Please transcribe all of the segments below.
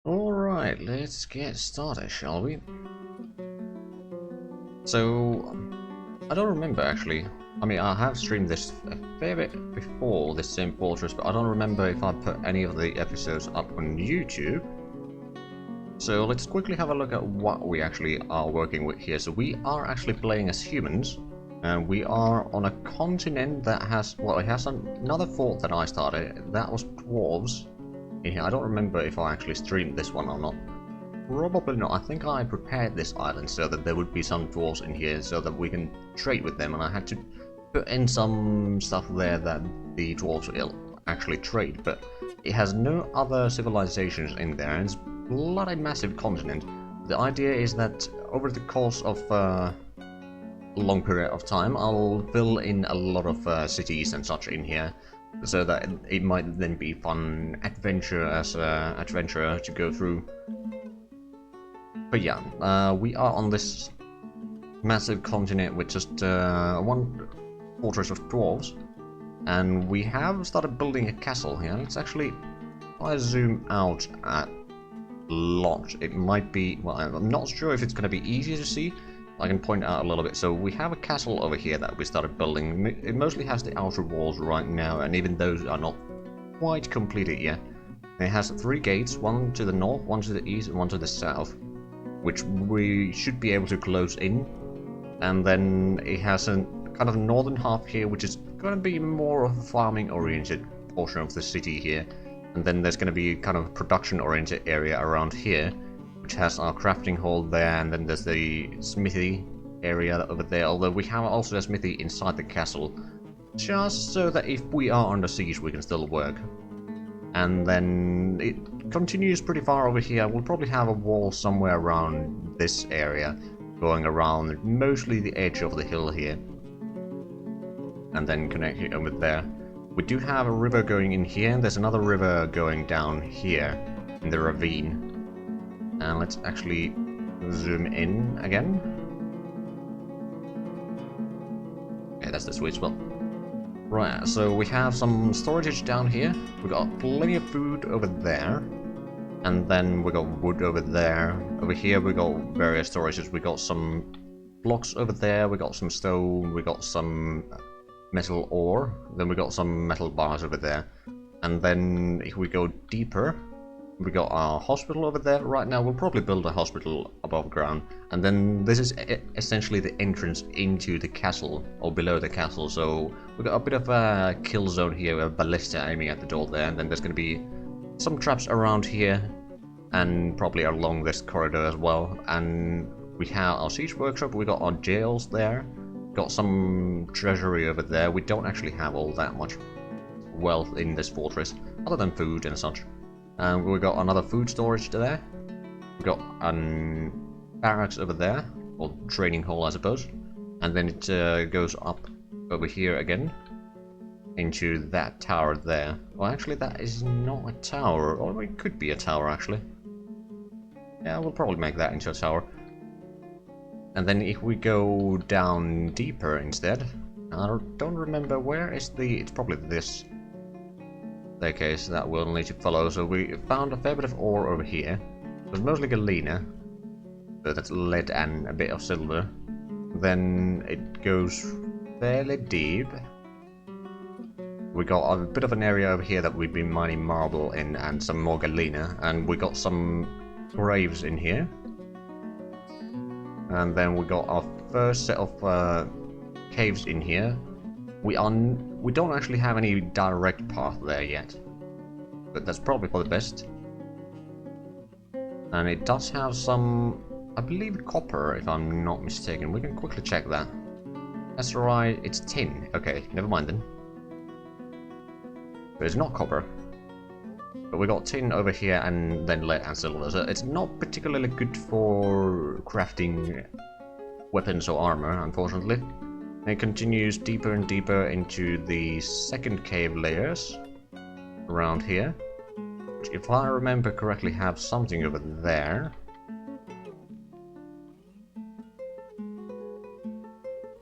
Alright, let's get started, shall we? So, I don't remember actually. I mean, I have streamed this a fair bit before this same fortress, but I don't remember if I put any of the episodes up on YouTube. So let's quickly have a look at what we actually are working with here. So we are actually playing as humans, and we are on a continent that has, well, it has another fort that I started. That was dwarves. Yeah, I don't remember if I actually streamed this one or not. Probably not. I think I prepared this island so that there would be some dwarves in here so that we can trade with them, and I had to put in some stuff there that the dwarves will actually trade, but it has no other civilizations in there, and it's a bloody massive continent. The idea is that over the course of a long period of time, I'll fill in a lot of cities and such in here, so that it might then be fun adventure as an adventurer to go through. But yeah, we are on this massive continent with just one fortress of dwarves, and we have started building a castle here. Let's actually, if I zoom out at launch, it might be, well, I'm not sure if it's going to be easier to see. I can point out a little bit. So we have a castle over here that we started building. It mostly has the outer walls right now, and even those are not quite completed yet. It has 3 gates, one to the north, one to the east, and one to the south, which we should be able to close in. And then it has a kind of northern half here, which is going to be more of a farming oriented portion of the city here. And then there's going to be kind of a production oriented area around here, which has our crafting hall there, and then there's the smithy area over there, although we have also a smithy inside the castle, just so that if we are under siege we can still work. And then it continues pretty far over here. We'll probably have a wall somewhere around this area, going around mostly the edge of the hill here, and then connect it over there. We do have a river going in here, and there's another river going down here in the ravine. And let's actually zoom in again. Okay, that's the sweet spot. Right, so we have some storage down here. We got plenty of food over there. And then we got wood over there. Over here we got various storages. We got some blocks over there. We got some stone. We got some metal ore. Then we got some metal bars over there. And then if we go deeper, we got our hospital over there. Right now we'll probably build a hospital above ground. And then this is essentially the entrance into the castle, or below the castle. So we got a bit of a kill zone here, a ballista aiming at the door there. And then there's going to be some traps around here, and probably along this corridor as well. And we have our siege workshop. We got our jails there. Got some treasury over there. We don't actually have all that much wealth in this fortress, other than food and such. And we got another food storage there. We got barracks over there, or training hall I suppose. And then it goes up over here again into that tower there. Well, actually that is not a tower, or it could be a tower actually. Yeah, we'll probably make that into a tower. And then if we go down deeper instead, I don't remember where is the, it's probably this staircase that we'll need to follow. So we found a fair bit of ore over here. It was mostly galena, so that's lead and a bit of silver. Then it goes fairly deep. We got a bit of an area over here that we've been mining marble in, and some more galena, and we got some graves in here. And then we got our first set of caves in here. We don't actually have any direct path there yet, but that's probably for the best. And it does have some, I believe, copper, if I'm not mistaken. We can quickly check that. That's right, it's tin. Okay, never mind then. But it's not copper. But we got tin over here, and then lead and silver. So it's not particularly good for crafting weapons or armor, unfortunately. It continues deeper and deeper into the second cave layers around here, which, if I remember correctly, have something over there.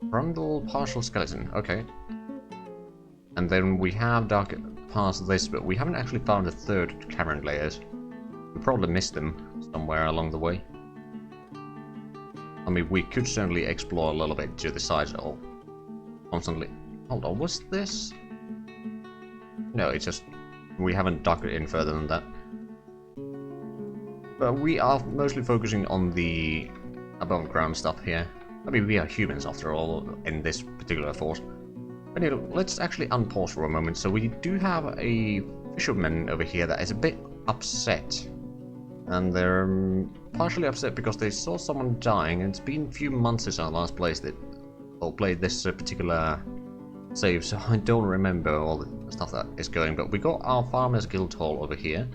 Frontal partial skeleton, okay. And then we have dark past this, but we haven't actually found the third cavern layers. We probably missed them somewhere along the way. I mean, we could certainly explore a little bit to the sides or constantly. Hold on, was this? No, it's just we haven't dug it in further than that. But we are mostly focusing on the above ground stuff here. I mean, we are humans after all in this particular fort. Anyway, let's actually unpause for a moment. So we do have a fisherman over here that is a bit upset. And they're partially upset because they saw someone dying, and it's been a few months since I last played this particular save, so I don't remember all the stuff that is going. But we got our Farmers Guild Hall over here.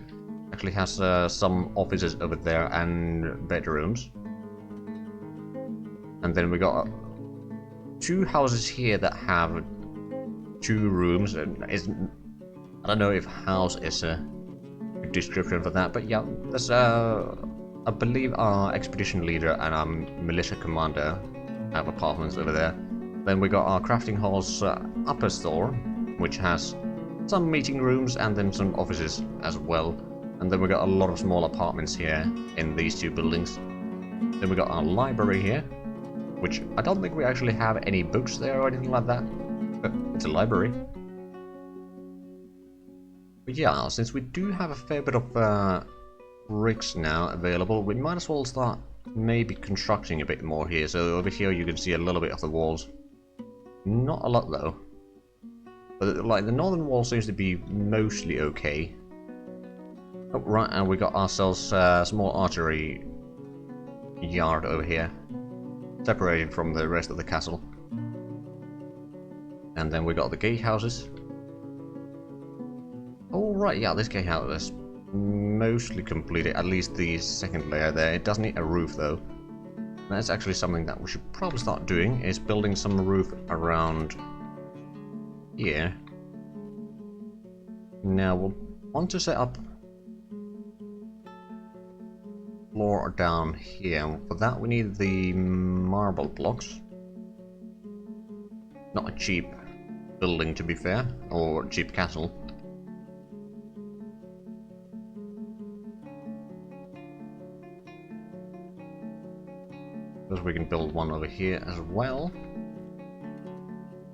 Actually has some offices over there and bedrooms. And then we got 2 houses here that have 2 rooms. I don't know if house is a description for that, but yeah, there's I believe our expedition leader and our militia commander have apartments over there. Then we got our crafting hall's upper store, which has some meeting rooms and then some offices as well. And then we got a lot of small apartments here in these 2 buildings. Then we got our library here, which I don't think we actually have any books there or anything like that, but it's a library. But yeah, since we do have a fair bit of bricks now available, we might as well start maybe constructing a bit more here. So over here you can see a little bit of the walls. Not a lot though. But like the northern wall seems to be mostly okay. Oh, right, and we got ourselves a small archery yard over here, separated from the rest of the castle. And then we got the gatehouses. Oh right, yeah, this gatehouse is mostly completed, at least the second layer there. It does need a roof though. That's actually something that we should probably start doing, is building some roof around here. Now we'll want to set up floor down here. For that we need the marble blocks. Not a cheap building to be fair, or cheap castle. Because we can build one over here as well.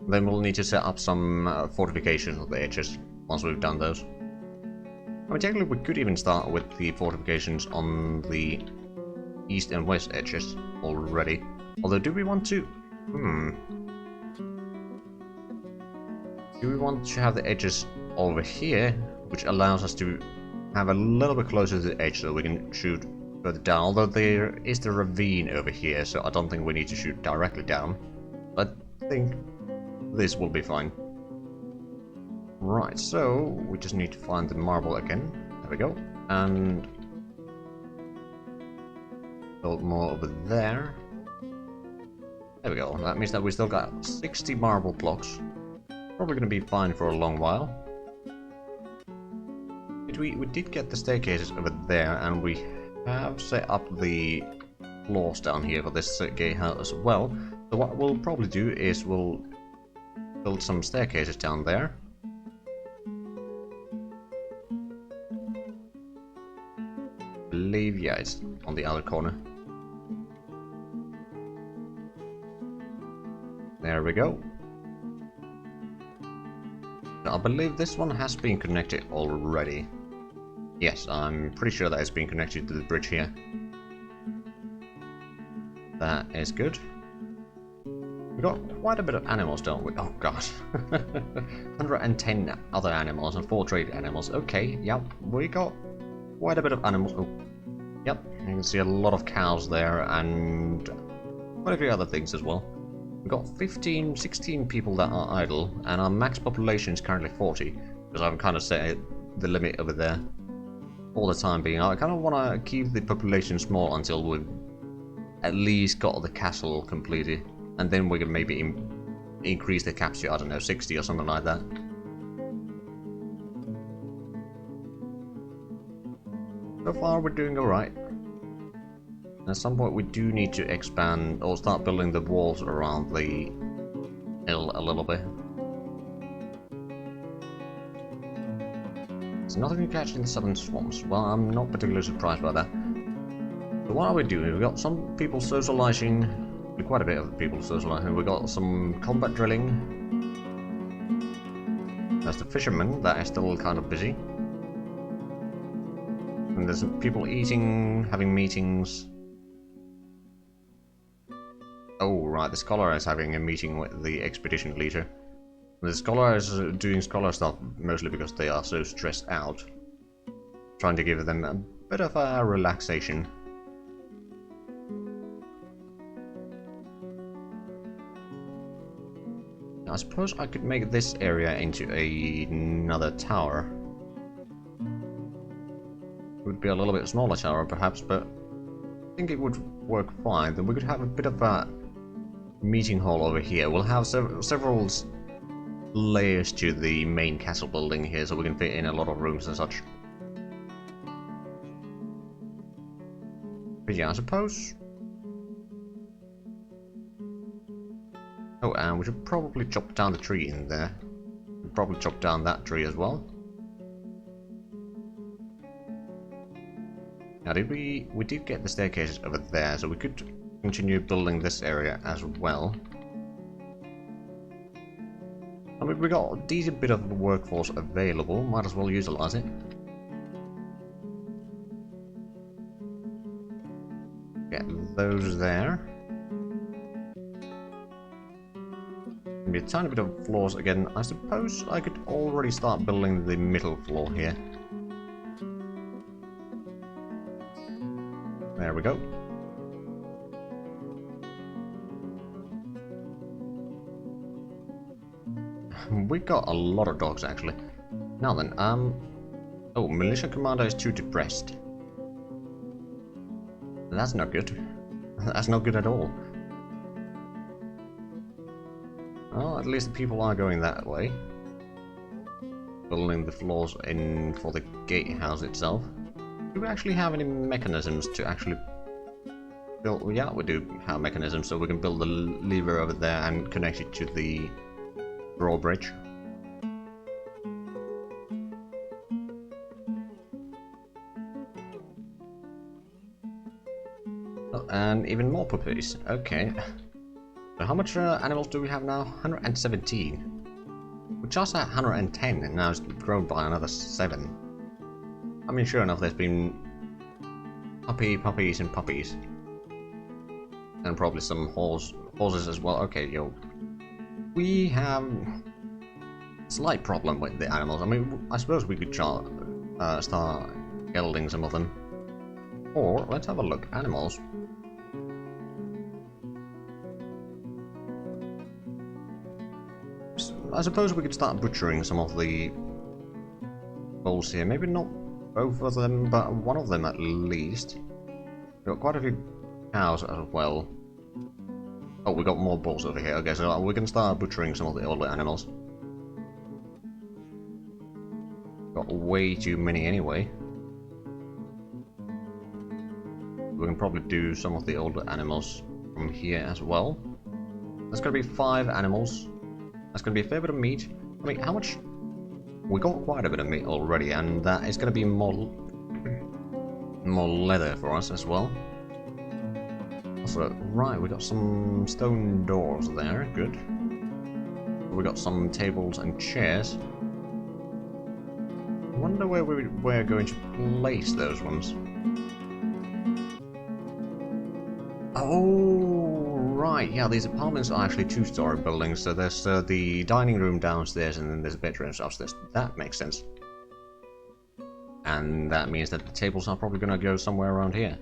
Then we'll need to set up some fortifications at the edges once we've done those. I mean, technically we could even start with the fortifications on the east and west edges already. Although, do we want to... Do we want to have the edges over here, which allows us to have a little bit closer to the edge so we can shoot further down, although there is the ravine over here, so I don't think we need to shoot directly down. I think this will be fine. Right, so we just need to find the marble again. There we go. And build more over there. There we go. That means that we still got 60 marble blocks. Probably going to be fine for a long while. But we did get the staircases over there, and we have set up the floors down here for this gatehouse as well. So what we'll probably do is we'll build some staircases down there. I believe, yeah, it's on the other corner. There we go. I believe this one has been connected already. Yes, I'm pretty sure that it's been connected to the bridge here. That is good. We got quite a bit of animals, don't we? Oh god. 110 other animals and 4 trade animals. Okay, yep, we got quite a bit of animals. Oh, yep, you can see a lot of cows there and quite a few other things as well. We've got 16 people that are idle, and our max population is currently 40, because I've kind of set the limit over there all the time being. I kind of want to keep the population small until we've at least got the castle completed, and then we can maybe increase the capacity, I don't know, 60 or something like that. So far we're doing alright. At some point we do need to expand or start building the walls around the hill a little bit. There's nothing to catch in the southern swamps. Well, I'm not particularly surprised by that. So what are we doing? We've got some people socializing, quite a bit of people socializing. We've got some combat drilling. There's the fisherman, that is still kind of busy. And there's people eating, having meetings. Oh, right, the scholar is having a meeting with the expedition leader. The scholar is doing scholar stuff mostly because they are so stressed out. Trying to give them a bit of a relaxation. I suppose I could make this area into another tower. It would be a little bit smaller tower perhaps, but I think it would work fine. Then we could have a bit of a meeting hall over here. We'll have several layers to the main castle building here, so we can fit in a lot of rooms and such. But yeah, I suppose... Oh, and we should probably chop down the tree in there. We'll probably chop down that tree as well. Now, we did get the staircases over there, so we could continue building this area as well. I mean, we got a decent bit of the workforce available, might as well utilize it. Get those there. Maybe a tiny bit of floors again. I suppose I could already start building the middle floor here. There we go. We got a lot of dogs actually. Now then, oh, militia commander is too depressed. That's not good. That's not good at all. Well, at least the people are going that way. Building the floors in for the gatehouse itself. Do we actually have any mechanisms to actually build? Well, yeah, we do have mechanisms, so we can build the lever over there and connect it to the drawbridge. Oh, and even more puppies. Okay. So how much animals do we have now? 117. We just had 110 and now it's grown by another 7. I mean, sure enough, there's been puppies and puppies. And probably some horses as well. Okay, yo. We have a slight problem with the animals. I mean, I suppose we could start gelding some of them. Or, let's have a look. Animals. I suppose we could start butchering some of the bulls here. Maybe not both of them, but one of them at least. We've got quite a few cows as well. Oh, we got more bulls over here. Okay, so we can start butchering some of the older animals. Got way too many anyway. We can probably do some of the older animals from here as well. That's gonna be 5 animals. That's gonna be a fair bit of meat. I mean, how much? We got quite a bit of meat already, and that is gonna be more leather for us as well. So, right, we got some stone doors there. Good. We got some tables and chairs. I wonder where we're going to place those ones. Oh, right. Yeah, these apartments are actually 2-story buildings. So there's the dining room downstairs and then there's bedrooms upstairs. That makes sense. And that means that the tables are probably going to go somewhere around here.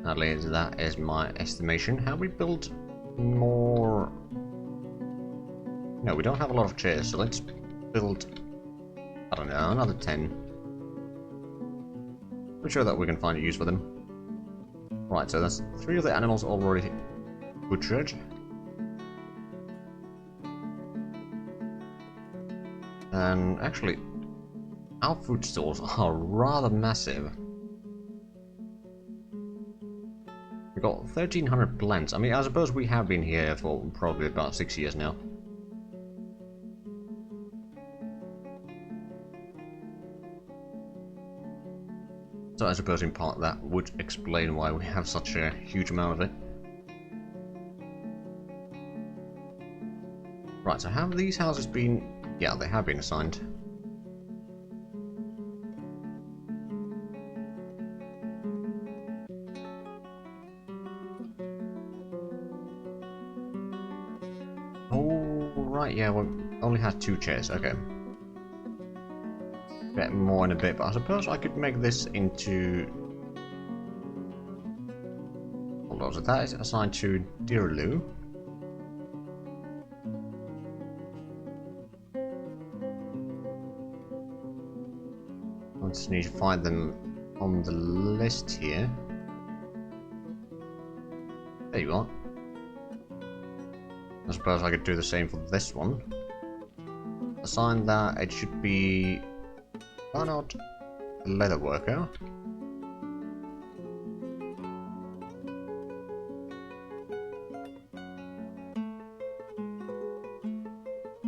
At least that is my estimation. Have we built more? No, we don't have a lot of chairs, so let's build, I don't know, another 10. I'm sure that we can find a use for them. Right, so that's 3 of the animals already butchered. And actually, our food stores are rather massive. We got 1,300 plants. I mean, I suppose we have been here for probably about 6 years now. So I suppose in part that would explain why we have such a huge amount of it. Right, so have these houses been... Yeah, they have been assigned. Oh, right, yeah, we only had 2 chairs, okay. Get more in a bit, but I suppose I could make this into... Hold on, so that is assigned to Dirlu. I just need to find them on the list here. There you are. I suppose I could do the same for this one. Assign that it should be... Why not a leather worker?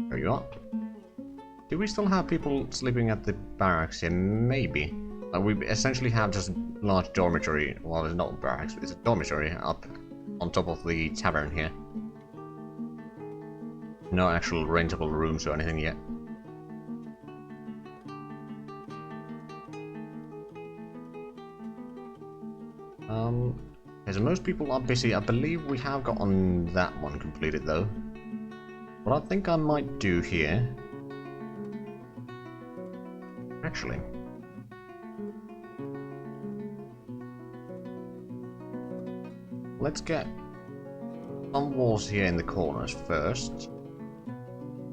There you are. Do we still have people sleeping at the barracks here? Maybe. We essentially have just a large dormitory. Well, it's not barracks, it's a dormitory up on top of the tavern here. No actual rentable rooms or anything yet. Okay, so most people are busy. I believe we have gotten that one completed though. What I think I might do here... Actually... Let's get some walls here in the corners first.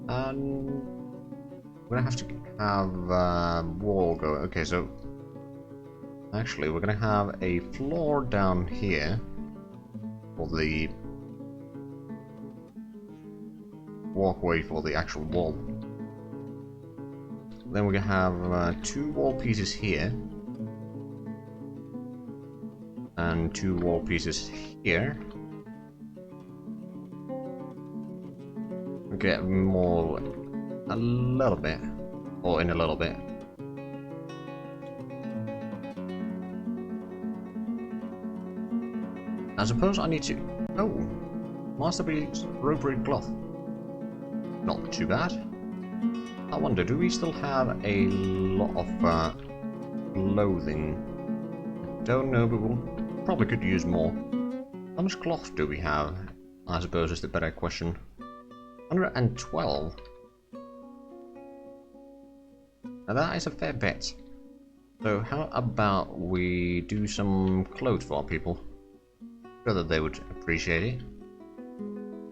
And... We're gonna have to have wall go... Okay, so... Actually, we're gonna have a floor down here for the walkway for the actual wall. Then we're gonna have 2 wall pieces here and 2 wall pieces here. We'll get more a little bit, or in a little bit. I suppose I need to... Oh! Masterpiece rope-red cloth. Not too bad. I wonder, do we still have a lot of clothing? Don't know, but we'll probably could use more. How much cloth do we have? I suppose is the better question. 112. Now that is a fair bit. So how about we do some clothes for our people? Sure that they would appreciate it.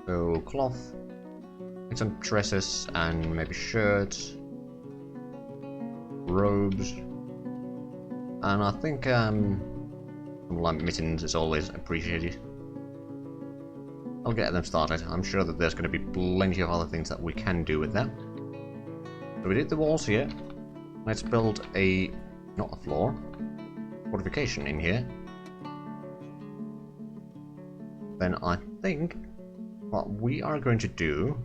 So cloth, make some dresses and maybe shirts, robes, and I think like mittens is always appreciated. I'll get them started. I'm sure that there's going to be plenty of other things that we can do with that. So we did the walls here. Let's build a, not a floor, fortification in here. Then I think what we are going to do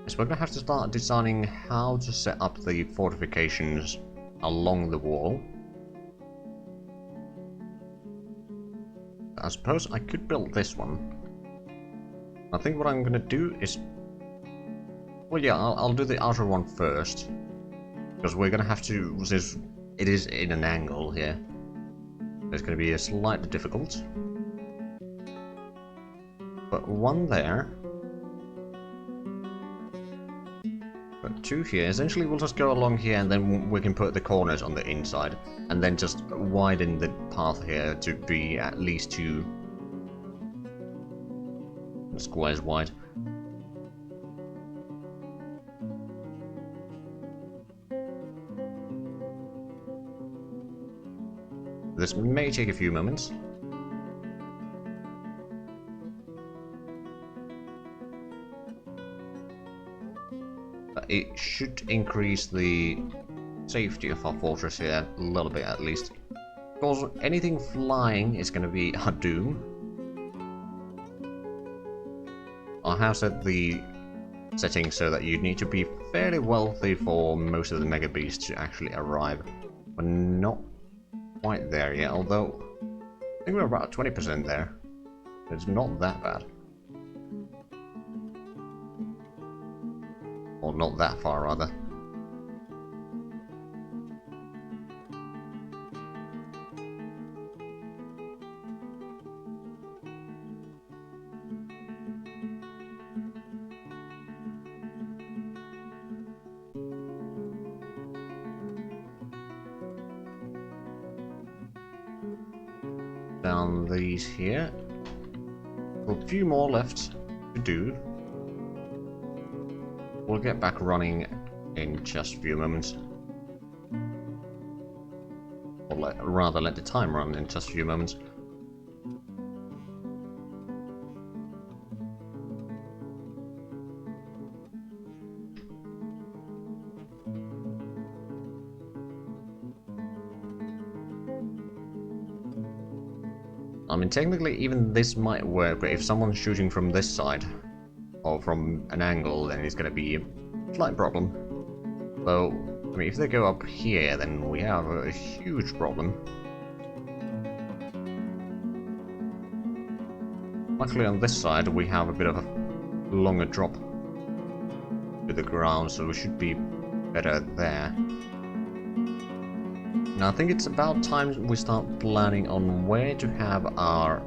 is we're going to have to start designing how to set up the fortifications along the wall. I suppose I could build this one. I think what I'm going to do is... Well, yeah, I'll do the outer one first. Because we're going to have to... Since it is in an angle here, it's going to be slightly difficult. But one there. But 2 here. Essentially, we'll just go along here and then we can put the corners on the inside. And then just widen the path here to be at least 2 squares wide. This may take a few moments. But it should increase the safety of our fortress here, a little bit at least. Because anything flying is going to be our doom. I have set the settings so that you need to be fairly wealthy for most of the mega beasts to actually arrive. We're not quite there yet, although I think we're about 20% there. It's not that bad. Or not that far, rather. Down these here. A few more left to do. We'll get back running in just a few moments. Or rather, let the time run in just a few moments. I mean, technically, even this might work, but if someone's shooting from this side, or from an angle, then it's going to be a slight problem. So, I mean, if they go up here, then we have a huge problem. Luckily on this side, we have a bit of a longer drop to the ground, so we should be better there. Now, I think it's about time we start planning on where to have our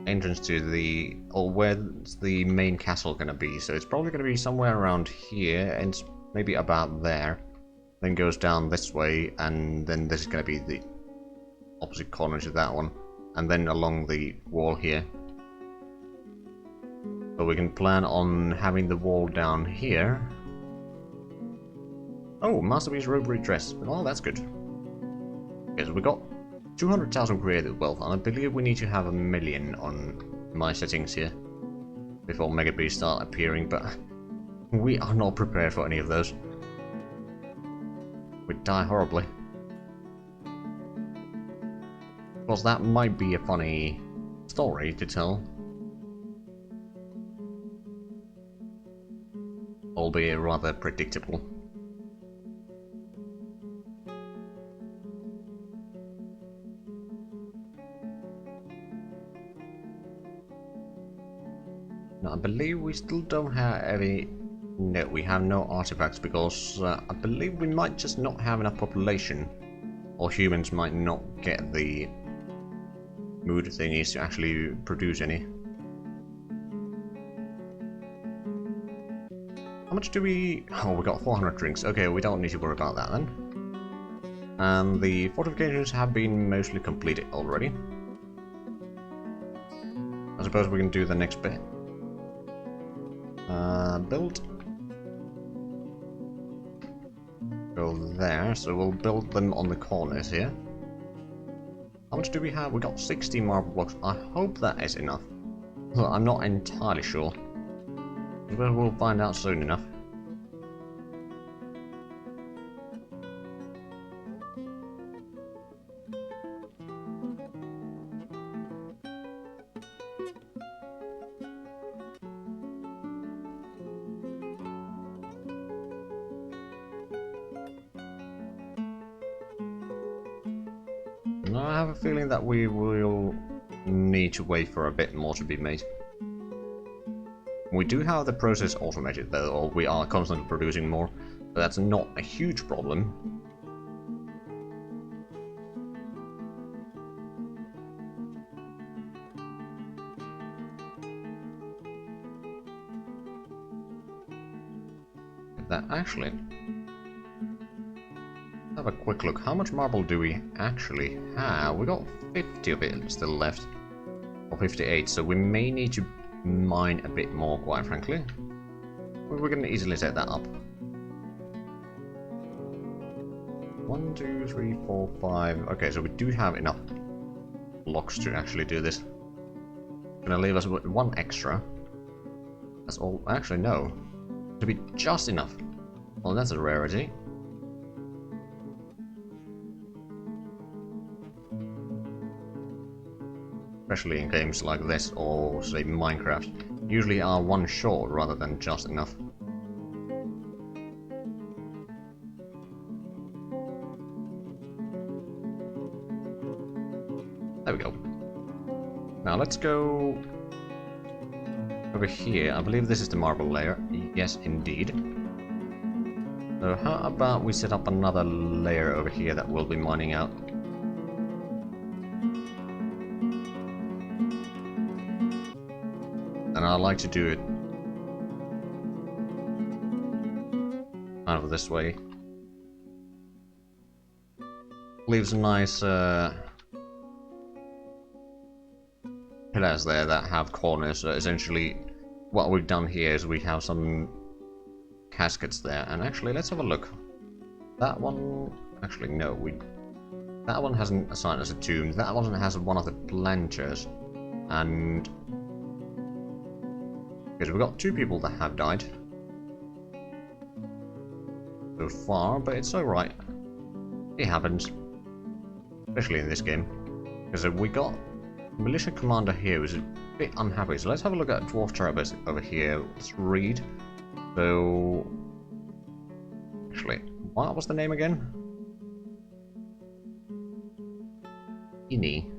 entrance to the, or where's the main castle gonna be. So it's probably gonna be somewhere around here, and maybe about there. Then goes down this way, and then this is gonna be the opposite corner to that one, and then along the wall here. So we can plan on having the wall down here. Oh, Masterpiece Robbery Dress. Well, that's good. Okay, so we got 200,000 creative wealth, and I believe we need to have 1 million on my settings here before Mega Beasts start appearing, but we are not prepared for any of those. We'd die horribly. Of course, that might be a funny story to tell. Albeit rather predictable. Now, I believe we still don't have any... No, we have no artifacts because I believe we might just not have enough population. Or humans might not get the mood thingies to actually produce any. How much do we... Oh, we got 400 drinks. Okay, we don't need to worry about that then. And the fortifications have been mostly completed already. I suppose we can do the next bit. Build. Go there, so we'll build them on the corners here. How much do we have? We got 60 marble blocks. I hope that is enough. Well, I'm not entirely sure. But we'll find out soon enough. Now I have a feeling that we will need to wait for a bit more to be made. We do have the process automated though, or we are constantly producing more, but that's not a huge problem. That actually... Have a quick look. How much marble do we actually have? We got 50 of it still left. Or 58, so we may need to mine a bit more, quite frankly. We're going to easily set that up. 1, 2, 3, 4, 5. Okay, so we do have enough blocks to actually do this. Gonna leave us with 1 extra. That's all. Actually, no. To be just enough. Well, that's a rarity. Especially in games like this or, say, Minecraft. Usually are one short rather than just enough. There we go. Now let's go over here. I believe this is the marble layer. Yes, indeed. So how about we set up another layer over here that we'll be mining out. And I like to do it kind of this way. Leaves a nice pillars there that have corners. So essentially what we've done here is we have some caskets there. And actually, let's have a look. That one... Actually, no. That one hasn't assigned as a tomb. That one has one of the planters. And... because we've got 2 people that have died so far, but it's alright. It happens. Especially in this game. Because we got Militia Commander here who's a bit unhappy. So let's have a look at Dwarf Fortress over here. Let's read. So... actually, what was the name again? Ini.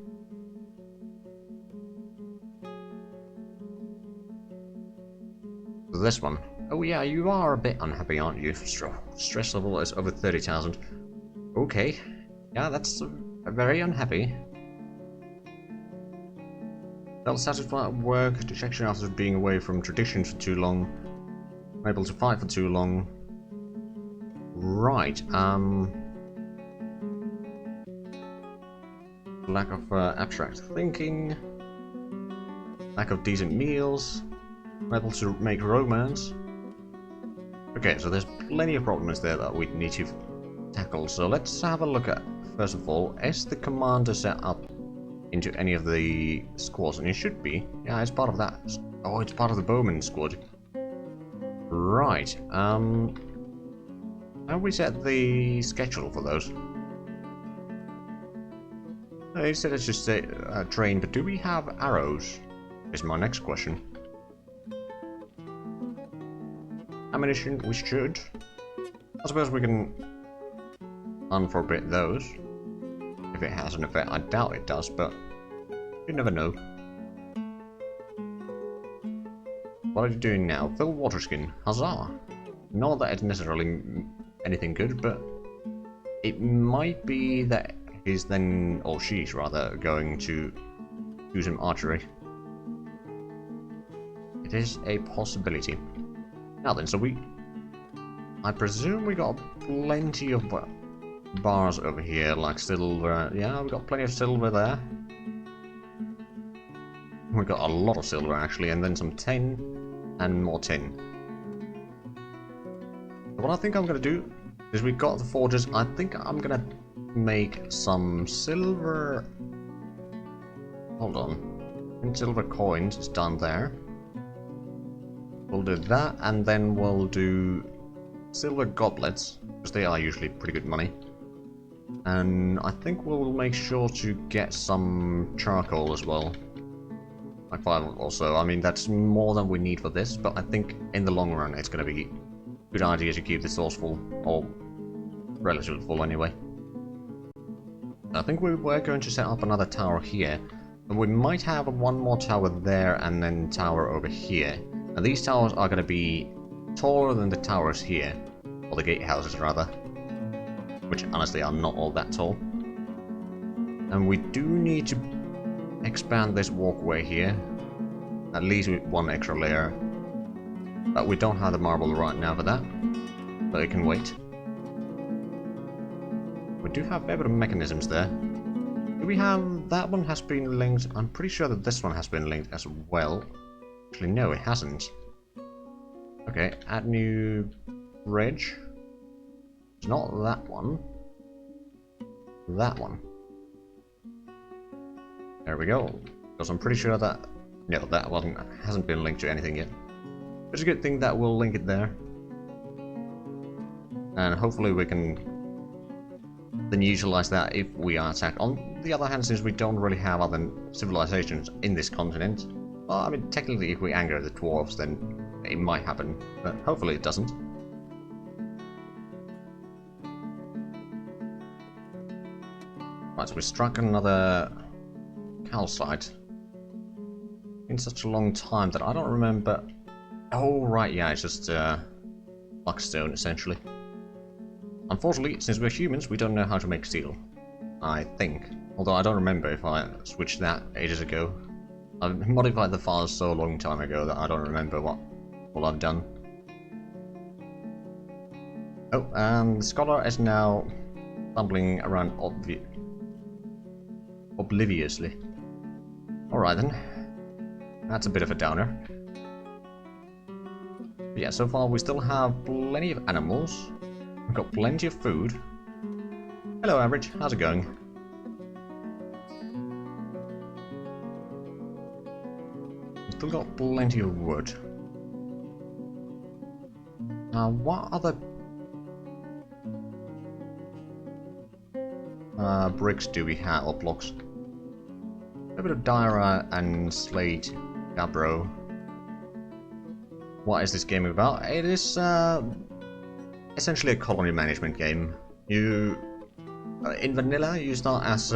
This one. Oh yeah, you are a bit unhappy, aren't you? Stress level is over 30,000. Okay. Yeah, that's very unhappy. Felt satisfied at work. Dejection after being away from traditions for too long. Unable to fight for too long. Right, lack of abstract thinking. Lack of decent meals. Unable to make romance. Okay, so there's plenty of problems there that we need to tackle. So let's have a look at, first of all, is the commander set up into any of the squads? And it should be. Yeah, it's part of that. Oh, it's part of the bowman squad. Right, how do we set the schedule for those? They said it's just train, but do we have arrows? Is my next question. Ammunition, we should. I suppose we can unforbid those. If it has an effect, I doubt it does, but you never know. What are you doing now? Fill water skin. Huzzah! Not that it's necessarily anything good, but it might be that he's then, or she's rather, going to do some archery. It is a possibility. Now then, so I presume we got plenty of bars over here, like silver. Yeah, we got plenty of silver there. We got a lot of silver actually, and then some tin, and more tin. So what I think I'm gonna do is we got the forges. I think I'm gonna make some silver. Hold on, and silver coins is done there. We'll do that, and then we'll do silver goblets, because they are usually pretty good money. And I think we'll make sure to get some charcoal as well. Like 5 or so. I mean, that's more than we need for this, but I think in the long run it's going to be a good idea to keep the source full, or relatively full anyway. I think we were going to set up another tower here, and we might have one more tower there and then tower over here. And these towers are going to be taller than the towers here, or the gatehouses rather, which honestly are not all that tall. And we do need to expand this walkway here, at least with 1 extra layer. But we don't have the marble right now for that, but it can wait. We do have a fair bit of mechanisms there. Do we have... that one has been linked? I'm pretty sure that this one has been linked as well. Actually, no, it hasn't. Okay, add new bridge. It's not that one. That one. There we go. Because I'm pretty sure that... no, that one hasn't been linked to anything yet. It's a good thing that we'll link it there. And hopefully we can then utilize that if we are attacked. On the other hand, since we don't really have other civilizations in this continent, well, I mean, technically if we anger the dwarves, then it might happen, but hopefully it doesn't. Right, so we struck another calcite in such a long time that I don't remember. Oh, right, yeah, it's just luckstone, essentially. Unfortunately, since we're humans, we don't know how to make steel. I think. Although I don't remember if I switched that ages ago. I modified the files so long time ago that I don't remember what all I've done. Oh, and the scholar is now stumbling around obliviously. Alright then. That's a bit of a downer. But yeah, so far we still have plenty of animals. We've got plenty of food. Hello, Average. How's it going? We've still got plenty of wood. Now, what other bricks do we have, or blocks? A bit of Dyra and Slate, Gabbro. What is this game about? It is essentially a colony management game. You, in vanilla, you start as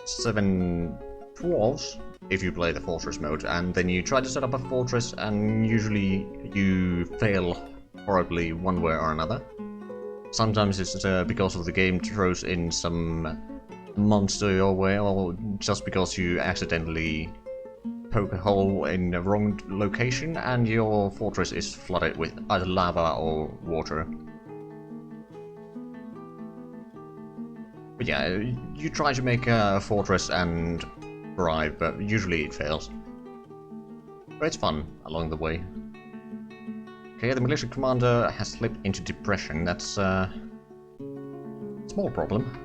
7 dwarves if you play the fortress mode, and then you try to set up a fortress, and usually you fail horribly one way or another. Sometimes it's because of the game throws in some monster your way, or just because you accidentally poke a hole in the wrong location and your fortress is flooded with either lava or water. But yeah, you try to make a fortress and thrive, but usually it fails. But it's fun along the way. Okay, the militia commander has slipped into depression. That's a small problem.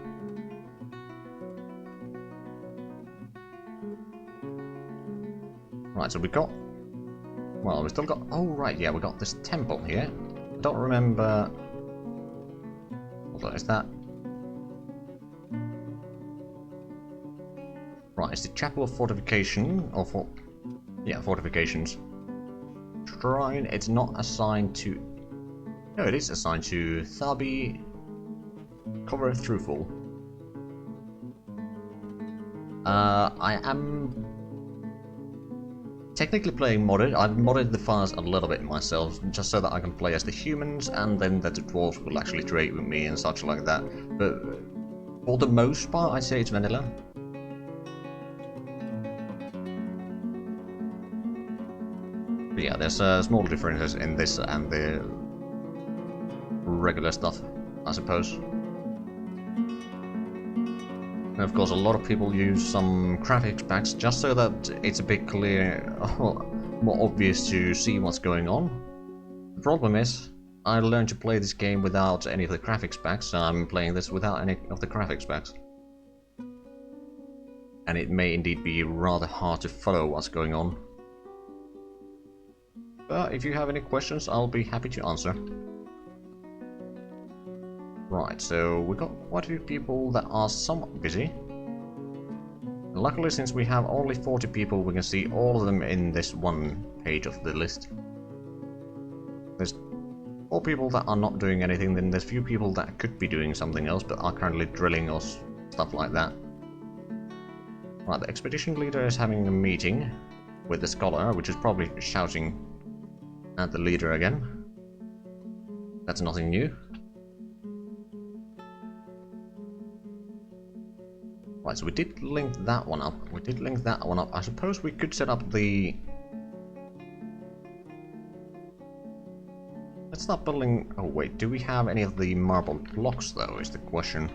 Right, so we got... Well, we still got... Oh, right, yeah, we got this temple here. I don't remember... Hold on, is that... Right, it's the Chapel of Fortification, or yeah, Fortifications. Shrine, it's not assigned to... No, it is assigned to Thabi Cover Truthful. I am technically playing modded. I've modded the files a little bit myself, just so that I can play as the humans, and then that the dwarves will actually trade with me and such like that. But for the most part, I'd say it's vanilla. But yeah, there's small differences in this and the regular stuff, I suppose. And of course, a lot of people use some graphics packs just so that it's a bit clear, more obvious to see what's going on. The problem is, I learned to play this game without any of the graphics packs, so I'm playing this without any of the graphics packs. And it may indeed be rather hard to follow what's going on. But if you have any questions, I'll be happy to answer. Right, so we got quite a few people that are somewhat busy. Luckily, since we have only 40 people, we can see all of them in this one page of the list. There's 4 people that are not doing anything, then there's few people that could be doing something else, but are currently drilling or stuff like that. Right, the expedition leader is having a meeting with the scholar, which is probably shouting at the leader again. That's nothing new. Right, so we did link that one up. I suppose we could set up the... Let's start building... Oh wait, do we have any of the marble blocks though, is the question.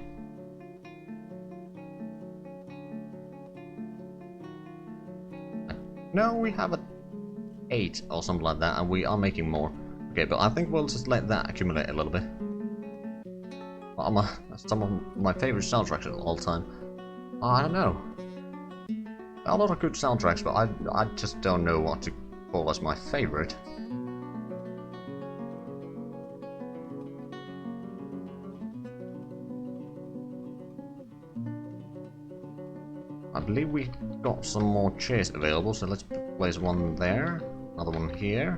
No, we have a 8 or something like that, and we are making more. Okay, but I think we'll just let that accumulate a little bit. Some of my favorite soundtracks of all time. I don't know. A lot of good soundtracks, but I just don't know what to call as my favorite. I believe we got some more chairs available, so let's place one there, another one here.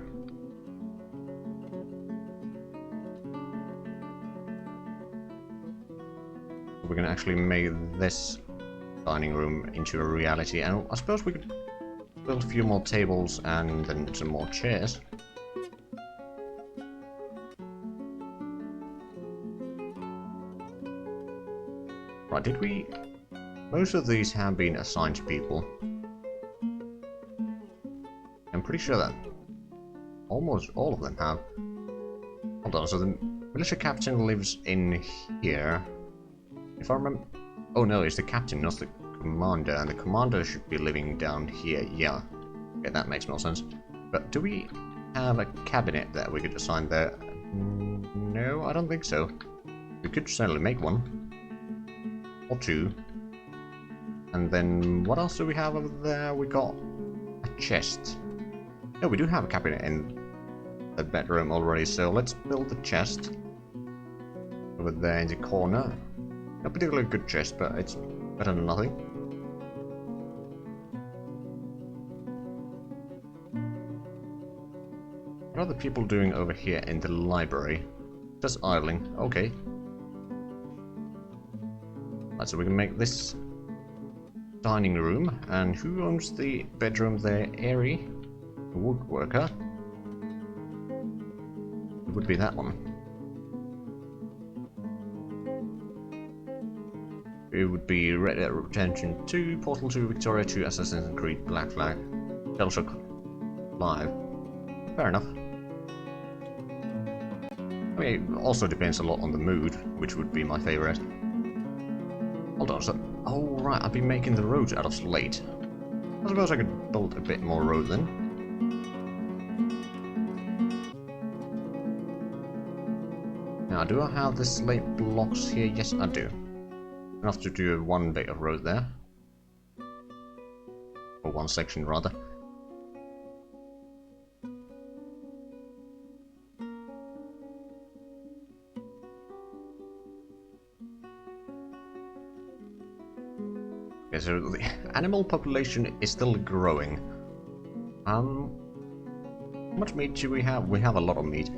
We're gonna actually make this dining room into a reality, and I suppose we could build a few more tables and then some more chairs. Right, did we... Most of these have been assigned to people. I'm pretty sure that almost all of them have. Hold on, so the militia captain lives in here. If I remember... Oh no, it's the captain, not the commander, and the commander should be living down here, yeah. Okay, that makes more sense. But do we have a cabinet that we could assign there? No, I don't think so. We could certainly make one. Or two. And then, what else do we have over there? We got a chest. No, we do have a cabinet in the bedroom already, so let's build the chest. Over there in the corner. Not particularly good chest, but it's better than nothing. What are the people doing over here in the library? Just idling, okay. Right, so we can make this dining room, and who owns the bedroom there? Airy, the woodworker. It would be that one. It would be Red Dead Redemption 2, Portal 2, Victoria 2, Assassin's Creed, Black Flag, Shellshock Live. Fair enough. I mean, it also depends a lot on the mood, which would be my favourite. Hold on, so... Oh, right, I've been making the roads out of slate. I suppose I could build a bit more road then. Now, do I have the slate blocks here? Yes, I do. Enough to do one bit of road there. Or one section, rather. Okay, so the animal population is still growing. How much meat do we have? We have a lot of meat.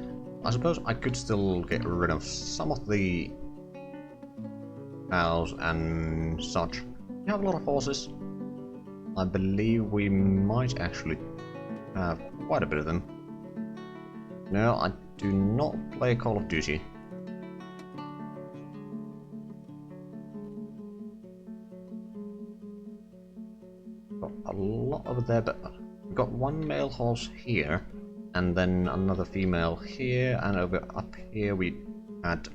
I suppose I could still get rid of some of the cows and such. We have a lot of horses. I believe we might actually have quite a bit of them. No, I do not play Call of Duty. Got a lot over there, but we've got one male horse here, and then another female here, and over up here we had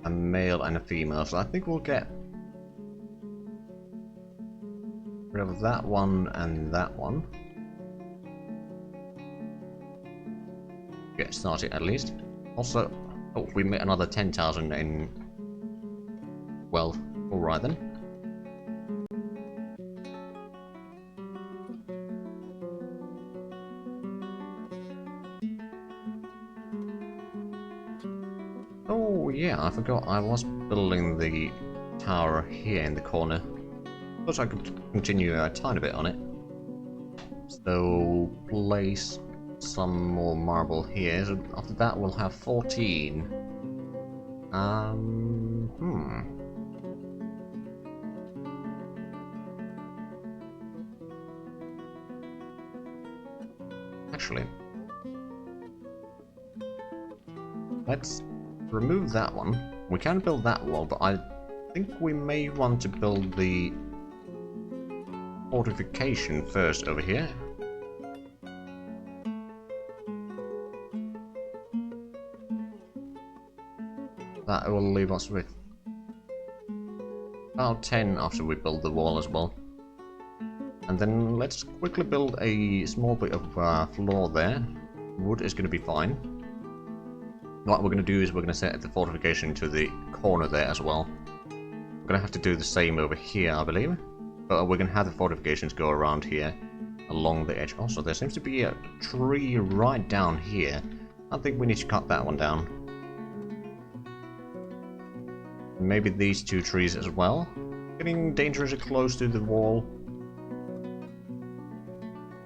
a male and a female, so I think we'll get rid of that one and that one. Get started at least. Also, oh, we made another 10,000 in wealth. Alright then. Oh yeah, I forgot I was building the tower here in the corner. Suppose I could continue a tiny bit on it. So place some more marble here. So after that we'll have 14. Actually, let's remove that one. We can build that wall, but I think we may want to build the fortification first over here. That will leave us with about 10 after we build the wall as well. And then let's quickly build a small bit of floor there. Wood is going to be fine. What we're going to do is we're going to set the fortification to the corner there as well. We're going to have to do the same over here, I believe. But we're going to have the fortifications go around here, along the edge. Also, there seems to be a tree right down here. I think we need to cut that one down. Maybe these two trees as well. getting dangerously close to the wall.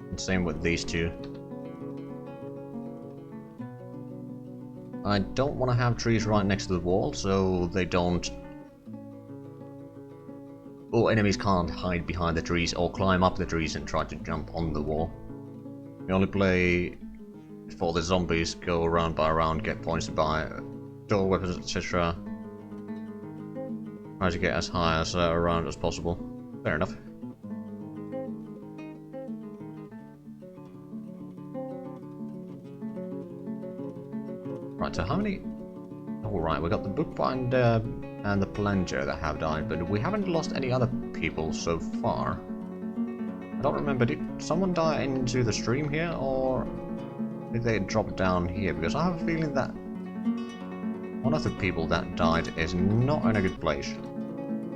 And same with these two. I don't want to have trees right next to the wall, so they don't... or enemies can't hide behind the trees or climb up the trees and try to jump on the wall. We only play for the zombies, go around by around, get points to buy door weapons, etc. Try to get as high as around as possible. Fair enough. Right, so how many... Alright, we got the bookbinder and the plunger that have died, but we haven't lost any other people so far. I don't remember, did someone die into the stream here, or did they drop down here? Because I have a feeling that one of the people that died is not in a good place.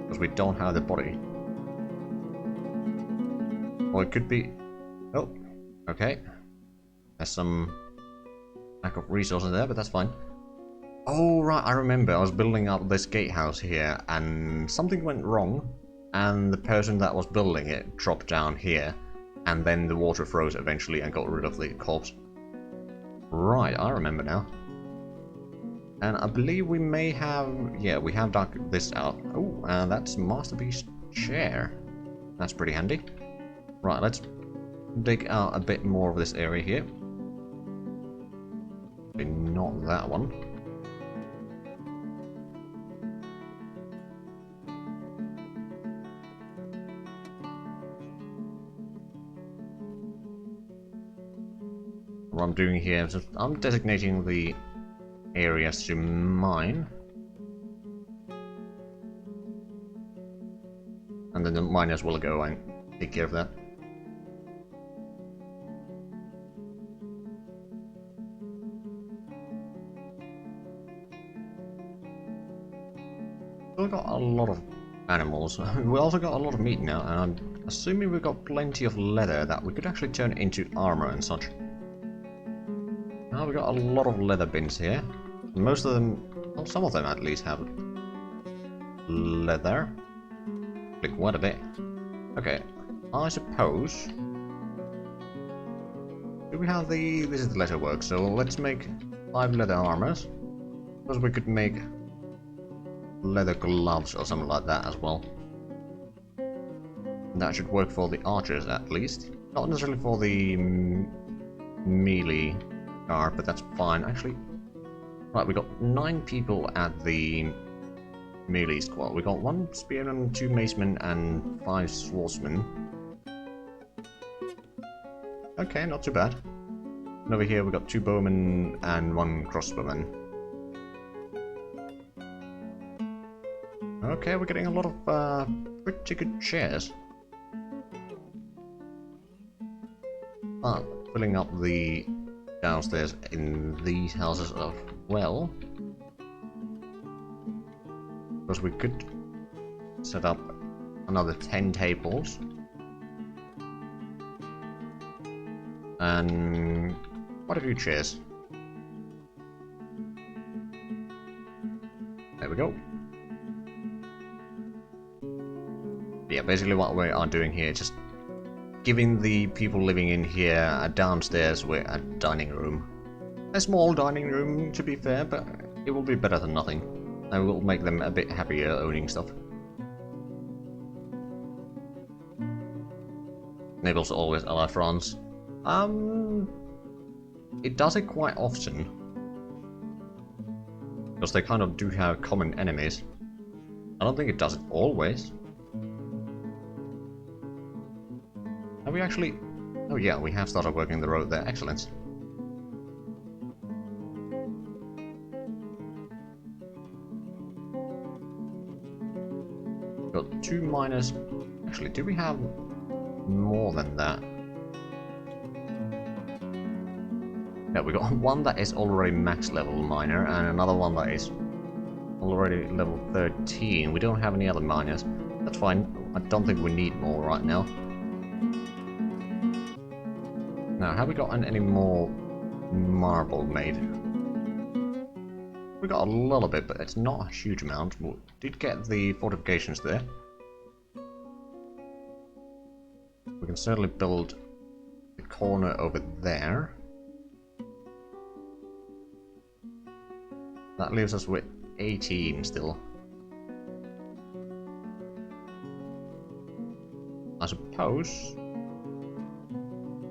Because we don't have the body. Or it could be... Oh, okay. There's some lack of resources there, but that's fine. Oh, right, I remember. I was building up this gatehouse here, and something went wrong, and the person that was building it dropped down here, and then the water froze eventually and got rid of the corpse. Right, I remember now. And I believe we may have... yeah, we have dug this out. Oh, and that's Masterpiece Chair. That's pretty handy. Right, let's dig out a bit more of this area here. Not that one. What I'm doing here is I'm designating the areas to mine. And then the miners will go and take care of that. We've got a lot of animals. We also got a lot of meat now, and I'm assuming we've got plenty of leather that we could actually turn into armor and such. Now we've got a lot of leather bins here. Most of them, well, some of them at least have leather. Like quite a bit. Okay, I suppose... do we have the... this is the leather work, so let's make 5 leather armors. Because we could make leather gloves or something like that as well. That should work for the archers at least. Not necessarily for the melee guard, but that's fine. Actually, right, we got 9 people at the melee squad. We got 1 spearman, 2 macemen, and 5 swordsmen. Okay, not too bad. And over here we got 2 bowmen and 1 crossbowman. Okay, we're getting a lot of pretty good chairs. Filling up the downstairs in these houses as well. Because we could set up another 10 tables. And quite a few chairs. There we go. Yeah, basically what we are doing here is just giving the people living in here a downstairs with a dining room. A small dining room, to be fair, but it will be better than nothing. And will make them a bit happier owning stuff. Naples always ally France. It does it quite often. Because they kind of do have common enemies. I don't think it does it always. Have we actually... oh yeah, we have started working the road there. Excellent. Got 2 miners. Actually, do we have more than that? Yeah, we got 1 that is already max level miner, and another one that is already level 13. We don't have any other miners. That's fine. I don't think we need more right now. Now, have we gotten any more marble made? We got a little bit, but it's not a huge amount. We did get the fortifications there. can certainly build the corner over there. That leaves us with 18 still. I suppose.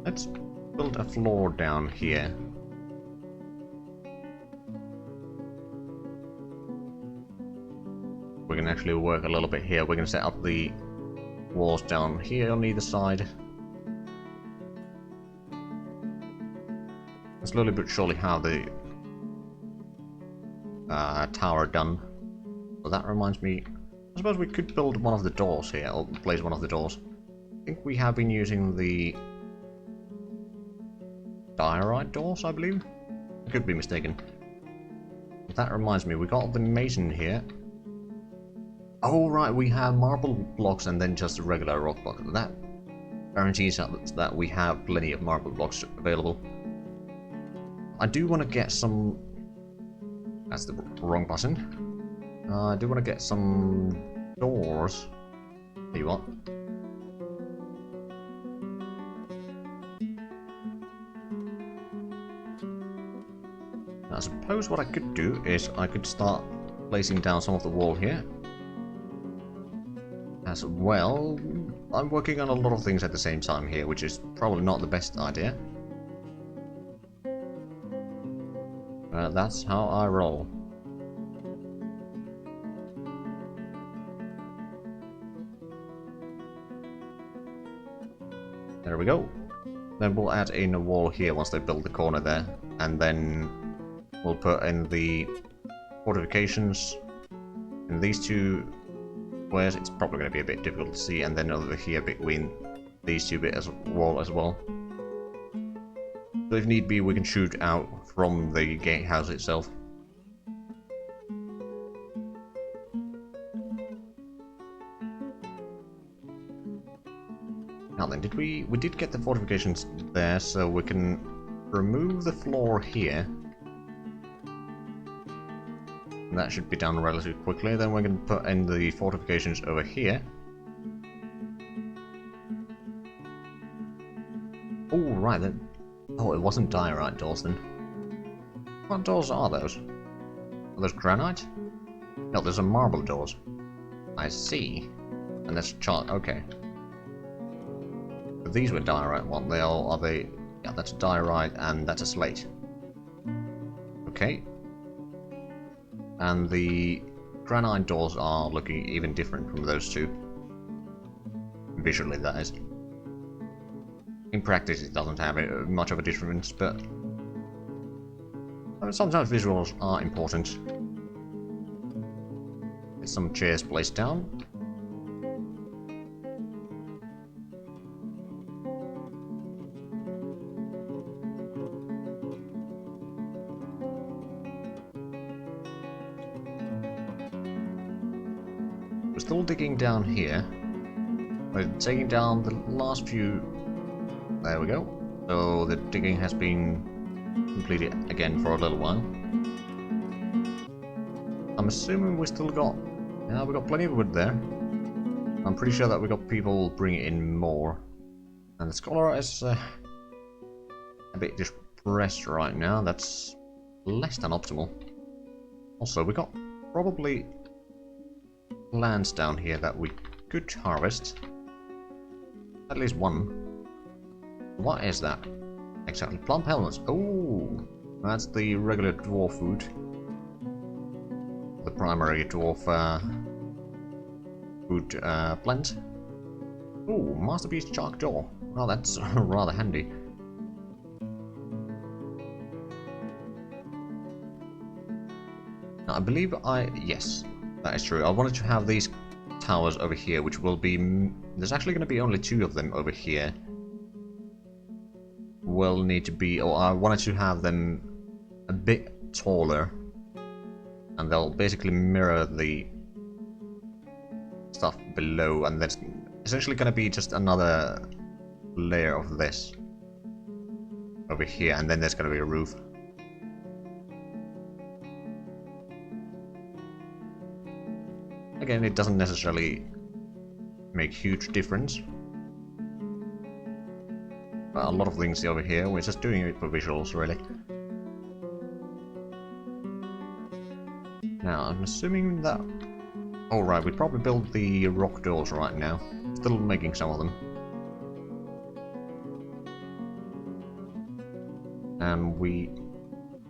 Let's build a floor down here. We can actually work a little bit here. We can set up the walls down here on either side. And slowly but surely have the tower done. But that reminds me, I suppose we could build one of the doors here, or place one of the doors. I think we have been using the diorite doors, I believe. I could be mistaken. But that reminds me, we got the mason here. Oh right, we have marble blocks and then just a regular rock block. That guarantees that we have plenty of marble blocks available. I do want to get some... That's the wrong button. I do want to get some doors. Tell you what. I suppose what I could do is I could start placing down some of the wall here. As well, I'm working on a lot of things at the same time here, which is probably not the best idea. That's how I roll. There we go. Then we'll add in a wall here once they build the corner there, and then we'll put in the fortifications in these two squares. It's probably going to be a bit difficult to see, and then over here between these two bits of wall as well. So if need be, we can shoot out from the gatehouse itself. Now then, we did get the fortifications there, so we can remove the floor here. And that should be done relatively quickly. Then we're going to put in the fortifications over here. Oh, right then. Oh, it wasn't diorite doors then. What doors are those? Are those granite? No, those are marble doors. I see. And that's chart. Okay. But these were diorite, weren't they? Or are they? Yeah, that's a diorite and that's a slate. Okay. And the granite doors are looking even different from those two. Visually, that is. In practice, it doesn't have much of a difference, but sometimes visuals are important. Get some chairs placed down. We're still digging down here. We're taking down the last few. There we go. So the digging has been completed again for a little while. I'm assuming we still got... Yeah, we got plenty of wood there. I'm pretty sure that we got people bringing in more. And the scholar is a bit depressed right now. That's less than optimal. Also, we got probably lands down here that we could harvest. At least one. What is that? Exactly, plump helmets. Oh, that's the regular dwarf food. The primary dwarf food plant. Oh, masterpiece chalk door. Well, that's rather handy. Now, I believe yes, that is true. I wanted to have these towers over here, which will be... There's actually going to be only 2 of them over here. Will need to be, or I wanted to have them a bit taller, and they'll basically mirror the stuff below, and that's essentially going to be just another layer of this over here, and then there's going to be a roof. Again, it doesn't necessarily make huge difference. a lot of things over here. We're just doing it for visuals, really. Now, I'm assuming that... Alright, we'd probably build the rock doors right now. Still making some of them. And we...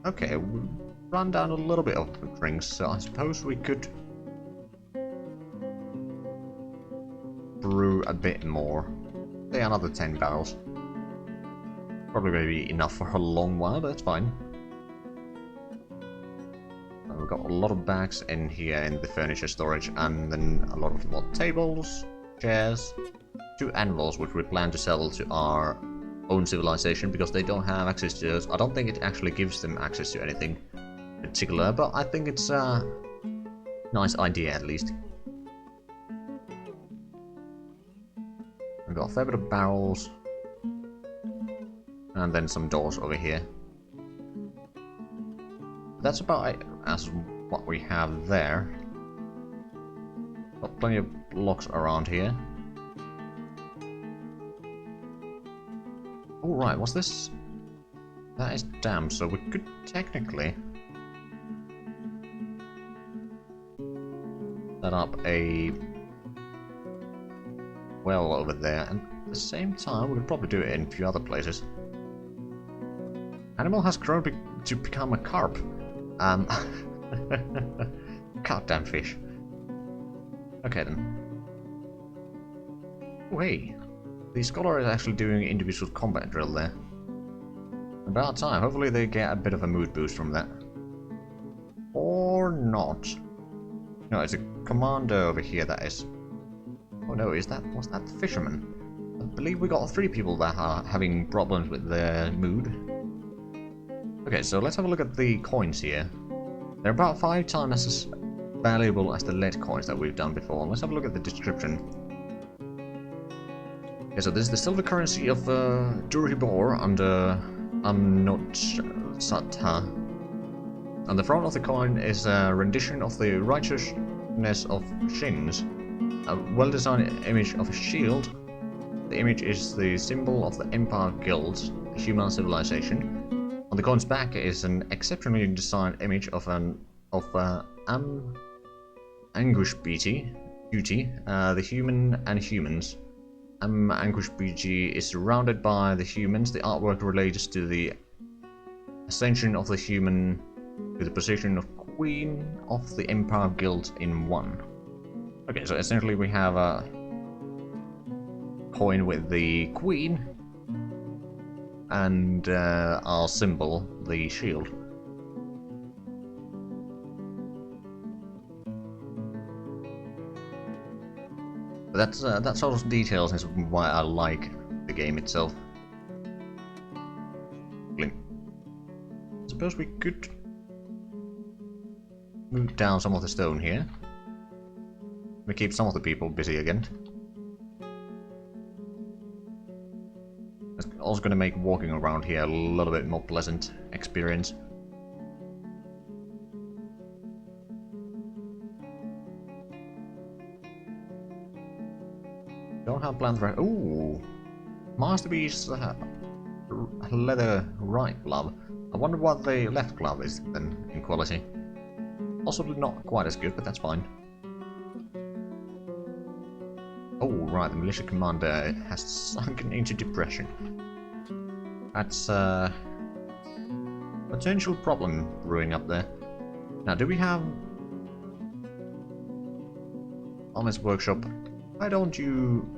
Okay, we run down a little bit of drinks, so I suppose we could... brew a bit more. Say another 10 barrels. Probably going to be enough for a long while, but that's fine. And we've got a lot of bags in here in the furniture storage, and then a lot of more tables, chairs, 2 anvils which we plan to sell to our own civilization because they don't have access to those. I don't think it actually gives them access to anything particular, but I think it's a nice idea at least. We've got a fair bit of barrels. And then some doors over here. That's about it as what we have there. Got plenty of blocks around here. Alright, what's this? That is damp, so we could technically set up a well over there, and at the same time we could probably do it in a few other places. Animal has grown to become a carp. Goddamn fish. Okay then. Oh hey, the scholar is actually doing individual combat drill there. About time. Hopefully they get a bit of a mood boost from that. Or not. No, it's a commander over here that is. Oh no, was that the fisherman? I believe we got 3 people that are having problems with their mood. Okay, so let's have a look at the coins here. They're about 5 times as valuable as the lead coins that we've done before. Let's have a look at the description. Okay, so this is the silver currency of Duribor under Amnotsata. On the front of the coin is a rendition of the righteousness of Shins. A well-designed image of a shield. The image is the symbol of the Empire Guilds, a human civilization. On the coin's back is an exceptionally designed image of Anguish Beauty, the human and humans. Anguish Beauty is surrounded by the humans. The artwork relates to the ascension of the human to the position of Queen of the Empire Guild in 1. Okay, so essentially we have a coin with the Queen and our symbol, the shield. But that sort of details is why I like the game itself. I suppose we could move down some of the stone here. We keep some of the people busy again. It's also going to make walking around here a little bit more pleasant experience. Don't have plans for... Ooh! Masterpiece leather right glove. I wonder what the left glove is then in quality. Possibly not quite as good, but that's fine. Oh, right, the militia commander has sunken into depression. That's a potential problem brewing up there. Now, do we have... On this workshop, why don't you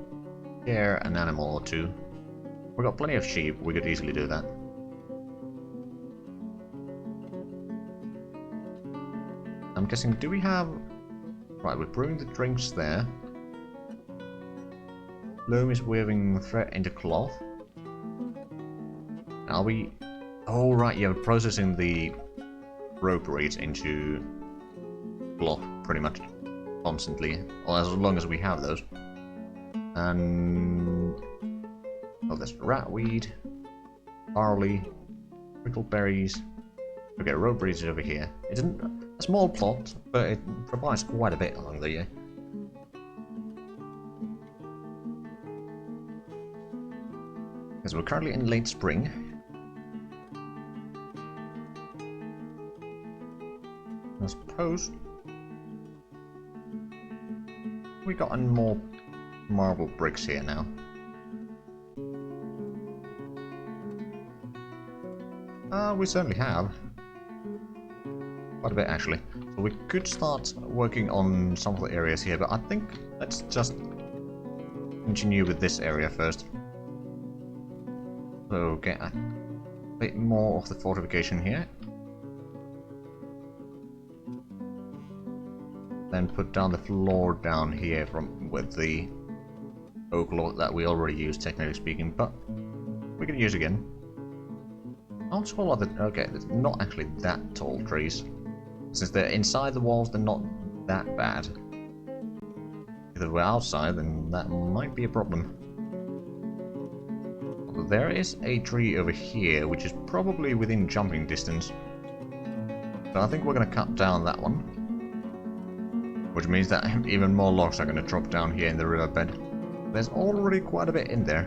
share an animal or 2? We've got plenty of sheep, we could easily do that. I'm guessing, do we have... Right, we're brewing the drinks there. Loam is weaving thread into cloth. Are we... Oh right, yeah, we're processing the rope reeds into cloth pretty much constantly, or as long as we have those. And... Oh, there's ratweed, barley, prickleberries. Okay, rope reeds is over here. It's a small plot, but it provides quite a bit along the year. Because we're currently in late spring. I suppose we got in more marble bricks here now. We certainly have. Quite a bit actually. So we could start working on some of the areas here, but I think let's just continue with this area first. So get a bit more of the fortification here. Then put down the floor down here from with the oak log that we already used, technically speaking, but we can use again. How tall are the... okay, they're not actually that tall trees. Since they're inside the walls, they're not that bad. If they were outside, then that might be a problem. There is a tree over here, which is probably within jumping distance. So I think we're going to cut down that one. Which means that even more logs are going to drop down here in the riverbed. There's already quite a bit in there.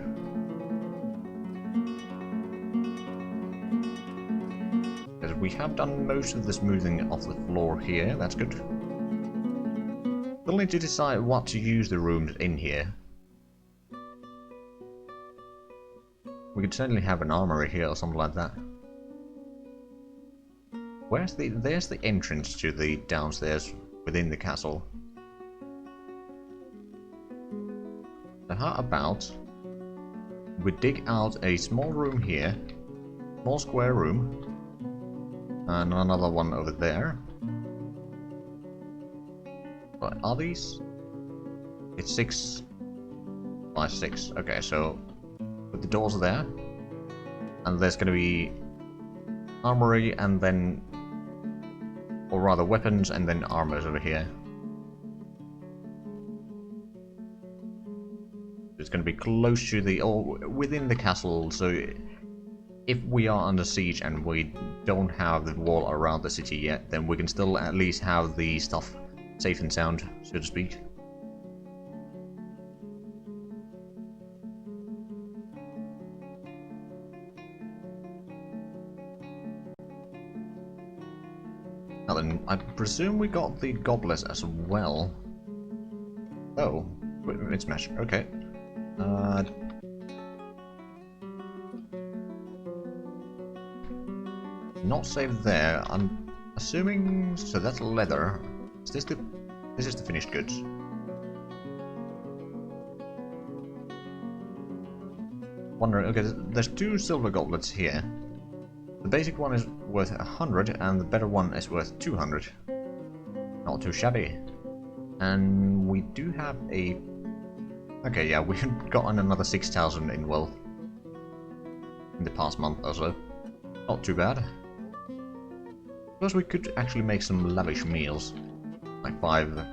Because we have done most of the smoothing of the floor here, that's good. We'll need to decide what to use the rooms in here. We could certainly have an armory here or something like that. There's the entrance to the downstairs within the castle. So how about we dig out a small room here, small square room, and another one over there. But are these? It's 6 by 6. Okay, so put the doors there, and there's going to be armory, and then, or rather weapons, and then armors over here. It's going to be close to the, or within the castle, so if we are under siege and we don't have the wall around the city yet, then we can still at least have the stuff safe and sound, so to speak. Now then, I presume we got the goblets as well. Oh, it's smashed. Okay. Not saved there. I'm assuming. So that's leather. Is this the? This is the finished goods. Wondering. Okay, there's 2 silver goblets here. The basic one is worth 100, and the better one is worth 200. Not too shabby. And we do have a. Okay, yeah, we've gotten another 6,000 in wealth in the past month or so. Not too bad. Suppose we could actually make some lavish meals. Like 5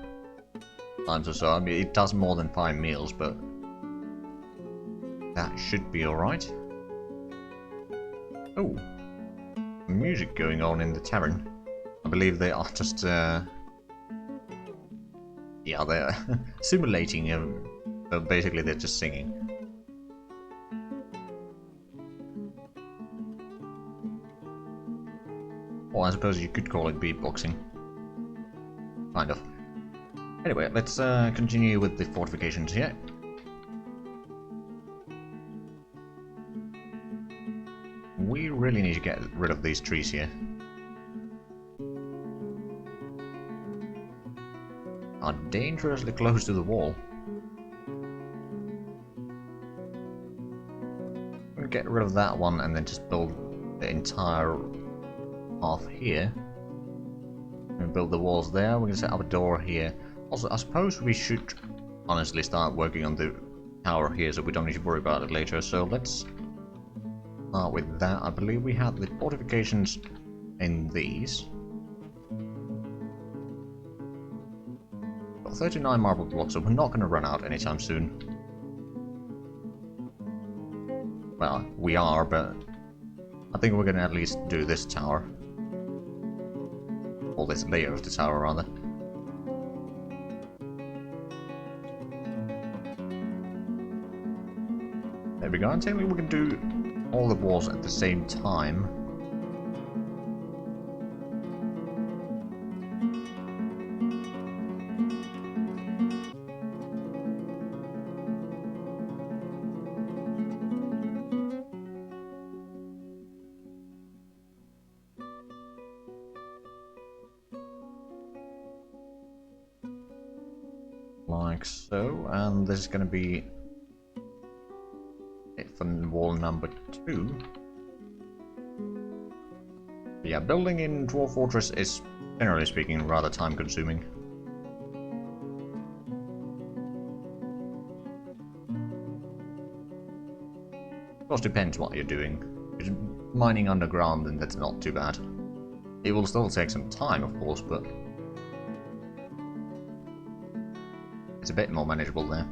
times or so. I mean, it does more than 5 meals, but that should be alright. Oh, music going on in the tavern. I believe they are just, yeah, they're simulating, so basically they're just singing. Or I suppose you could call it beatboxing. Kind of. Anyway, let's continue with the fortifications here. We really need to get rid of these trees here. Are dangerously close to the wall. We'll get rid of that one and then just build the entire half here. And build the walls there. We're gonna set up a door here. Also, I suppose we should honestly start working on the tower here so we don't need to worry about it later. So let's start with that. I believe we have the fortifications in these. Got 39 marble blocks, so we're not going to run out anytime soon. Well, we are, but I think we're going to at least do this tower. Or this layer of the tower, rather. There we go, and technically we can do all the walls at the same time. Like so, and this is going to be it for wall number 2. Yeah, building in Dwarf Fortress is, generally speaking, rather time consuming. Of course, depends what you're doing. If you're mining underground, then that's not too bad. It will still take some time, of course, but it's a bit more manageable there.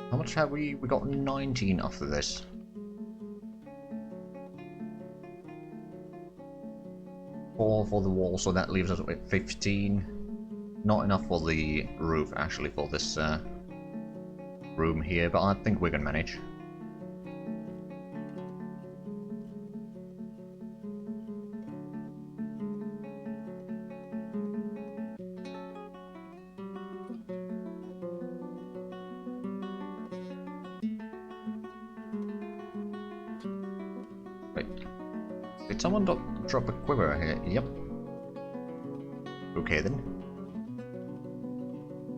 How much have we? We got 19 after this. For the wall, so that leaves us with 15. Not enough for the roof, actually, for this room here, but I think we can manage. Wait, did someone drop a quiver here? Yep. Okay then.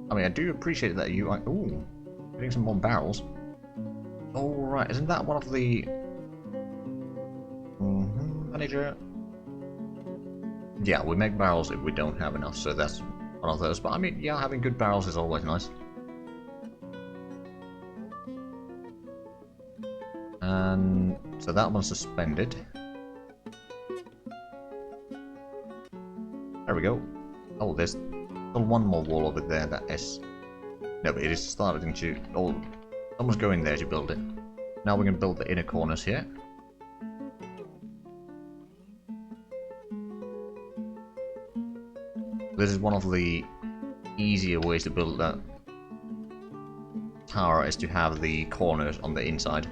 I mean, I do appreciate that you are... Ooh, getting some more barrels. Oh, right, isn't that one of the... manager? Yeah, we make barrels if we don't have enough, so that's one of those. But I mean, yeah, having good barrels is always nice. And so that one's suspended. There we go. Oh, there's still one more wall over there that is... No, but it is starting to... Oh, someone's going there to build it. Now we can build the inner corners here. This is one of the easier ways to build that tower, is to have the corners on the inside.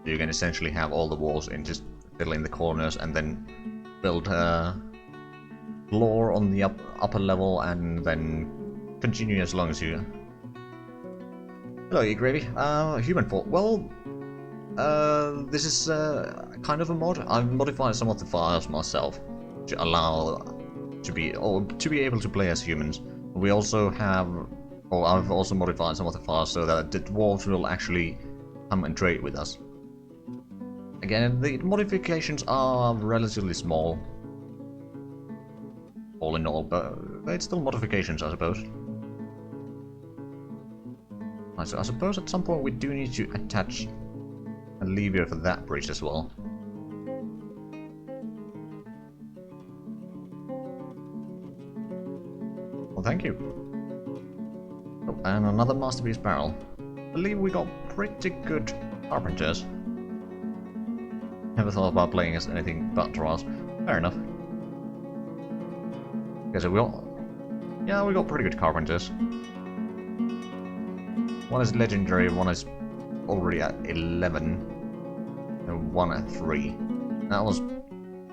You can essentially have all the walls in, just fill in the corners and then build a floor on the upper level and then continue as long as you... Hello, you gravy. Human fault. Well, this is kind of a mod. I've modified some of the files myself to allow to be able to play as humans. We also have, or I've also modified some of the files so that the dwarves will actually come and trade with us. Again, the modifications are relatively small, all in all, but it's still modifications, I suppose. So I suppose at some point we do need to attach a lever for that bridge as well. Well, thank you. Oh, and another masterpiece barrel. I believe we got pretty good carpenters. Never thought about playing as anything but trials. Fair enough. Okay, so we got pretty good carpenters. One is legendary, one is already at 11, and one at 3. That was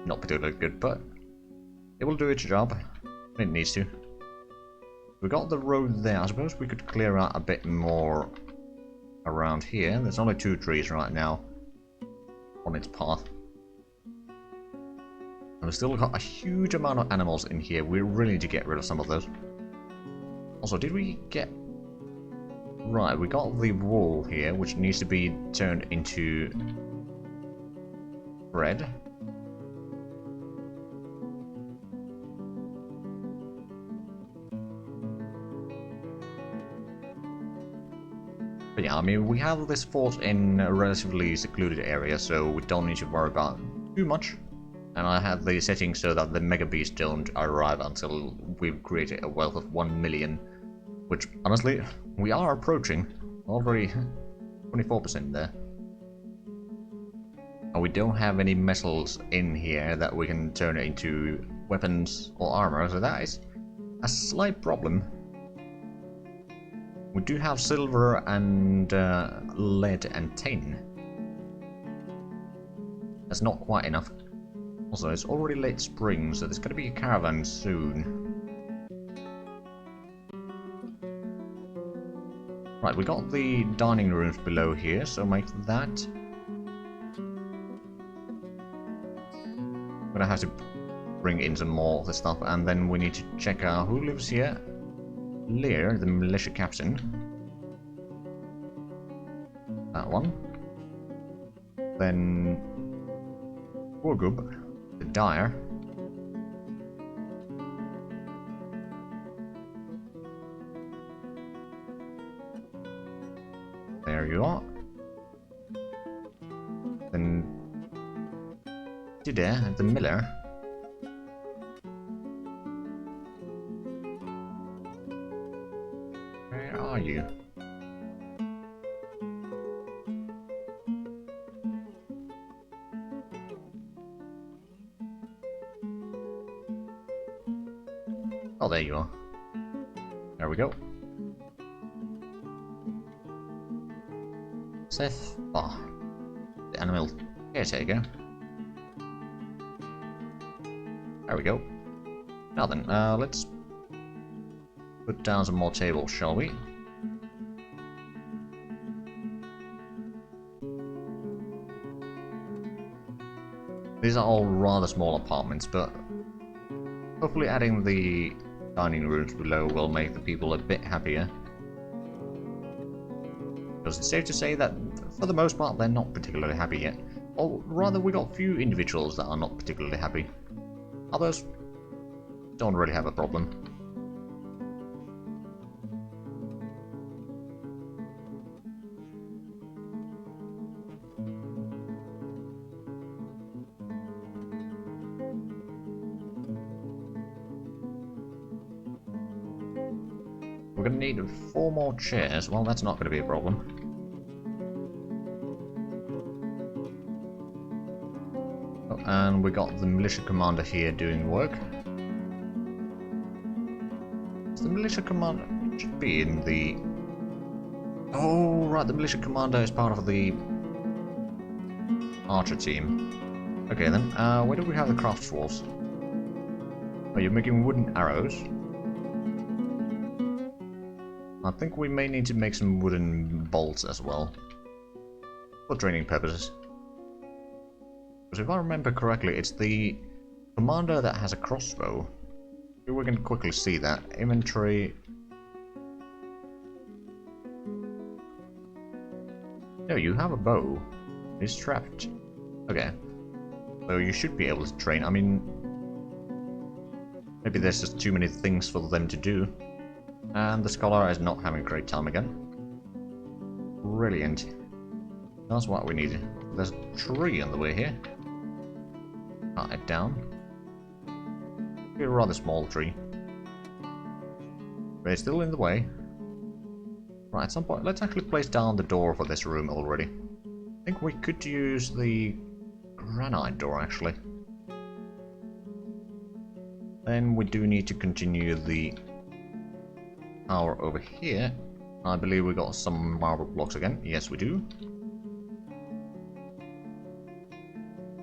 not particularly good, but it will do its job. It needs to. We got the road there. I suppose we could clear out a bit more around here. There's only 2 trees right now on its path. And we've still got a huge amount of animals in here. We really need to get rid of some of those. Also, did we get... Right, we got the wall here, which needs to be turned into bread. But yeah, I mean, we have this fort in a relatively secluded area, so we don't need to worry about too much. And I have the settings so that the mega beasts don't arrive until we've created a wealth of 1 million. Which, honestly, we are approaching. Already 24% there. And we don't have any metals in here that we can turn into weapons or armor, so that is a slight problem. We do have silver and lead and tin. That's not quite enough. Also, it's already late spring, so there's going to be a caravan soon. Right, we got the dining rooms below here, so make that. I'm gonna have to bring in some more of the stuff, and then we need to check out who lives here. Lear, the militia captain. That one. Then Wargub, the dyer. There you are. Then Dida, the miller. Where are you? Oh, there you are. There we go. Seth, the animal caretaker. There we go. Now then, let's put down some more tables, shall we? These are all rather small apartments, but hopefully adding the dining rooms below will make the people a bit happier. Because it's safe to say that, for the most part, they're not particularly happy yet. Or rather, we got few individuals that are not particularly happy. Others don't really have a problem. We're going to need 4 more chairs. Well, that's not going to be a problem. Oh, and we got the militia commander here doing work. Is the militia commander? It should be in the... Oh, right, the militia commander is part of the archer team. Okay then, where do we have the craft tools? Oh, you're making wooden arrows. I think we may need to make some wooden bolts as well. For training purposes. Because if I remember correctly, it's the commander that has a crossbow. We can quickly see that. Inventory. No, you have a bow. It's strapped. Okay. So you should be able to train. I mean, maybe there's just too many things for them to do. And the scholar is not having a great time again. Brilliant. That's what we need. There's a tree on the way here. Cut it down. Be a rather small tree. But it's still in the way. Right, at some point, let's actually place down the door for this room already. I think we could use the granite door, actually. Then we do need to continue the tower over here. I believe we got some marble blocks again. Yes, we do.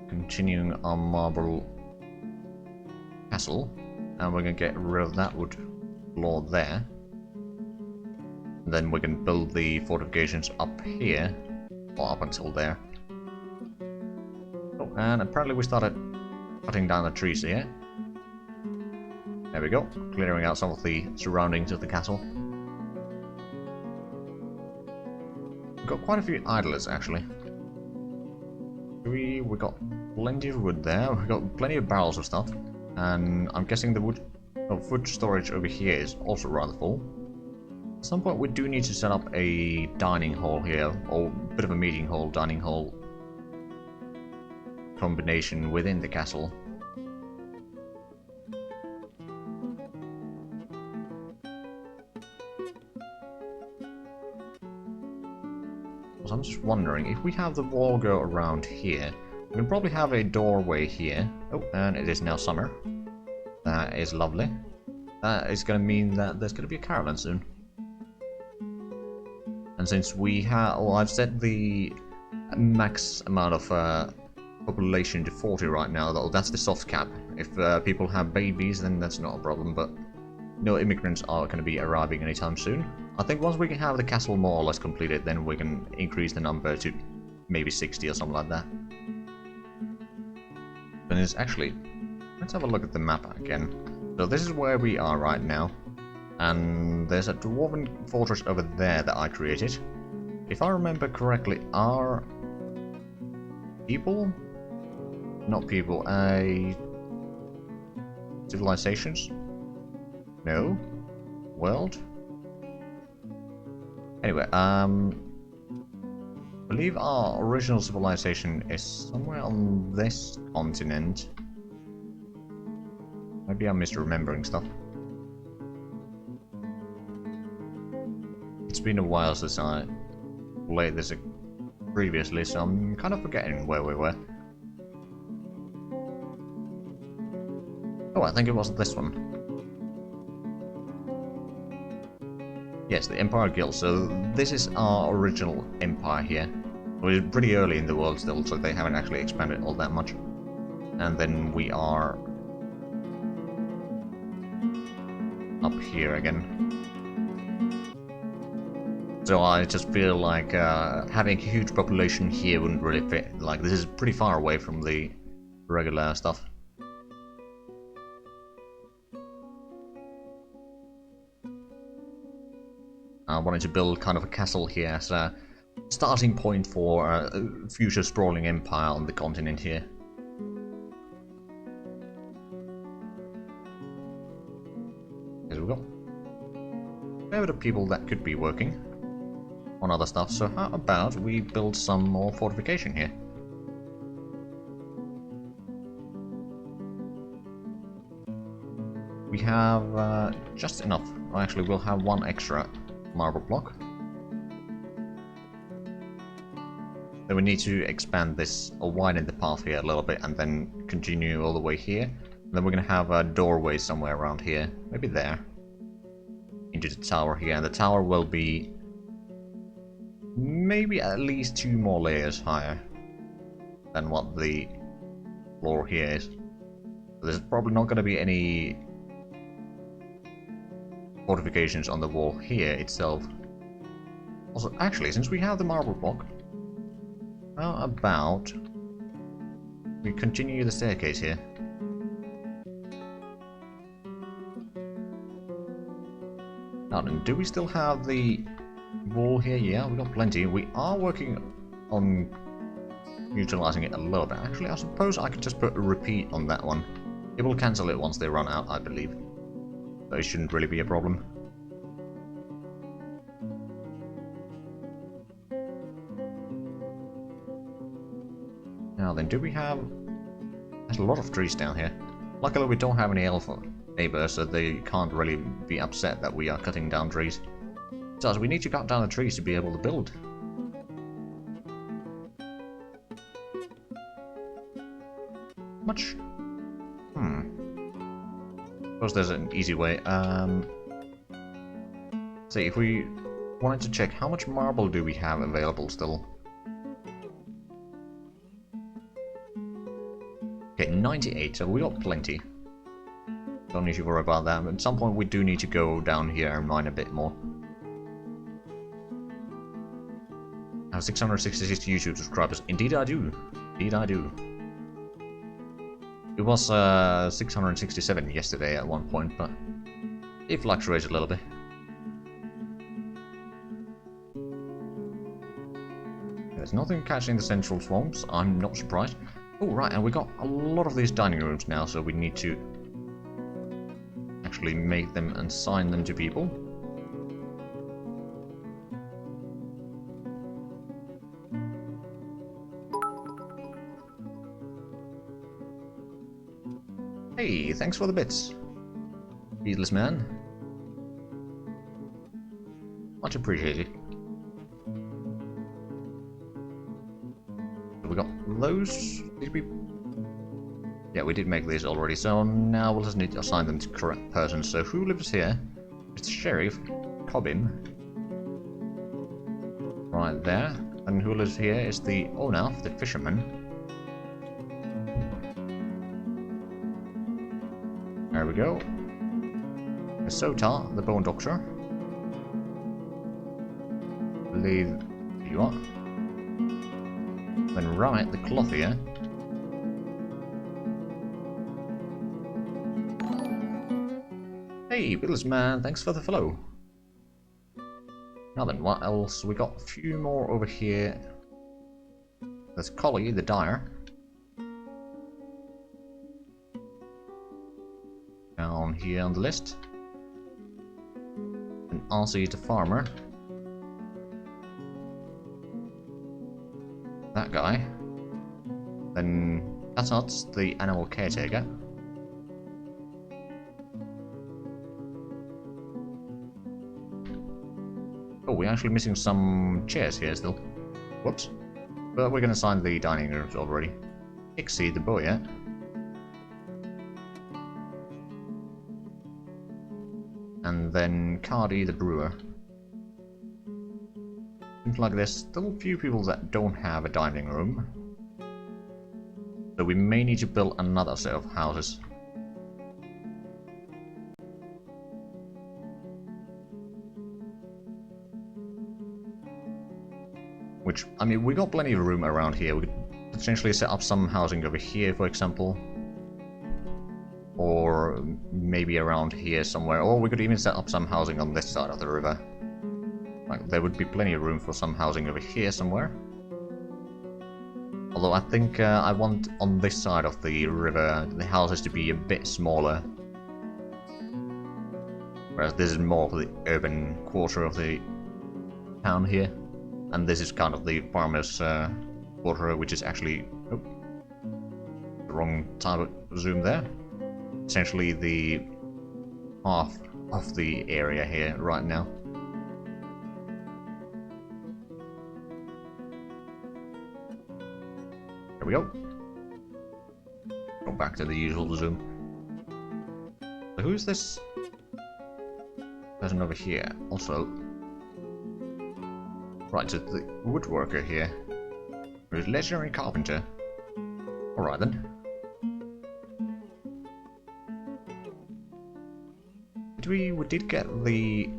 Continuing our marble castle. And we're going to get rid of that wood floor there. And then we can build the fortifications up here. Or up until there. Oh, and apparently we started cutting down the trees here. There we go, clearing out some of the surroundings of the castle. We've got quite a few idlers, actually. We got plenty of wood there, we've got plenty of barrels of stuff, and I'm guessing the food storage over here is also rather full. At some point we do need to set up a dining hall here, or a bit of a meeting hall, dining hall combination within the castle. So I'm just wondering, if we have the wall go around here, we can probably have a doorway here. Oh, and it is now summer. That is lovely. That is going to mean that there's going to be a caravan soon. And since we have... Well, I've set the max amount of population to 40 right now, though. That's the soft cap. If people have babies, then that's not a problem, but no immigrants are going to be arriving anytime soon. I think once we can have the castle more or less completed, then we can increase the number to maybe 60 or something like that. And it's actually... Let's have a look at the map again. So this is where we are right now. And there's a Dwarven Fortress over there that I created. If I remember correctly, are people? Not people, civilizations? No? World? Anyway, I believe our original civilization is somewhere on this continent. Maybe I'm misremembering stuff. It's been a while since I played this previously, so I'm kind of forgetting where we were. Oh, I think it was this one. Yes, the Empire Guild. So this is our original empire here. We're pretty early in the world still, so they haven't actually expanded all that much. And then we are up here again. So I just feel like having a huge population here wouldn't really fit. Like, this is pretty far away from the regular stuff. I wanted to build kind of a castle here as a starting point for a future sprawling empire on the continent here. Here we go. There are the people that could be working on other stuff, so how about we build some more fortification here? We have just enough. Actually, we'll have one extra marble block. Then we need to expand this, or widen the path here a little bit, and then continue all the way here. And then we're going to have a doorway somewhere around here, maybe there, into the tower here, and the tower will be maybe at least 2 more layers higher than what the floor here is. So there's probably not going to be any fortifications on the wall here itself. Also, actually, since we have the marble block, how about we continue the staircase here? Now then, do we still have the wall here? Yeah, we've got plenty. We are working on utilizing it a little bit. Actually, I suppose I could just put a repeat on that one. It will cancel it once they run out, I believe. So it shouldn't really be a problem. Now then, do we have... There's a lot of trees down here. Luckily we don't have any elf neighbors, so they can't really be upset that we are cutting down trees. So we need to cut down the trees to be able to build. Much? Of course there's an easy way. See, if we wanted to check how much marble do we have available still. Okay, 98, so we got plenty. Don't need to worry about that. At some point we do need to go down here and mine a bit more. I have 666 YouTube subscribers. Indeed I do. Indeed I do. It was 667 yesterday at one point, but it fluctuates a little bit. There's nothing catching the central swamps, I'm not surprised. Oh right, and we got a lot of these dining rooms now, so we need to actually make them and assign them to people. Hey, thanks for the bits, Beatless man. Much appreciated. those... Did we... Yeah, we did make these already, so now we'll just need to assign them to correct person. So who lives here? It's Sheriff Cobbin. Right there. And who lives here is the owner, the fisherman. There we go. Sota, the bone doctor. Believe you are. Then right, the clothier. Hey, Billsman, thanks for the follow. Now then, what else? We got a few more over here. There's Collie, the dyer. Down here on the list. And ASCII, the farmer. That guy. Then Katat's the animal caretaker. Oh, we're actually missing some chairs here still. Whoops. But we're gonna assign the dining rooms already. Ixie, the boy, and then Cardi, the brewer. Seems like there's still a few people that don't have a dining room. So we may need to build another set of houses. Which, I mean, we got plenty of room around here. We could potentially set up some housing over here, for example. Or maybe around here somewhere. Or we could even set up some housing on this side of the river. Like, there would be plenty of room for some housing over here somewhere. Although I think I want on this side of the river the houses to be a bit smaller. Whereas this is more of the urban quarter of the town here. And this is kind of the farmer's quarter, which is actually... Oh, the wrong type of zoom there. Essentially the half of the area here right now. There we go. Go back to the usual zoom. So who's this person over here? Also... Right, so the woodworker here. Who's legendary carpenter. Alright then. We did get the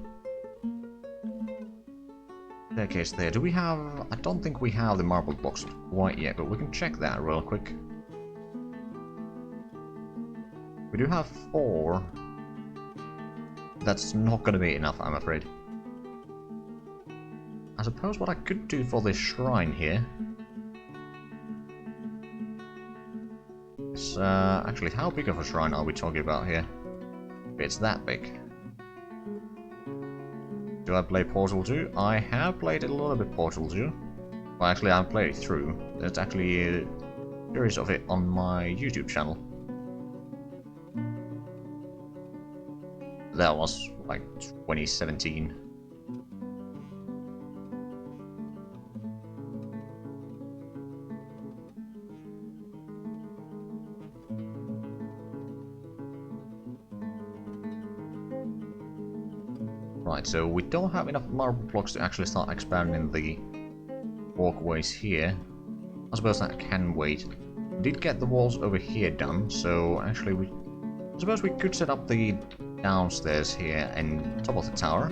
staircase there. Do we have... I don't think we have the marble blocks quite yet, but we can check that real quick. We do have 4. That's not going to be enough, I'm afraid. I suppose what I could do for this shrine here is, actually, how big of a shrine are we talking about here? If it's that big. Do I play Portal 2? I have played a little bit Portal 2. Well, actually, I've played it through. There's actually a series of it on my YouTube channel. That was, like, 2017. Right, so we don't have enough marble blocks to actually start expanding the walkways here. I suppose that can wait. We did get the walls over here done, so actually I suppose we could set up the downstairs here and top of the tower.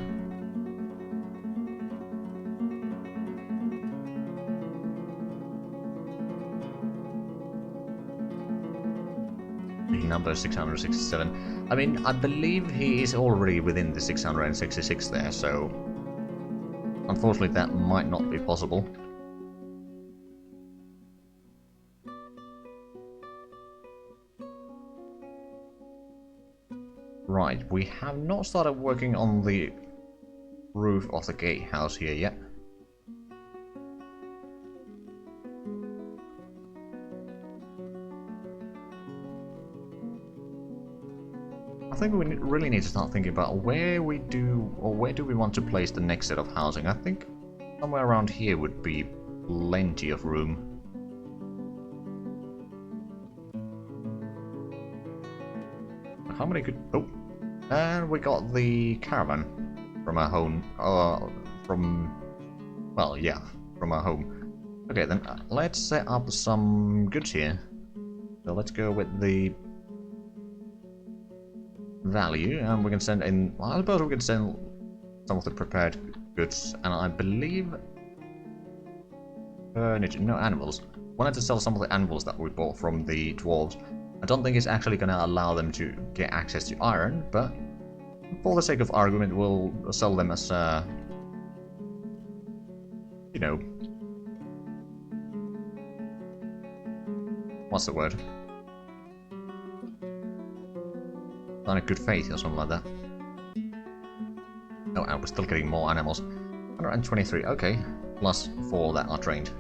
Number 667. I mean, I believe he is already within the 666 there, so unfortunately that might not be possible. Right, we have not started working on the roof of the gatehouse here yet. I think we really need to start thinking about where we do we want to place the next set of housing. I think somewhere around here would be plenty of room. how many good... Oh, and we got the caravan from our home. Well, yeah, from our home. Okay, then let's set up some goods here. So let's go with the value, and we can send in... Well, I suppose we can send some of the prepared goods, and I believe... no animals. Wanted to sell some of the animals that we bought from the dwarves. I don't think it's actually going to allow them to get access to iron, but for the sake of argument, we'll sell them as, you know... What's the word? Not a good faith or something like that. Oh, and we're still getting more animals. 123, okay. Plus 4 that are trained.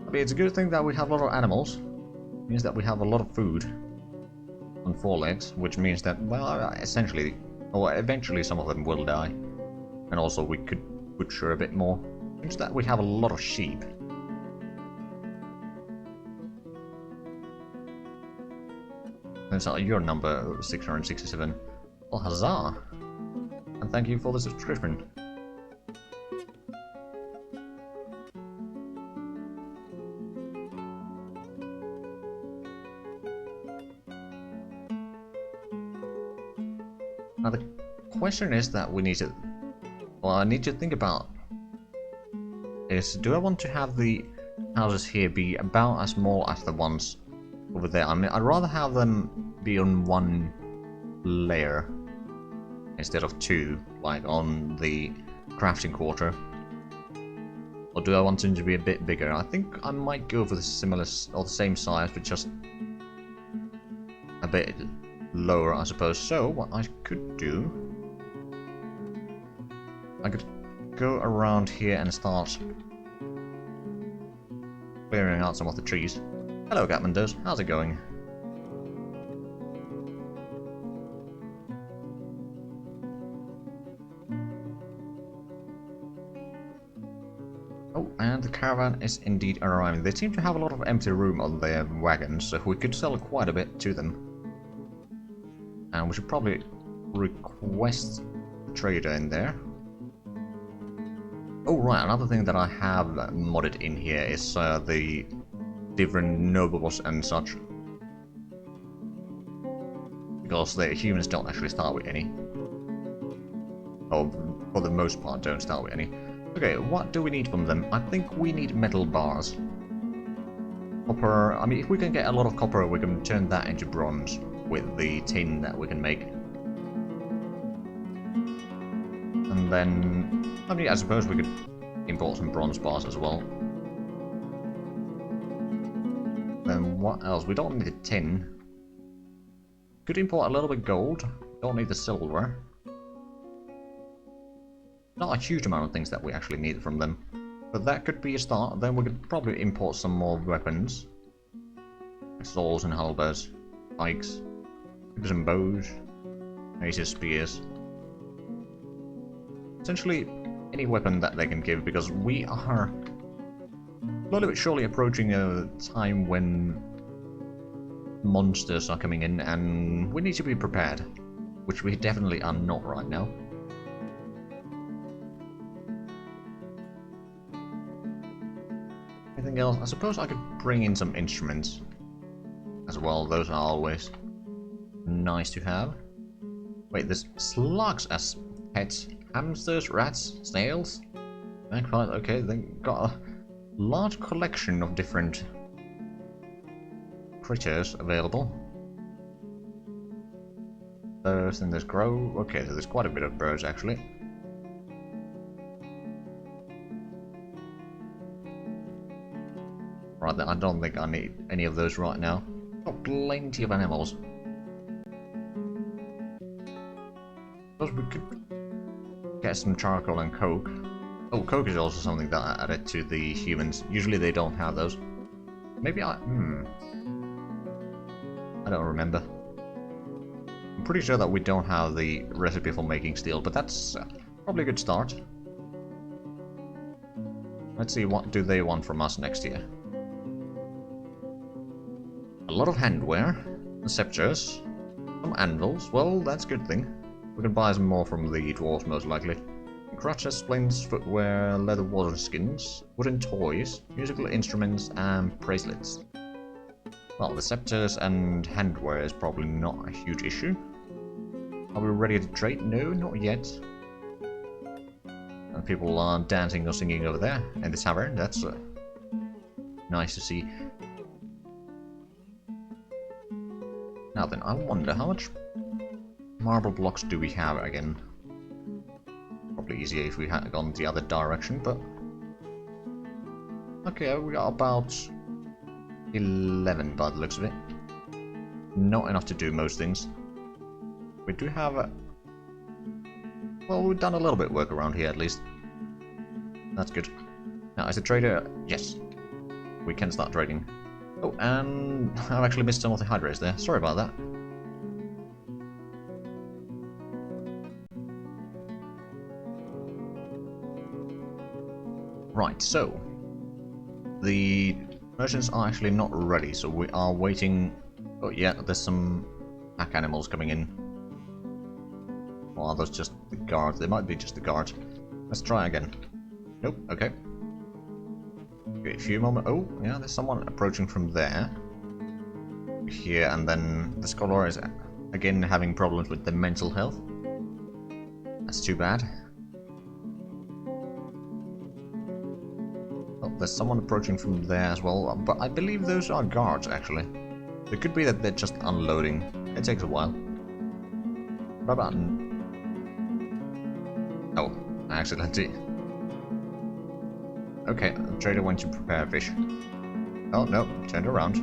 I mean, it's a good thing that we have a lot of animals. It means that we have a lot of food on 4 legs, which means that, well, essentially, or eventually some of them will die. And also we could butcher a bit more. It means that we have a lot of sheep. That's your number, 667. Well, huzzah! And thank you for the subscription. Now the question is that we need to... Well, I need to think about... Is, do I want to have the houses here be about as small as the ones over there? I mean, I'd rather have them be on one layer instead of 2, like on the crafting quarter. Or do I want them to be a bit bigger? I think I might go for the similar or the same size, but just a bit lower, I suppose. So what I could do, I could go around here and start clearing out some of the trees. Hello, Catmandos. How's it going? Oh, and the caravan is indeed arriving. They seem to have a lot of empty room on their wagons, so we could sell quite a bit to them. And we should probably request a trader in there. Oh right, another thing that I have modded in here is the different nobles and such. Because the humans don't actually start with any. Or for the most part don't start with any. Okay, what do we need from them? I think we need metal bars. Copper, I mean if we can get a lot of copper we can turn that into bronze with the tin that we can make. And then, I mean I suppose we could import some bronze bars as well. Then what else? We don't need the tin. Could import a little bit of gold. Don't need the silver. Not a huge amount of things that we actually need from them. But that could be a start. Then we could probably import some more weapons. Swords and halberds. Pikes. Maybe some bows. Maybe some spears. Essentially, any weapon that they can give, because we are slowly but surely approaching a time when monsters are coming in and we need to be prepared, which we definitely are not right now. Anything else? I suppose I could bring in some instruments as well. Those are always nice to have. Wait, there's slugs as pets. Hamsters, rats, snails, magpies. Okay, they got a large collection of different critters available. Birds, and there's crow. Okay, so there's quite a bit of birds actually. Right then, I don't think I need any of those right now. Got plenty of animals. Suppose we could get some charcoal and coke. Oh, coke is also something that I added to the humans. Usually they don't have those. Maybe I don't remember. I'm pretty sure that we don't have the recipe for making steel, but that's probably a good start. Let's see, what do they want from us next year? A lot of handwear. scepters. Some anvils. Well, that's a good thing. We can buy some more from the dwarves, most likely. Crutches, splints, footwear, leather water skins, wooden toys, musical instruments, and bracelets. Well, the scepters and handwear is probably not a huge issue. Are we ready to trade? No, not yet. And people are dancing or singing over there in the tavern. That's nice to see. Now then, I wonder how much marble blocks do we have again? Probably easier if we had gone the other direction, but... Okay, we got about 11 by the looks of it. Not enough to do most things. We do have a... Well, we've done a little bit of work around here at least. That's good. Now, as a trader, yes. We can start trading. Oh, and I've actually missed some of the hydrates there. Sorry about that. Right, so the merchants are actually not ready, so we are waiting. Oh yeah, there's some pack animals coming in. Or are those just the guards? They might be just the guards. Let's try again. Nope, okay. Okay, a few moments. Oh, yeah, there's someone approaching from there. Here, and then the scholar is again having problems with the mental health. That's too bad. There's someone approaching from there as well, but I believe those are guards, actually. It could be that they're just unloading. It takes a while. What about... Oh, accidentally. Okay, the trader went to prepare fish. Oh, no, turned around.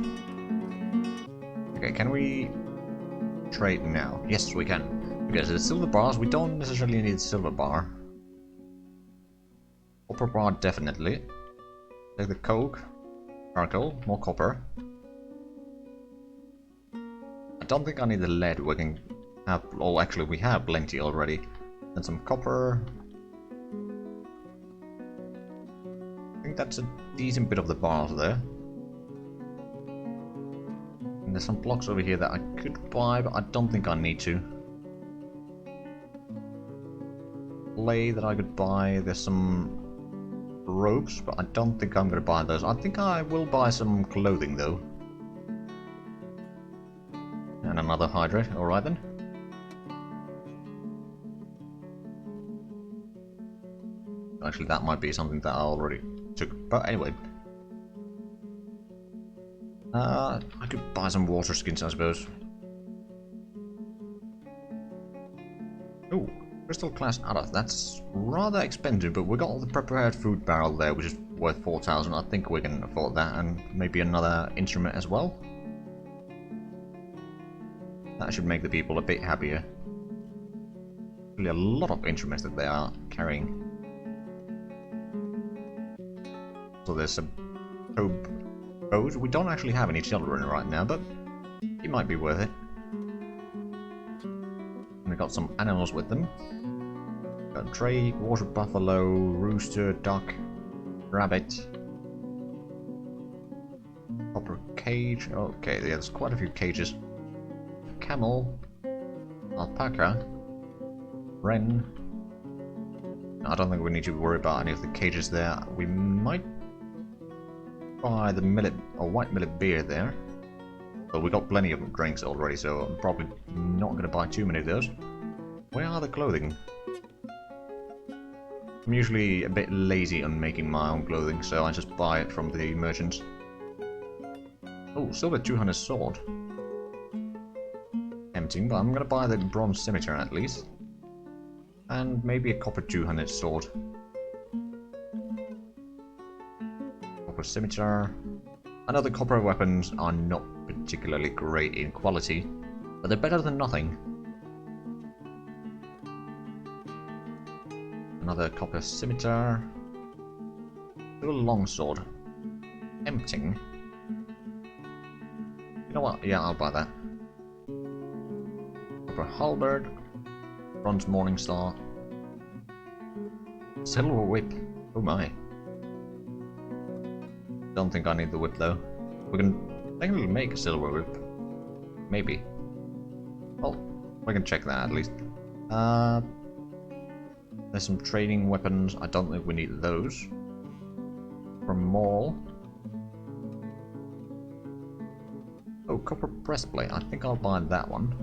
Okay, can we trade now? Yes, we can. Because the silver bars, we don't necessarily need silver bar. Copper bar, definitely. Take the coke, charcoal, more copper. I don't think I need the lead. We can have, oh, actually we have plenty already. And some copper. I think that's a decent bit of the bars there. And there's some blocks over here that I could buy, but I don't think I need to. Clay that I could buy. There's some ropes, but I don't think I'm going to buy those. I think I will buy some clothing though. And another hydrate, alright then. Actually, that might be something that I already took, but anyway. I could buy some water skins, I suppose. Oh. Crystal class adder, that's rather expensive, but we got all the prepared food barrel there, which is worth 4,000. I think we can afford that, and maybe another instrument as well. That should make the people a bit happier. Really a lot of instruments that they are carrying. So there's a probe. We don't actually have any children right now, but it might be worth it. We got some animals with them. Got drake, water buffalo, rooster, duck, rabbit, copper cage. Okay, yeah, there's quite a few cages. Camel, alpaca, wren. I don't think we need to worry about any of the cages there. We might buy the millet or white millet beer there. But we got plenty of drinks already, so I'm probably not going to buy too many of those. Where are the clothing? I'm usually a bit lazy on making my own clothing, so I just buy it from the merchants. Oh, silver 200 sword. Tempting, but I'm going to buy the bronze scimitar at least. And maybe a copper 200 sword. Copper scimitar. I know the copper weapons are not particularly great in quality, but they're better than nothing. Another copper scimitar. Little longsword. Tempting. You know what? Yeah, I'll buy that. Copper halberd. Bronze morning star. Silver whip. Oh my. Don't think I need the whip though. We can technically make a silver whip. Maybe. Well, we can check that at least. There's some trading weapons. I don't think we need those. From mall. Oh, copper breastplate. I think I'll buy that one.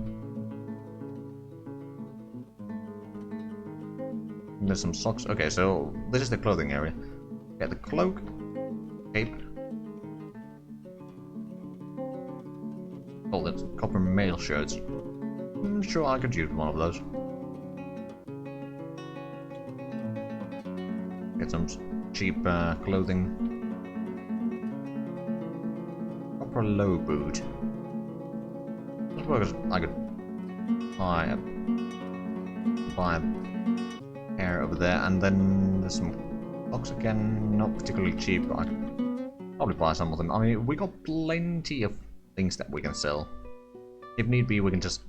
And there's some socks. Okay, so this is the clothing area. Get the cloak, cape. Oh, that's copper mail shirts. Sure, I could use one of those. Get some cheap clothing. Copper low boot. I suppose I could buy a pair over there, and then there's some socks again, not particularly cheap, but I could probably buy some of them. I mean, we got plenty of things that we can sell. If need be, we can just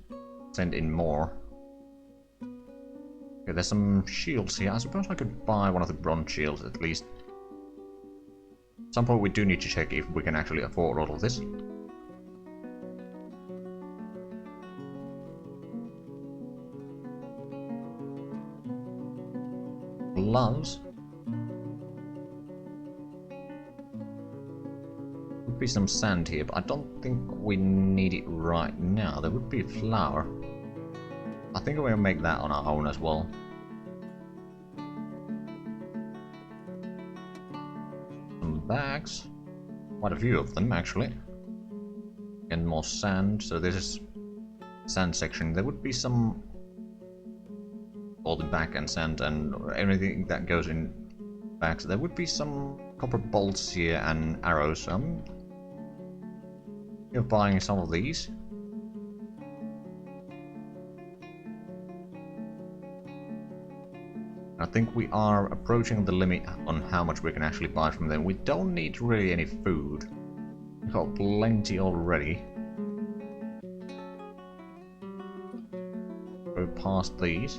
send in more. Okay, there's some shields here. I suppose I could buy one of the bronze shields at least. At some point we do need to check if we can actually afford all of this. Gloves. Would be some sand here, but I don't think we need it right now. There would be flour. I think we'll make that on our own as well. Some bags. Quite a few of them, actually. And more sand. So this is sand section. There would be some all the back and sand and everything that goes in bags. There would be some copper bolts here and arrows. You're buying some of these. I think we are approaching the limit on how much we can actually buy from them. We don't need really any food. We've got plenty already. Go past these.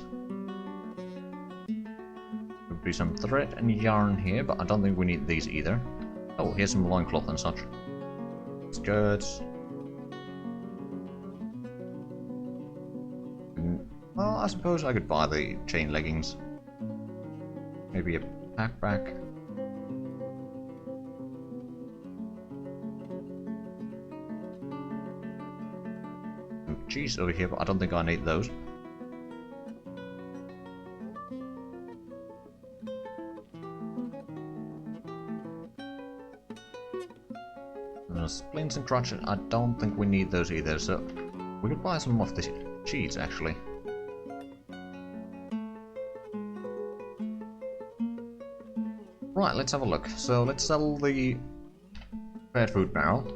There'll be some thread and yarn here, but I don't think we need these either. Oh, here's some loincloth and such. Skirts. Well, I suppose I could buy the chain leggings. Maybe a backpack. Some cheese over here, but I don't think I need those. Splints and crutches, I don't think we need those either, so we could buy some of the cheese actually. Right, let's have a look. So let's sell the prepared food barrel.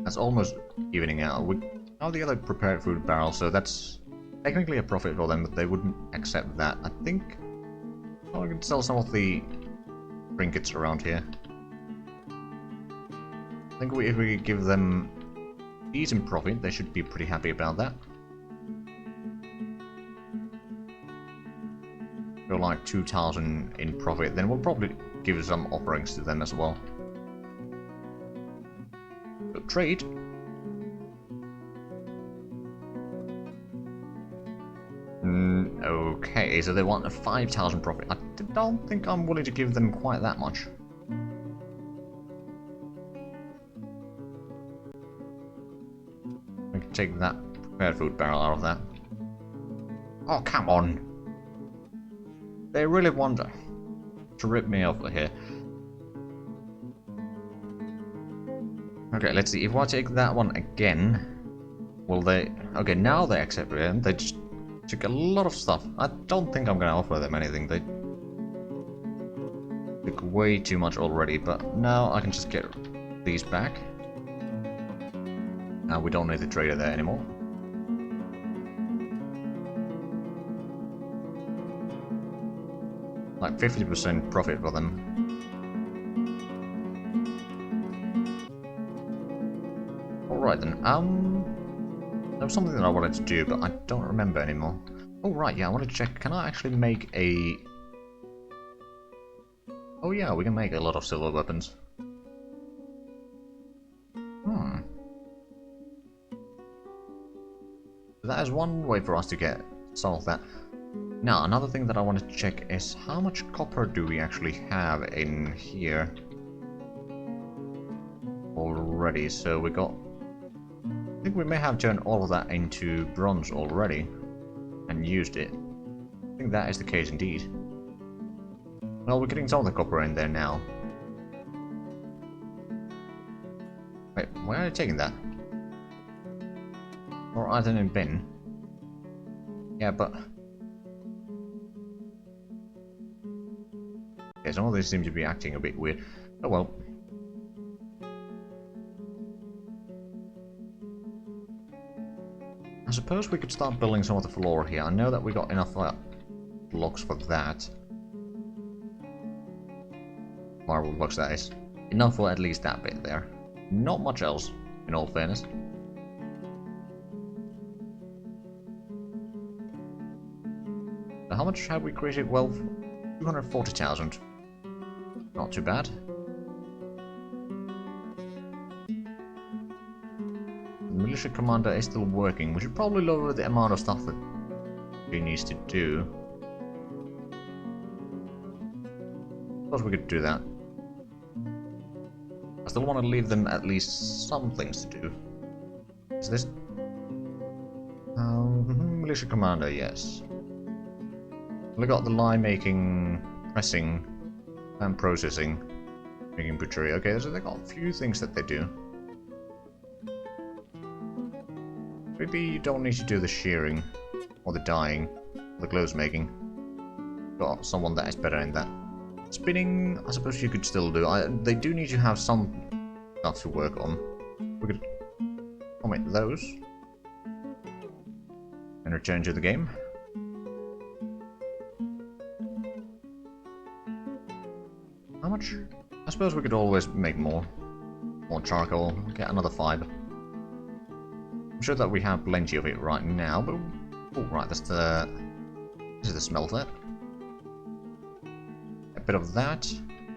That's almost evening out. We have the other prepared food barrel, so that's technically a profit for them, but they wouldn't accept that. I think we could sell some of the trinkets around here. I think if we could give them decent profit, they should be pretty happy about that. Go like 2,000 in profit, then we'll probably give some offerings to them as well. So trade. Okay, so they want a 5,000 profit. I don't think I'm willing to give them quite that much. We can take that prepared food barrel out of that. Oh, come on! They really want to rip me off here. Okay, let's see. If I take that one again, will they... Okay, now they accept it. They just took a lot of stuff. I don't think I'm gonna offer them anything. They took way too much already, but now I can just get these back. Now we don't need the trader there anymore. Like 50% profit for them. Alright then, there was something that I wanted to do, but I don't remember anymore. Oh right, yeah, I want to check, can I actually make a... Oh yeah, we can make a lot of silver weapons. That is one way for us to get solve that. Now, another thing that I want to check is how much copper do we actually have in here already. So we got... I think we may have turned all of that into bronze already and used it. I think that is the case indeed. Well, we're getting some of the copper in there now. Wait, where are you taking that? Or item in bin? Yeah, but... yeah, some of these seem to be acting a bit weird. Oh well. I suppose we could start building some of the floor here. I know that we got enough blocks for that. Marble blocks, that is. Enough for at least that bit there. Not much else, in all fairness. So how much have we created? Well, 240,000. Not too bad. The militia commander is still working. We should probably lower the amount of stuff that he needs to do. Of course we could do that. I still want to leave them at least some things to do. Is this... militia commander, yes. We got the lie making, pressing, and processing, making butchery. Okay, so they got a few things that they do. Maybe you don't need to do the shearing, or the dyeing, or the clothes making. Got someone that is better in that. Spinning, I suppose you could still do. They do need to have some stuff to work on. We could omit those and return to the game. How much? I suppose we could always make more charcoal. Get another fiber. I'm sure that we have plenty of it right now, but oh right, that's the this is the smelter. A bit of that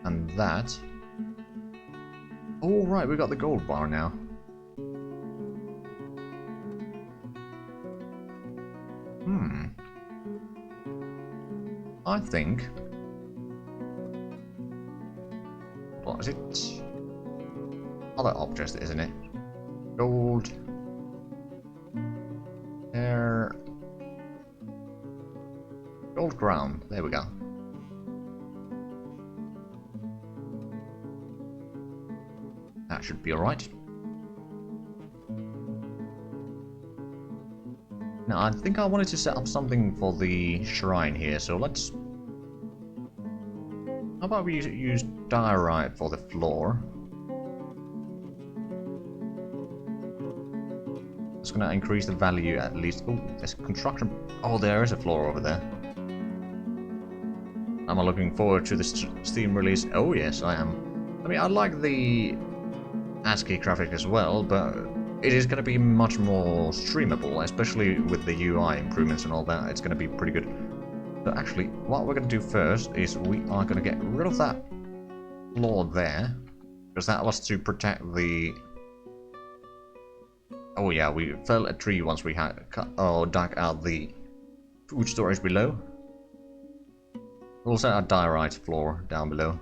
and that. Oh right, we got the gold bar now. I think. What is it? Other objects, isn't it? Gold. There. Gold ground. There we go. That should be alright. Now, I think I wanted to set up something for the shrine here, so let's... how about we use diorite for the floor? It's gonna increase the value at least... oh, there's construction... oh, there is a floor over there. Am I looking forward to the Steam release? Oh yes, I am. I mean, I like the ASCII graphic as well, but it is going to be much more streamable, especially with the UI improvements and all that. It's going to be pretty good. So actually, what we're going to do first is we are going to get rid of that floor there, because that was to protect the... oh yeah, we fell a tree once we had cut or dug out the food storage below. We'll set our diorite floor down below.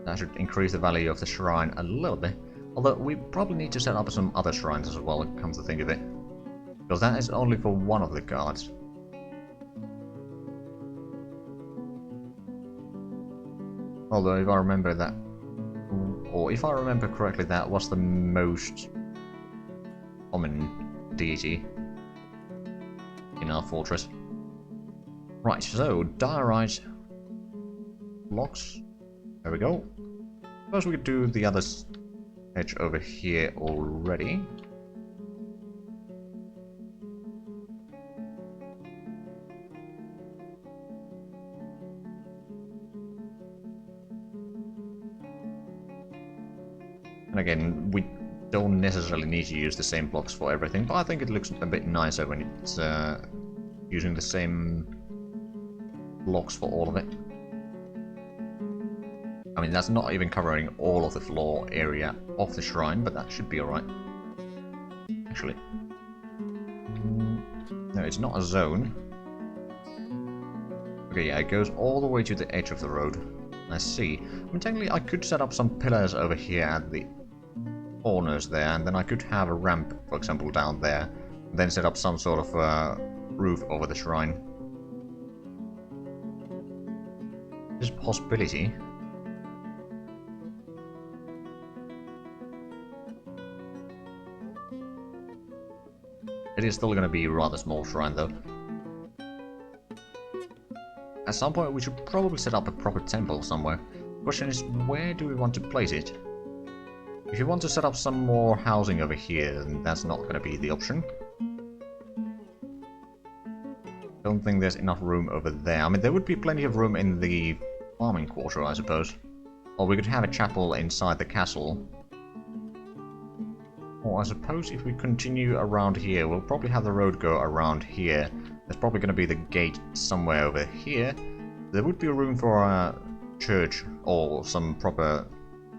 That should increase the value of the shrine a little bit. Although we probably need to set up some other shrines as well, come to think of it. Because that is only for one of the gods. Although if I remember that... or if I remember correctly, that was the most common deity in our fortress. Right, so diorite blocks. There we go. Suppose we could do the other edge over here already. And again, we don't necessarily need to use the same blocks for everything, but I think it looks a bit nicer when it's using the same blocks for all of it. I mean, that's not even covering all of the floor area of the shrine, but that should be alright. Actually. No, it's not a zone. Okay, yeah, it goes all the way to the edge of the road. I see. I mean, technically, I could set up some pillars over here at the corners there, and then I could have a ramp, for example, down there. And then set up some sort of roof over the shrine. There's a possibility. It is still going to be a rather small shrine, though. At some point, we should probably set up a proper temple somewhere. The question is, where do we want to place it? If you want to set up some more housing over here, then that's not going to be the option. Don't think there's enough room over there. I mean, there would be plenty of room in the farming quarter, I suppose. Or we could have a chapel inside the castle. Or I suppose if we continue around here, we'll probably have the road go around here. There's probably going to be the gate somewhere over here. There would be room for a church or some proper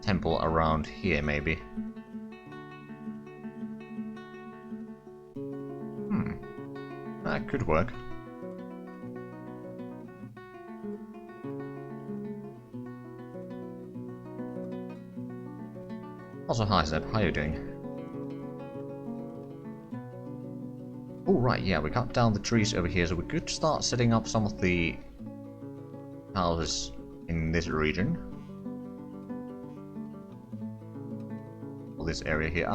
temple around here, maybe. That could work. Also, hi Zeb, how you doing? Oh right, yeah, we cut down the trees over here, so we could start setting up some of the houses in this region. Or this area here.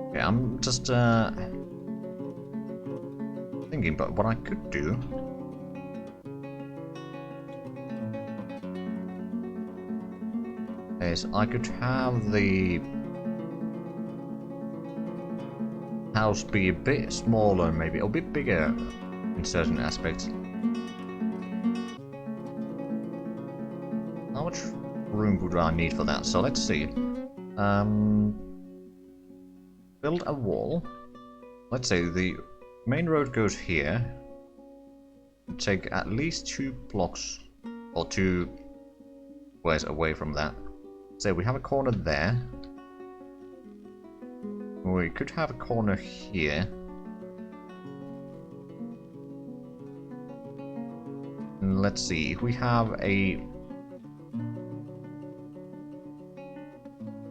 Okay, I'm just thinking, but what I could do is I could have the house be a bit smaller, maybe, or a bit bigger in certain aspects. How much room would I need for that? So let's see. Build a wall. Let's say the main road goes here. Take at least 2 blocks or 2 squares away from that. So we have a corner there. We could have a corner here. And let's see, if we have a...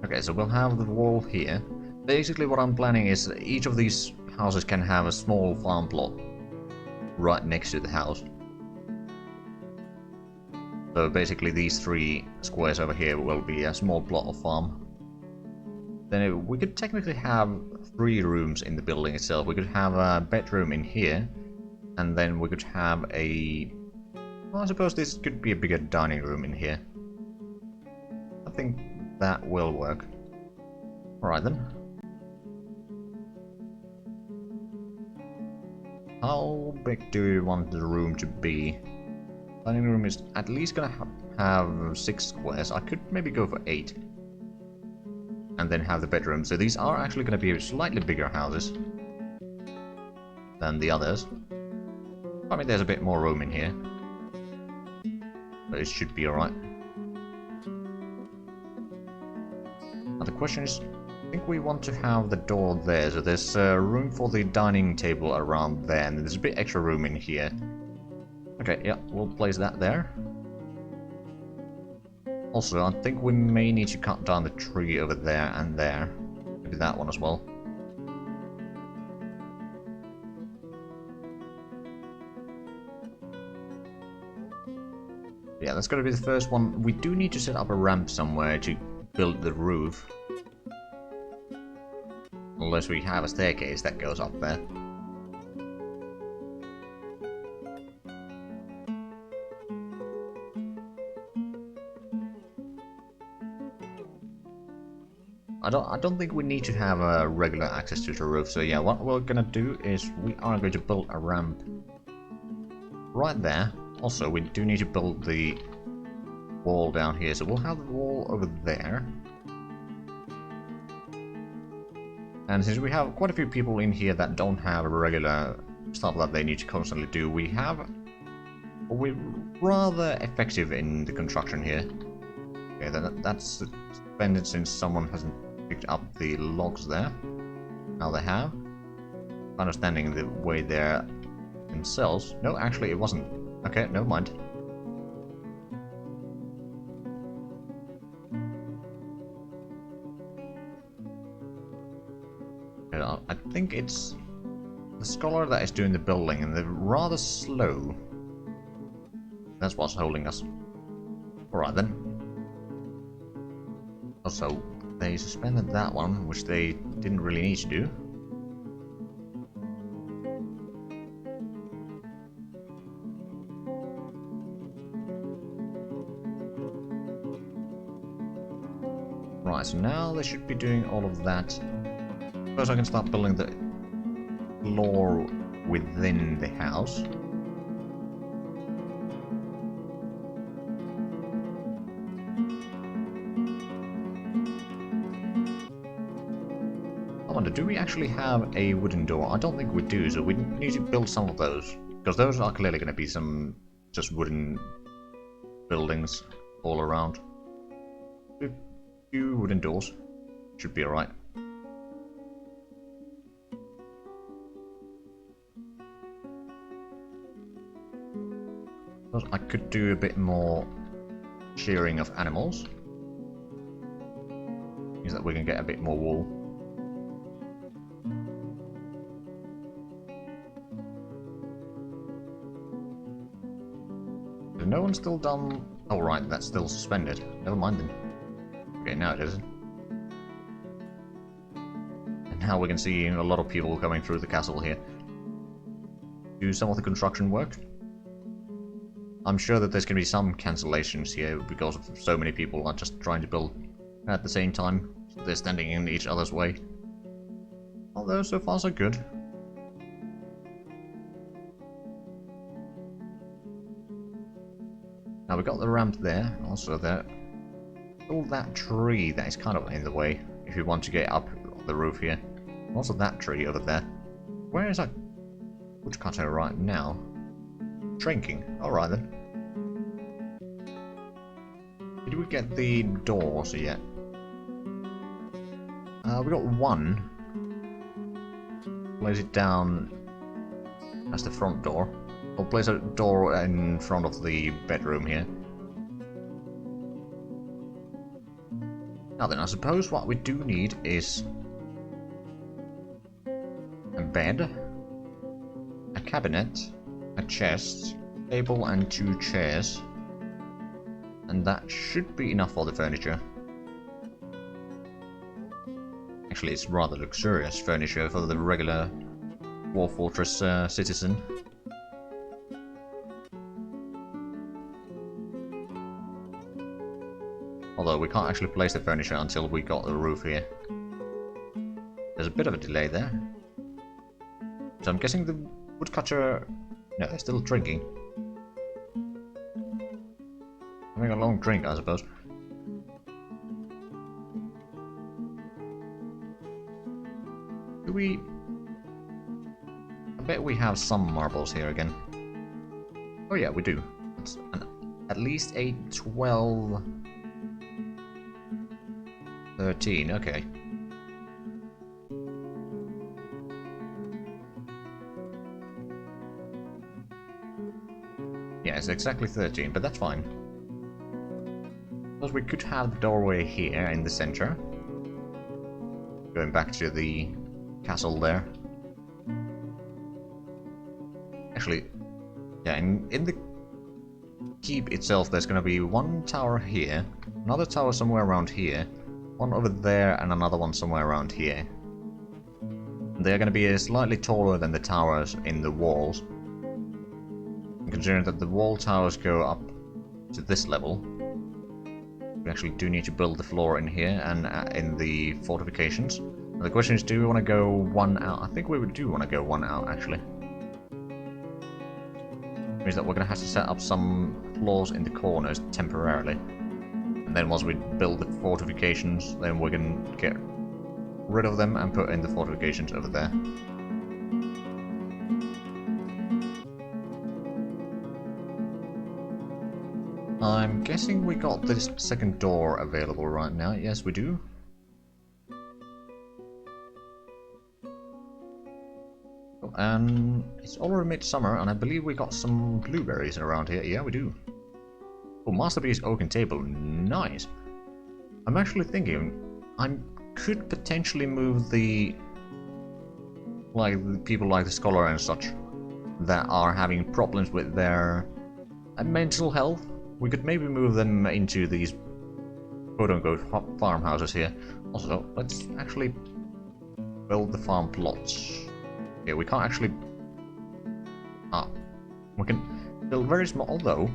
Okay, so we'll have the wall here. Basically what I'm planning is that each of these houses can have a small farm plot right next to the house. So basically these 3 squares over here will be a small plot of farm. Then we could technically have 3 rooms in the building itself. We could have a bedroom in here, and then we could have a... Well, I suppose this could be a bigger dining room in here. I think that will work. Alright then. How big do you want the room to be? Dining room is at least gonna have 6 squares. I could maybe go for 8. And then have the bedroom. So these are actually gonna be slightly bigger houses than the others. I mean, there's a bit more room in here. But it should be alright. Now the question is, I think we want to have the door there, so there's room for the dining table around there, and there's a bit extra room in here. Okay, yeah, we'll place that there. Also, I think we may need to cut down the tree over there and there. Maybe that one as well. Yeah, that's gonna be the first one. We do need to set up a ramp somewhere to build the roof. Unless we have a staircase that goes up there. I don't think we need to have a regular access to the roof, so yeah, what we're gonna do is we are going to build a ramp right there. Also, we do need to build the wall down here, so we'll have the wall over there. And since we have quite a few people in here that don't have regular stuff that they need to constantly do, we're rather effective in the construction here. Okay, that's suspended since someone hasn't picked up the logs there. Now they have. Understanding the way they're themselves. No, actually it wasn't. Okay, never mind. I think it's the scholar that is doing the building, and they're rather slow. That's what's holding us. Alright then. Also, they suspended that one, which they didn't really need to do. Right, so now they should be doing all of that. First I can start building the floor within the house. I wonder, do we actually have a wooden door? I don't think we do, so we need to build some of those. Because those are clearly going to be some just wooden buildings all around. A few wooden doors. Should be alright. I could do a bit more shearing of animals. Means that we can get a bit more wool. Has no one still done... Oh right, that's still suspended. Never mind then. Okay, now it isn't. And now we can see a lot of people coming through the castle here. Do some of the construction work. I'm sure that there's going to be some cancellations here because so many people are just trying to build at the same time. So they're standing in each other's way. Although, so far so good. Now we got the ramp there, also there. All that tree that is kind of in the way if you want to get up the roof here. Also that tree over there. Where is that woodcutter right now? Shrinking. Alright then. Did we get the doors yet? We got one. Place it down as the front door. Or place a door in front of the bedroom here. Now then, I suppose what we do need is a bed, a cabinet, a chest, table and 2 chairs, and that should be enough for the furniture. Actually, it's rather luxurious furniture for the regular Dwarf Fortress citizen. Although we can't actually place the furniture until we got the roof here. There's a bit of a delay there. So I'm guessing the woodcutter... No, they're still drinking. Having a long drink, I suppose. Do we... I bet we have some marbles here again. Oh yeah, we do. It's at least 8, 12... 13, okay. Yeah, it's exactly 13, but that's fine. Because we could have the doorway here in the center. Going back to the castle there. Actually, yeah, in the keep itself there's going to be one tower here, another tower somewhere around here, one over there, and another one somewhere around here. They're going to be slightly taller than the towers in the walls. And considering that the wall towers go up to this level, we actually do need to build the floor in here and in the fortifications. And the question is, do we want to go one out? I think we do want to go one out, actually. Means that we're going to have to set up some floors in the corners temporarily. then once we build the fortifications, then we can get rid of them and put in the fortifications over there. I'm guessing we got this second door available right now. Yes, we do. And it's already midsummer, and I believe we got some blueberries around here. Yeah, we do. Oh, masterpiece oaken table. Nice. I'm actually thinking I could potentially move the people like the scholar and such that are having problems with their mental health. We could maybe move them into these quote-unquote farmhouses here. Also, let's actually build the farm plots. Yeah, we can't actually... we can build very small, although...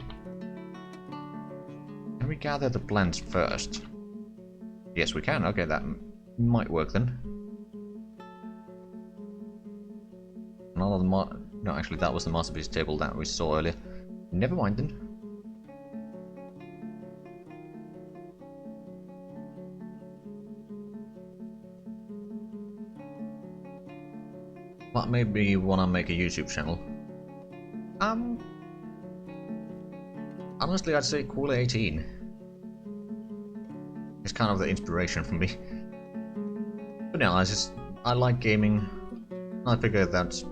Can we gather the plants first? Yes, we can. Okay, that might work then. Another no, actually, that was the masterpiece table that we saw earlier. Never mind then. That made me wanna make a YouTube channel. Honestly, I'd say Cool 18. It's kind of the inspiration for me. But no, I like gaming. I figured that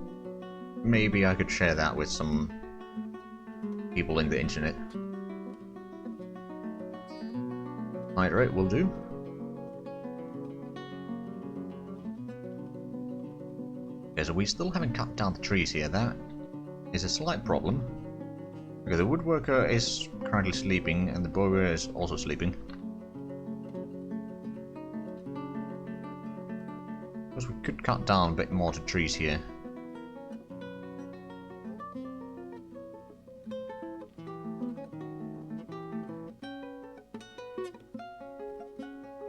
maybe I could share that with some people in the internet. Right, will do. Okay, so we still haven't cut down the trees here. That is a slight problem. Okay, the woodworker is currently sleeping, and the boiler is also sleeping. Because we could cut down a bit more to trees here.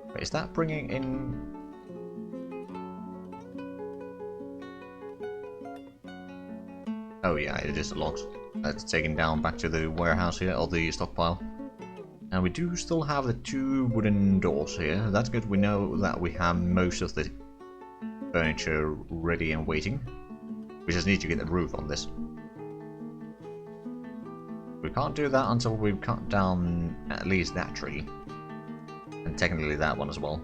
Wait, is that bringing in... Oh yeah, it is a lot. That's taken down back to the warehouse here, or the stockpile. And we do still have the 2 wooden doors here. That's good. We know that we have most of the furniture ready and waiting. We just need to get the roof on this. We can't do that until we've cut down at least that tree. And technically that one as well.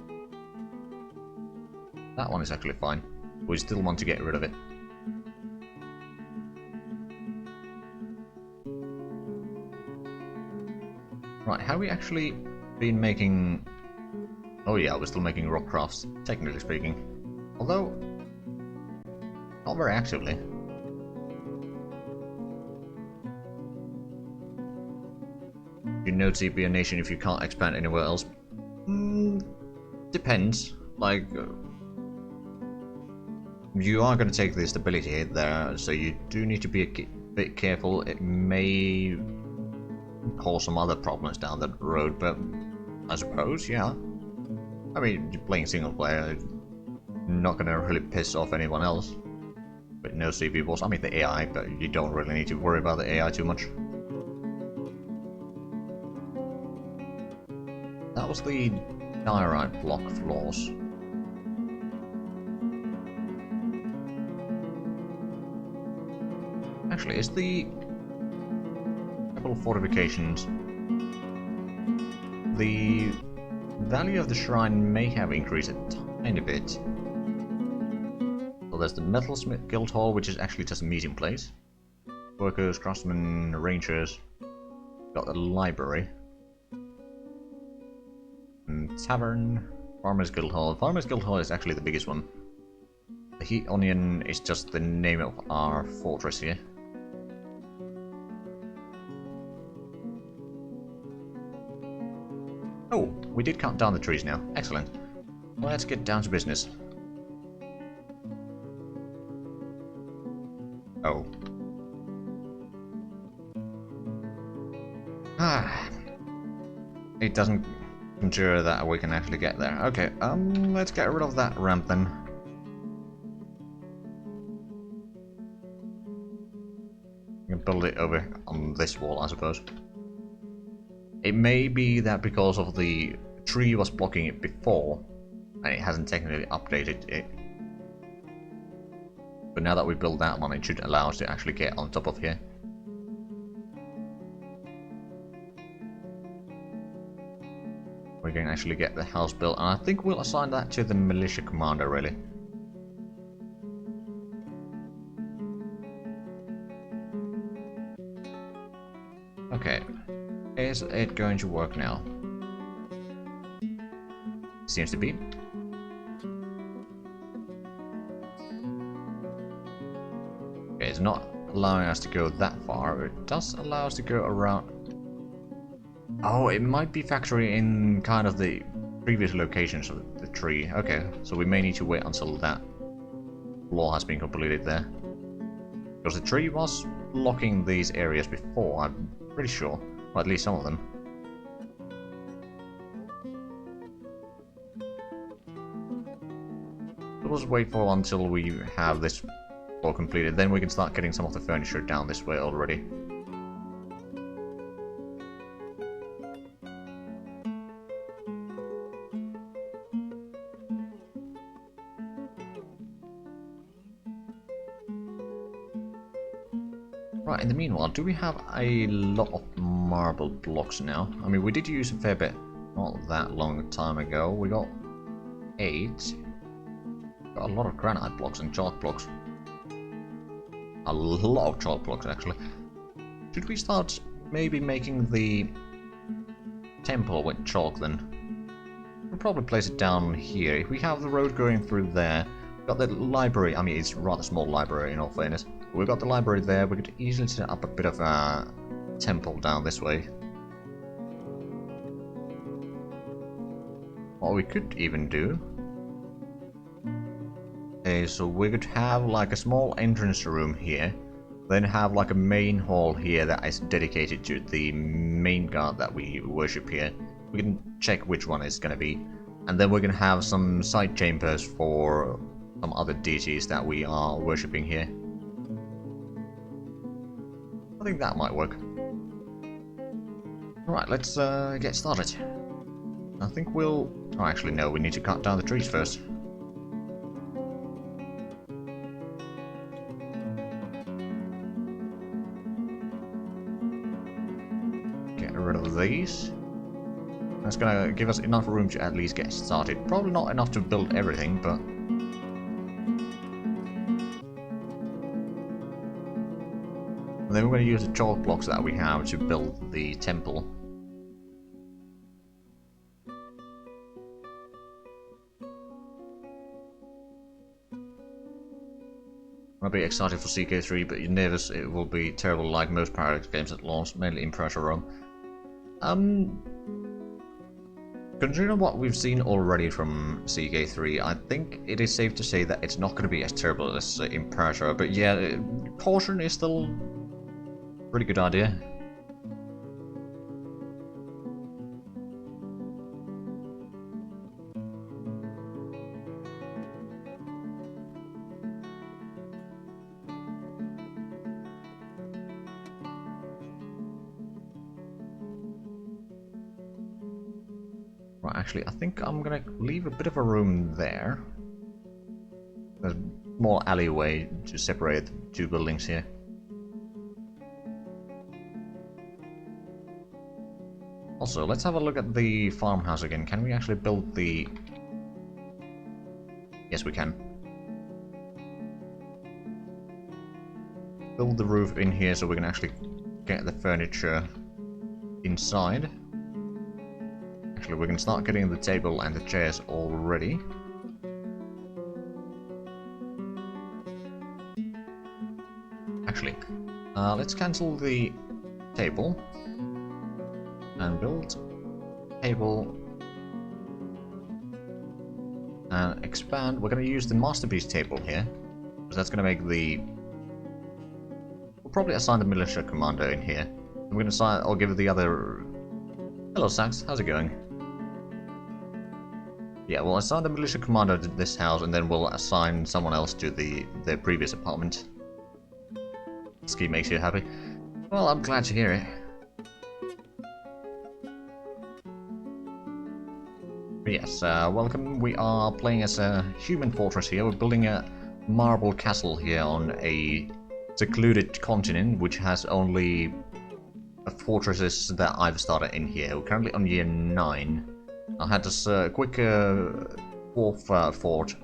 That one is actually fine. We still want to get rid of it. Right, have we actually been making... Oh yeah, we're still making rock crafts, technically speaking. Although, not very actively. You know to be a nation if you can't expand anywhere else. Depends. Like, you are going to take the stability hit there, so you do need to be a bit careful. It may cause some other problems down the road, but I suppose, yeah. I mean, you're playing single player, not gonna really piss off anyone else. But no CPU boss. I mean the AI, but you don't really need to worry about the AI too much. That was the diorite block floors. Actually, is the fortifications, the value of the shrine may have increased a tiny bit. So there's the Metalsmith Guild Hall, which is actually just a meeting place. Workers, craftsmen, rangers. Got the library. And tavern, Farmers Guild Hall. Farmers Guild Hall is actually the biggest one. The Heat Onion is just the name of our fortress here. Oh, we did cut down the trees now. Excellent. Let's get down to business. Oh. It doesn't ensure that we can actually get there. Okay, let's get rid of that ramp then. We can build it over on this wall, I suppose. It may be that because of the tree was blocking it before, and it hasn't technically updated it. But now that we built that one, it should allow us to actually get on top of here. We can actually get the house built, and I think we'll assign that to the militia commander, really. Okay, is it going to work now? Seems to be. Okay, it's not allowing us to go that far. It does allow us to go around. Oh, it might be factoring in kind of the previous locations of the tree. Okay, so we may need to wait until that floor has been completed there. Because the tree was blocking these areas before, I'm pretty sure. Or at least some of them. We'll just wait for until we have this floor completed. Then we can start getting some of the furniture down this way already. Right, in the meanwhile, do we have a lot of marble blocks now? I mean, we did use a fair bit not that long time ago. We got 8. Got a lot of granite blocks and chalk blocks. A lot of chalk blocks, actually. Should we start maybe making the temple with chalk then? We'll probably place it down here. If we have the road going through there, we've got the library. I mean, it's a rather small library in all fairness. We've got the library there. We could easily set up a bit of a temple down this way. What we could even do is, so we could have like a small entrance room here, then have like a main hall here that is dedicated to the main god that we worship here. We can check which one it's gonna be, and then we're gonna have some side chambers for some other deities that we are worshipping here. I think that might work. Alright, let's get started. I think we'll... Oh, actually no, we need to cut down the trees first. Get rid of these. That's gonna give us enough room to at least get started. Probably not enough to build everything, but... And then we're going to use the chalk blocks that we have to build the temple. I'll be excited for CK3, but you nervous it will be terrible like most Paradox games at launch, mainly in Pressure Rome. Considering what we've seen already from CK3, I think it is safe to say that it's not going to be as terrible as Imperator, but yeah, caution is still a pretty good idea. Right, actually, I think I'm gonna leave a bit of a room there. There's a small alleyway to separate the two buildings here. Also, let's have a look at the farmhouse again. Can we actually build the... Yes, we can. Build the roof in here so we can actually get the furniture inside. Actually, we can start getting the table and the chairs already. Actually, let's cancel the table and build table and expand. We're going to use the masterpiece table here, because that's going to make the... We'll probably assign the militia commander in here. I'm going to assign... I'll give the other... Hello, Sax. How's it going? Yeah, we'll assign the militia commander to this house, and then we'll assign someone else to the previous apartment. Ski makes you happy. Well, I'm glad to hear it. Yes, welcome. We are playing as a human fortress here. We're building a marble castle here on a secluded continent, which has only fortresses that I've started in here. We're currently on year 9. I had this quick dwarf fort,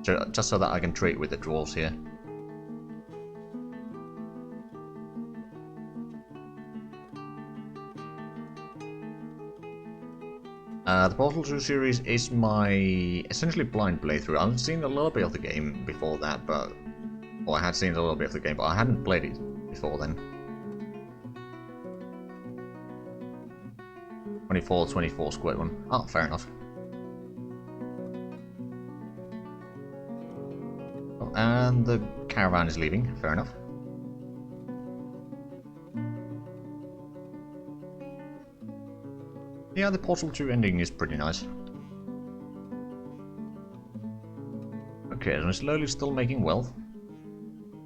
just so that I can trade with the dwarves here. The Portal 2 series is my essentially blind playthrough. I've seen a little bit of the game before that, but... Well, I had seen a little bit of the game, but I hadn't played it before then. 24 squared one. Oh, fair enough. Oh, and the caravan is leaving. Fair enough. Yeah, the Portal 2 ending is pretty nice. Okay, so we're slowly still making wealth.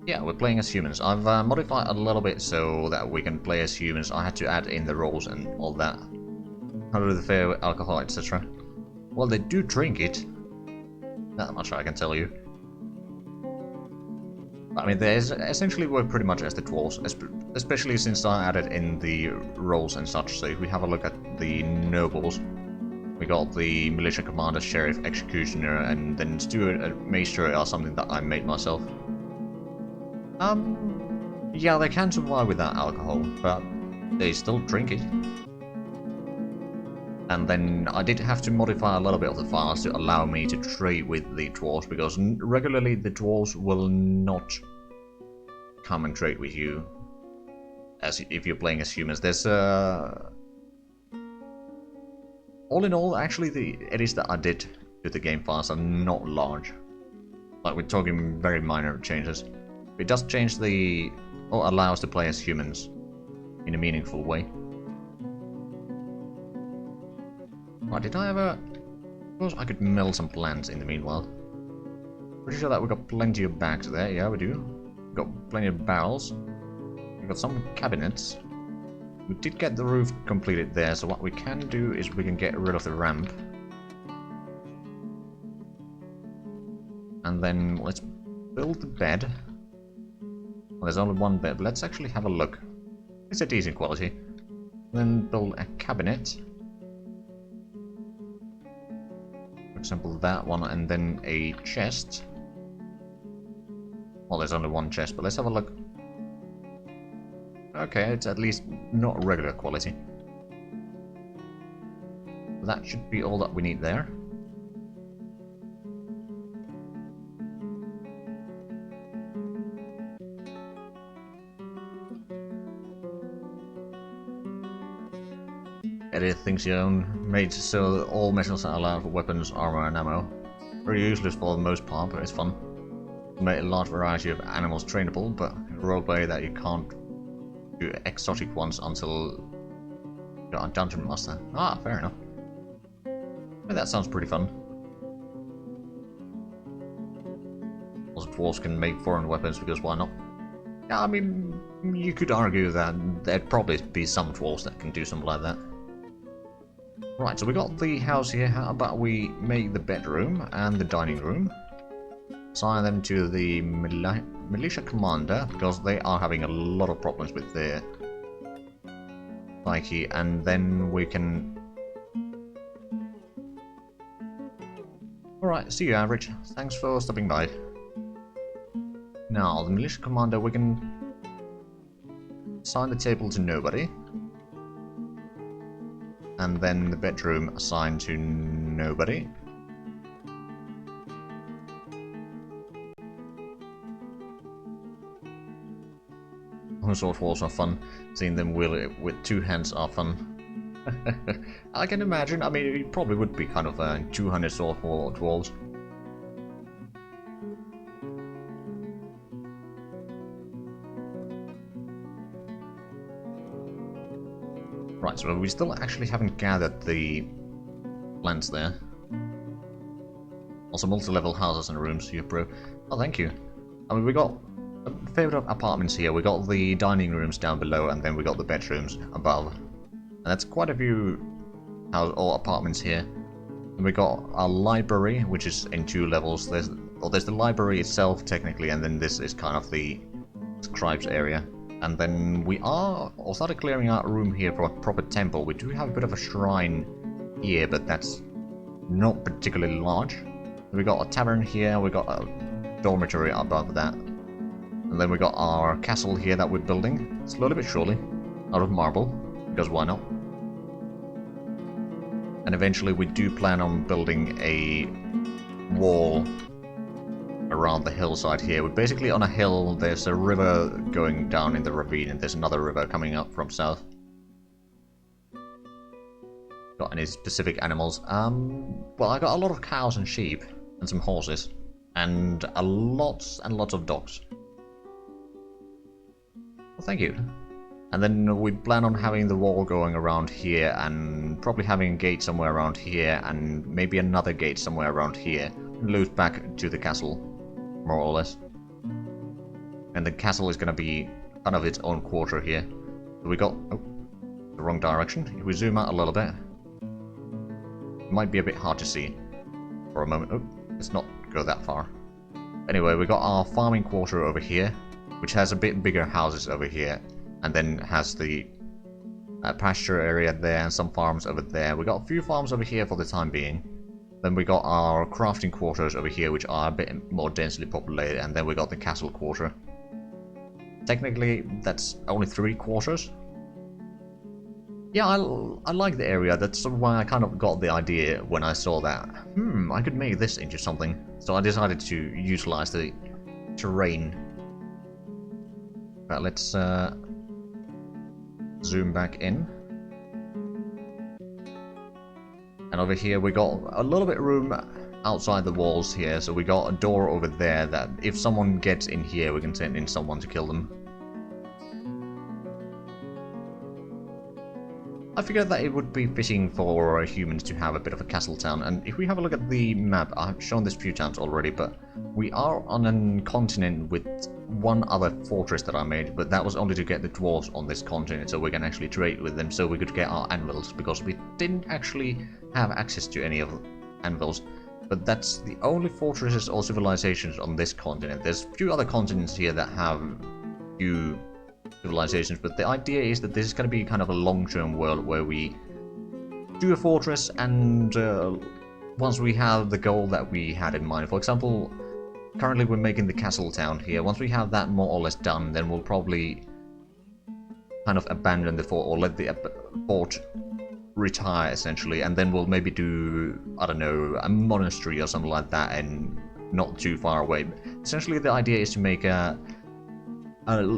Yeah, we're playing as humans. I've modified a little bit so that we can play as humans. I had to add in the roles and all that. How do they fare with alcohol, etc. Well, they do drink it. That much I can tell you. I mean, they essentially work pretty much as the dwarves, especially since I added in the roles and such. So if we have a look at the nobles, we got the militia commander, sheriff, executioner, and then steward and maester are something that I made myself. Yeah, they can survive without alcohol, but they still drink it. And then I did have to modify a little bit of the files to allow me to trade with the dwarves, because regularly the dwarves will not come and trade with you as if you're playing as humans. There's all in all, actually the edits that I did to the game files are not large. Like, we're talking very minor changes. It does change the... or allows to play as humans in a meaningful way. Right, did I ever... I suppose I could mill some plants in the meanwhile. Pretty sure that we got plenty of bags there. Yeah, we do. We got plenty of barrels. We got some cabinets. We did get the roof completed there, so what we can do is we can get rid of the ramp. And then let's build the bed. Well, there's only one bed, but let's actually have a look. It's a decent quality. Then build a cabinet. For example, that one, and then a chest. Well, there's only one chest, but let's have a look. Okay, it's at least not regular quality. That should be all that we need there. Edit things you own, made so all measures are allowed for weapons, armor, and ammo. Very useless for the most part, but it's fun. Made a large variety of animals trainable, but roleplay that you can't do exotic ones until you're a dungeon master. Ah, fair enough. But that sounds pretty fun. Also, dwarves can make foreign weapons because why not? Yeah, I mean, you could argue that there'd probably be some dwarves that can do something like that. Right, so we got the house here. How about we make the bedroom and the dining room? Assign them to the militia commander, because they are having a lot of problems with their psyche, and then we can... Alright, see you, Average. Thanks for stopping by. Now, the militia commander, we can assign the table to nobody. And then the bedroom assigned to nobody. Sword walls are fun. Seeing them wield it with two hands are fun. I can imagine. I mean, it probably would be kind of 200 sword wall dwarves. Right, so we still actually haven't gathered the plants there. Also, multi-level houses and rooms here, bro. Oh, thank you. I mean, we got a fair bit of apartments here. We got the dining rooms down below, and then we got the bedrooms above. And that's quite a few houses or apartments here. And we got our library, which is in 2 levels. There's the library itself, technically, and then this is kind of the scribes area. And then we are started clearing out room here for a proper temple. We do have a bit of a shrine here, but that's not particularly large. We got a tavern here, we got a dormitory above that. And then we got our castle here that we're building, slowly but surely, out of marble, because why not? And eventually we do plan on building a wall around the hillside here. We're basically on a hill, there's a river going down in the ravine, and there's another river coming up from south. Got any specific animals? Well, I got a lot of cows and sheep, and some horses, and lots of dogs. Well, thank you. And then we plan on having the wall going around here, and probably having a gate somewhere around here, and maybe another gate somewhere around here, and loop back to the castle, more or less. And the castle is going to be kind of its own quarter here. So we got the wrong direction. If we zoom out a little bit, it might be a bit hard to see for a moment. Oh, let's not go that far. Anyway, we got our farming quarter over here, which has a bit bigger houses over here, and then has the pasture area there and some farms over there. We got a few farms over here for the time being. Then we got our crafting quarters over here, which are a bit more densely populated, and then we got the castle quarter. Technically, that's only 3 quarters. Yeah, I like the area. That's why I kind of got the idea when I saw that. I could make this into something. So I decided to utilize the terrain. But let's zoom back in. And over here we got a little bit of room outside the walls here, so we got a door over there that if someone gets in here, we can send in someone to kill them. I figured that it would be fitting for humans to have a bit of a castle town, and if we have a look at the map, I've shown this a few times already, but we are on a continent with one other fortress that I made, but that was only to get the dwarves on this continent so we can actually trade with them, so we could get our anvils, because we didn't actually have access to any of the anvils. But that's the only fortresses or civilizations on this continent. There's a few other continents here that have few civilizations, but the idea is that this is going to be kind of a long-term world where we do a fortress, and once we have the goal that we had in mind, for example, currently we're making the castle town here. Once we have that more or less done, then we'll probably kind of abandon the fort, or let the fort retire essentially, and then we'll maybe do, I don't know, a monastery or something like that, and not too far away. Essentially the idea is to make a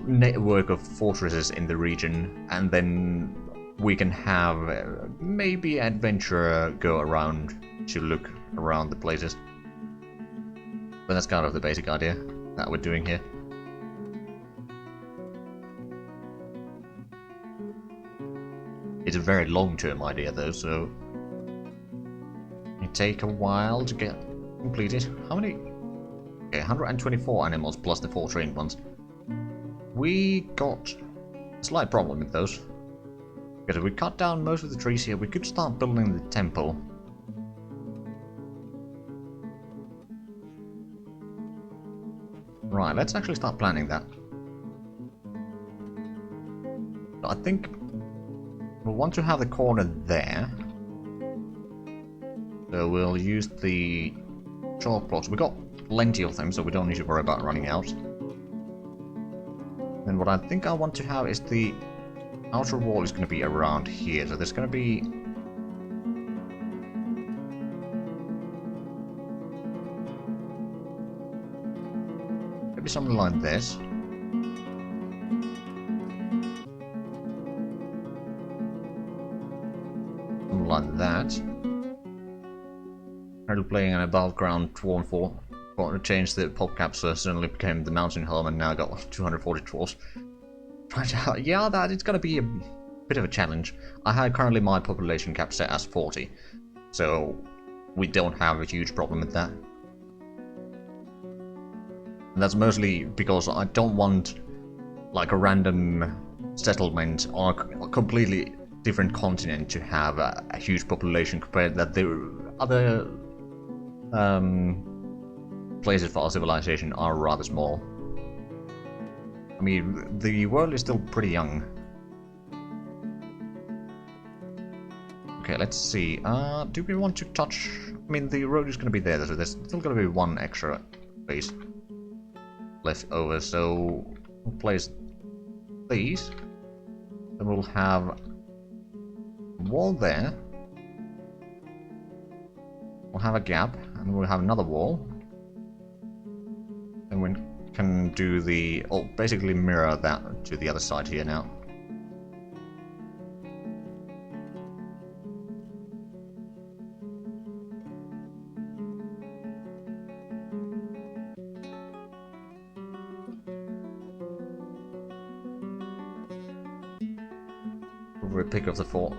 network of fortresses in the region, and then we can have maybe an adventurer go around to look around the places. But that's kind of the basic idea that we're doing here. It's a very long-term idea though, so it take a while to get completed. How many? Okay, 124 animals plus the 4 trained ones. We got a slight problem with those, because if we cut down most of the trees here, we could start building the temple. Right, let's actually start planning that. I think we'll want to have the corner there, so we'll use the chalk blocks. We got plenty of them, so we don't need to worry about running out. Then what I think I want to have is the outer wall is going to be around here, so there's going to be maybe something like this. Something like that. Started playing an above ground Dwarf Fortress. To change the PopCap, so suddenly became the mountain home, and now got 240 dwarves. Yeah, that it's gonna be a bit of a challenge. I have currently my population cap set as 40, so we don't have a huge problem with that. And that's mostly because I don't want like a random settlement on a completely different continent to have a huge population compared that other places for our civilization are rather small. I mean, the world is still pretty young. Okay, let's see. Do we want to touch... I mean, the road is going to be there, so there's still going to be one extra space left over, so we'll place these. Then we'll have a wall there. We'll have a gap, and we'll have another wall. And we can do the... or basically mirror that to the other side here now. We'll pick up the fort.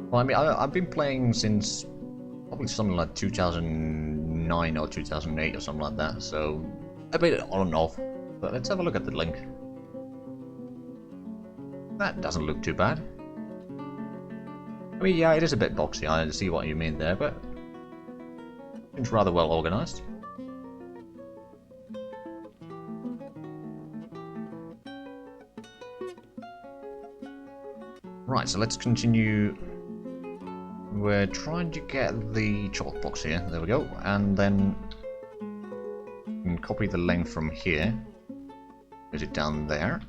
Well, I mean, I've been playing since probably something like 2009 or 2008 or something like that, so a bit on and off. But let's have a look at the link. That doesn't look too bad. I mean, yeah, it is a bit boxy, I see what you mean there, but it's rather well organized. Right, so let's continue. We're trying to get the chalk box here. There we go. And then we can copy the length from here. Put it down there.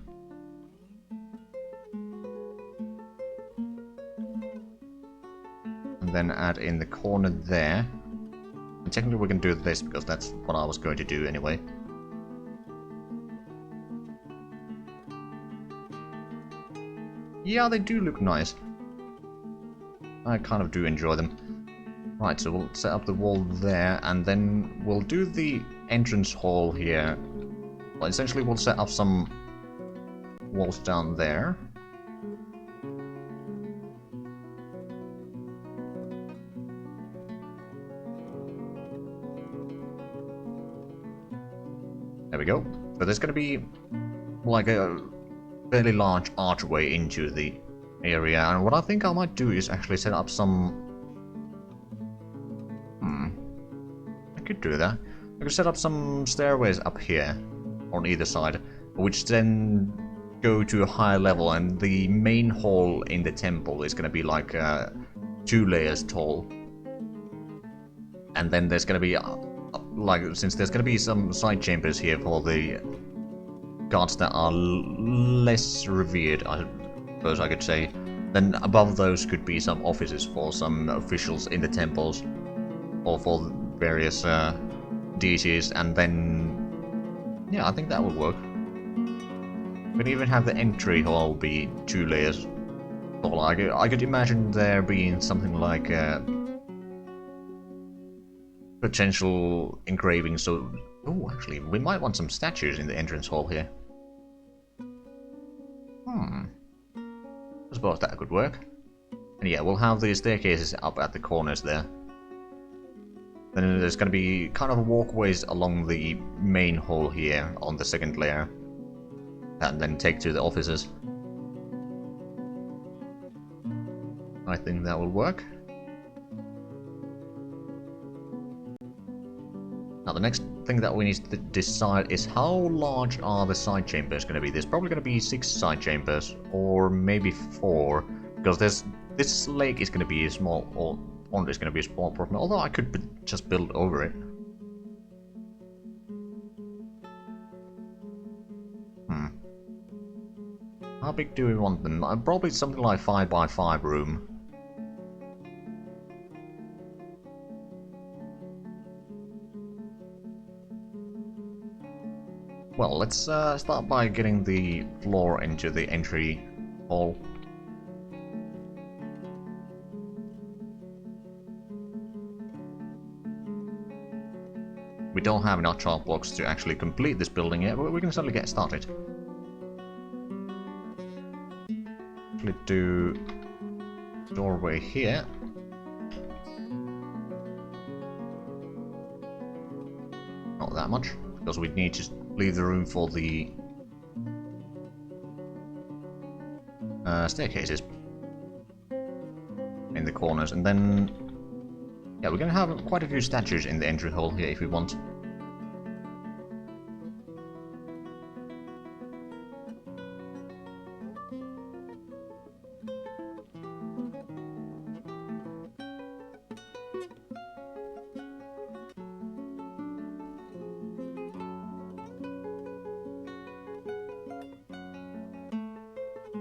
And then add in the corner there. And technically we can do this because that's what I was going to do anyway. Yeah, they do look nice. I kind of do enjoy them. Right, so we'll set up the wall there, and then we'll do the entrance hall here. Well, essentially we'll set up some walls down there. There we go. So there's going to be like a fairly large archway into the area, and what I think I might do is actually set up some... I could do that. I could set up some stairways up here on either side, which then go to a higher level, and the main hall in the temple is going to be like 2 layers tall. And then there's going to be, like, since there's going to be some side chambers here for the gods that are less revered, I suppose I could say, then above those could be some offices for some officials in the temples, or for various deities, and then, yeah, I think that would work. We could even have the entry hall be 2 layers tall. I could imagine there being something like potential engravings, so... Oh, actually, we might want some statues in the entrance hall here. I suppose that could work. And yeah, we'll have the staircases up at the corners there. Then there's going to be kind of walkways along the main hall here on the second layer. And then take to the offices. I think that will work. Now the next thing that we need to decide is how large are the side chambers going to be. There's probably going to be 6 side chambers, or maybe 4, because this lake is going to be a small, or pond is going to be a small problem, although I could just build over it. How big do we want them? Probably something like 5 by 5 room. Well, let's start by getting the floor into the entry hall. We don't have enough chalk blocks to actually complete this building yet, but we can certainly get started. Actually do doorway here. Not that much, because we need to leave the room for the staircases in the corners, and then yeah, we're gonna have quite a few statues in the entry hall here if we want.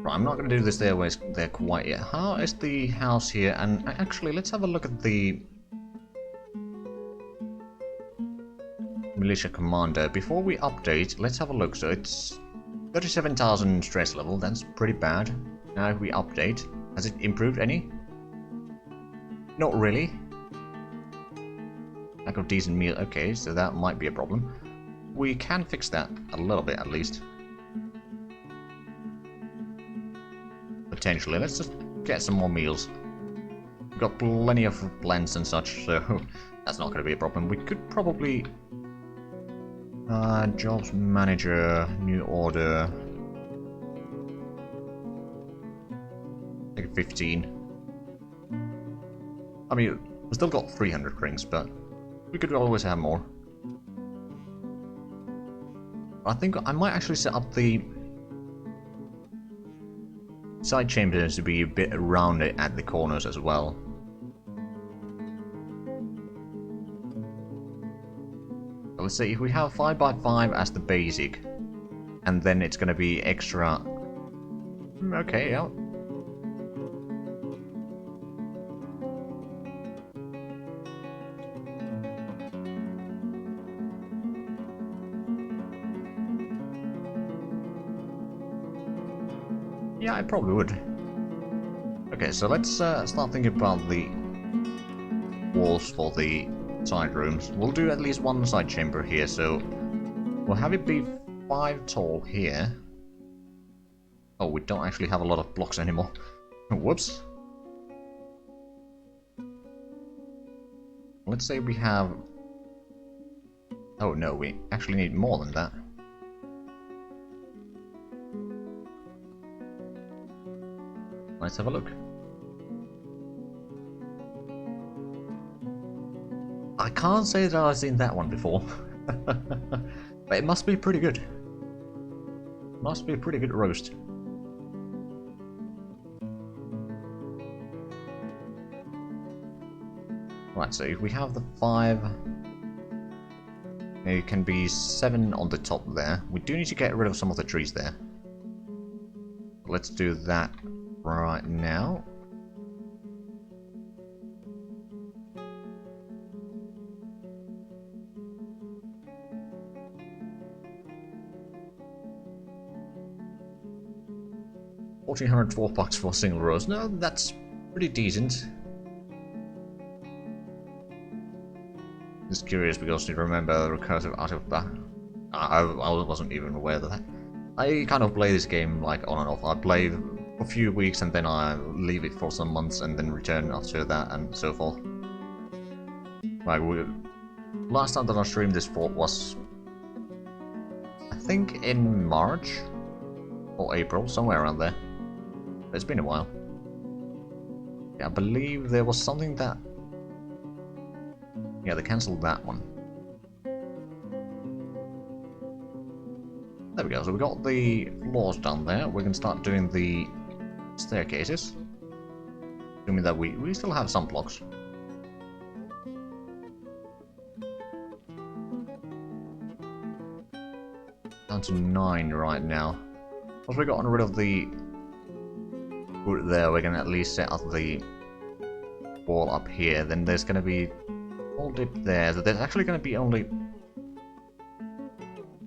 Right, I'm not going to do the stairways there quite yet. How is the house here? And actually, let's have a look at the militia commander. Before we update, let's have a look. So it's 37,000 stress level. That's pretty bad. Now if we update, has it improved any? Not really. Lack of decent meal. Okay, so that might be a problem. We can fix that a little bit at least. Potentially. Let's just get some more meals. We've got plenty of blends and such, so that's not going to be a problem. We could probably... jobs manager, new order... Take 15. I mean, we still got 300 rings, but we could always have more. I think I might actually set up the side chambers to be a bit rounded at the corners as well. So let's say if we have 5x5 as the basic, and then it's gonna be extra. Okay, yeah. Yeah, I probably would. Okay, so let's start thinking about the walls for the side rooms. We'll do at least one side chamber here, so we'll have it be 5 tall here. Oh, we don't actually have a lot of blocks anymore. Whoops. Let's say we have... Oh no, we actually need more than that. Let's have a look. I can't say that I've seen that one before. But it must be pretty good. Must be a pretty good roast. Right, so if we have the 5... it can be 7 on the top there. We do need to get rid of some of the trees there. Let's do that right now. $1,412 for a single roast. No, that's pretty decent. Just curious because you remember the recursive artifact. I wasn't even aware of that. I kind of play this game like on and off. I play for a few weeks and then I leave it for some months and then return after that and so forth. Like last time that I streamed this fort was, I think, in March or April, somewhere around there. It's been a while. Yeah, I believe there was something that... yeah, they cancelled that one. There we go, so we got the floors down there. We can start doing the staircases. Assuming that we still have some blocks. Down to 9 right now. Once we've gotten rid of the wood there, we can at least set up the wall up here. Then there's going to be all dip there. So there's actually going to be only...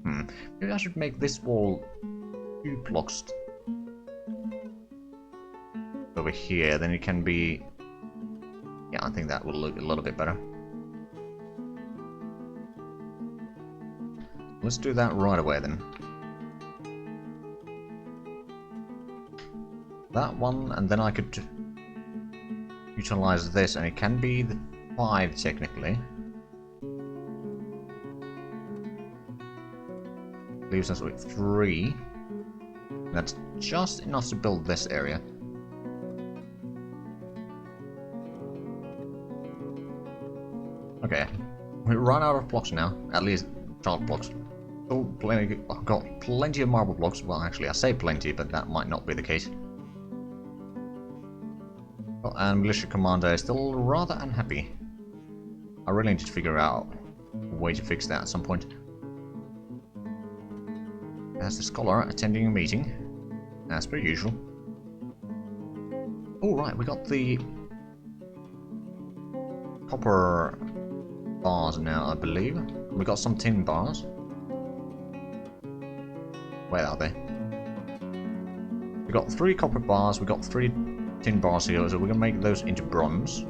maybe I should make this wall 2 blocks over here. Then it can be... yeah, I think that will look a little bit better. Let's do that right away then. That one, and then I could utilize this, and it can be the 5 technically. Leaves us with 3. That's just enough to build this area. Okay, we run out of blocks now, at least child blocks. Oh, plenty, I've got plenty of marble blocks. Well, actually, I say plenty, but that might not be the case. Oh, and militia commander is still rather unhappy. I really need to figure out a way to fix that at some point. There's the scholar attending a meeting, as per usual. Oh, right, we got the copper bars now, I believe. We got some tin bars. Where are they? We got 3 copper bars, we got 3 tin bars here, so we're gonna make those into bronze.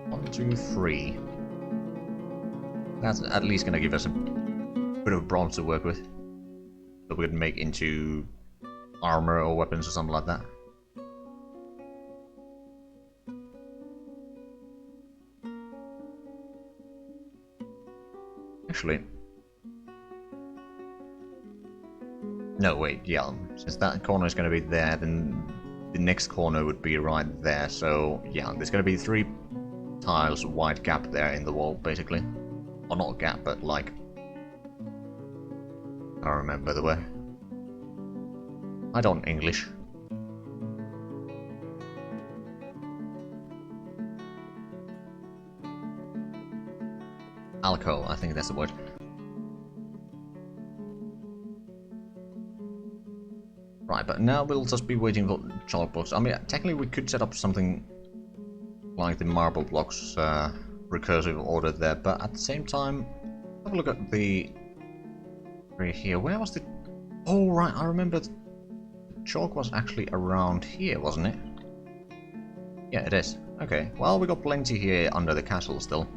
1, 2, 3. That's at least gonna give us a bit of bronze to work with. That we can make into armor or weapons or something like that. Actually, no, wait, yeah, since that corner is going to be there, then the next corner would be right there, so yeah, there's going to be 3 tiles wide gap there in the wall, basically. Or not a gap, but like, I don't remember the word. I don't English. Alcohol, I think that's the word. Right, but now we'll just be waiting for child blocks. I mean, technically we could set up something like the marble blocks recursive order there, but at the same time, have a look at the area here. Where was the... Oh, right, I remember the chalk was actually around here, wasn't it? Yeah, it is. Okay, well, we got plenty here under the castle still.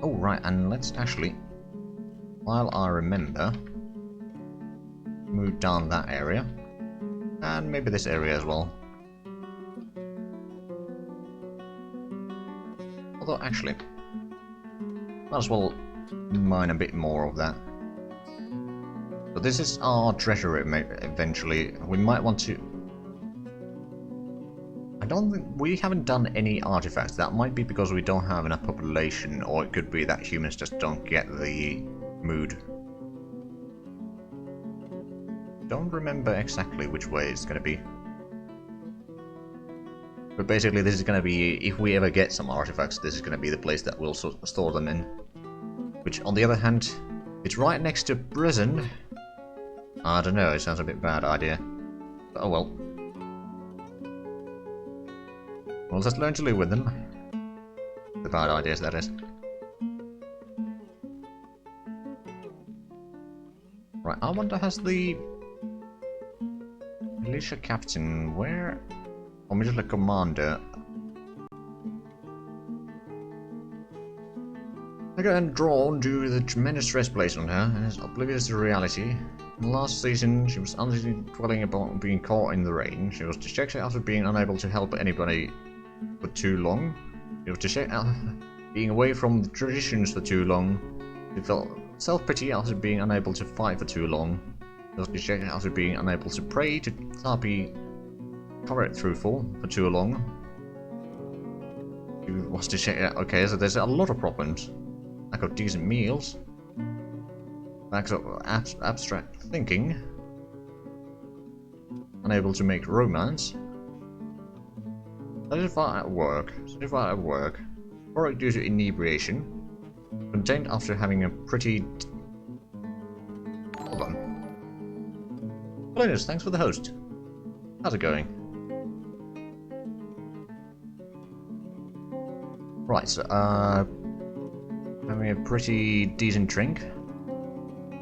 Oh, right, and let's actually, while I remember, move down that area. And maybe this area as well. Although, actually, might as well mine a bit more of that. But this is our treasury eventually. We might want to... I don't think... We haven't done any artifacts. That might be because we don't have enough population, or it could be that humans just don't get the mood. Don't remember exactly which way it's going to be. But basically this is going to be, if we ever get some artifacts, this is going to be the place that we'll store them in. Which, on the other hand, it's right next to prison. I don't know, it sounds a bit bad idea. But oh well. We'll just learn to live with them. The bad ideas, that is. Right, I wonder, has the militia captain, where... Or militia commander... Again, drawn due to the tremendous stress placed on her, and is oblivious to reality. In the last season, she was uneasily dwelling upon being caught in the rain. She was dejected after being unable to help anybody for too long. She was dejected after being away from the traditions for too long. She felt self-pity after being unable to fight for too long. She was dejected after being unable to pray to Tapi correct truthful for too long. She was dejected. Okay, so there's a lot of problems. Lack of decent meals. Lack of abstract thinking. Unable to make romance. Satisfied at work. Satisfied at work. Or due to inebriation. Contained after having a pretty... Hold on. Linus, thanks for the host. How's it going? Right, so, having a pretty decent drink.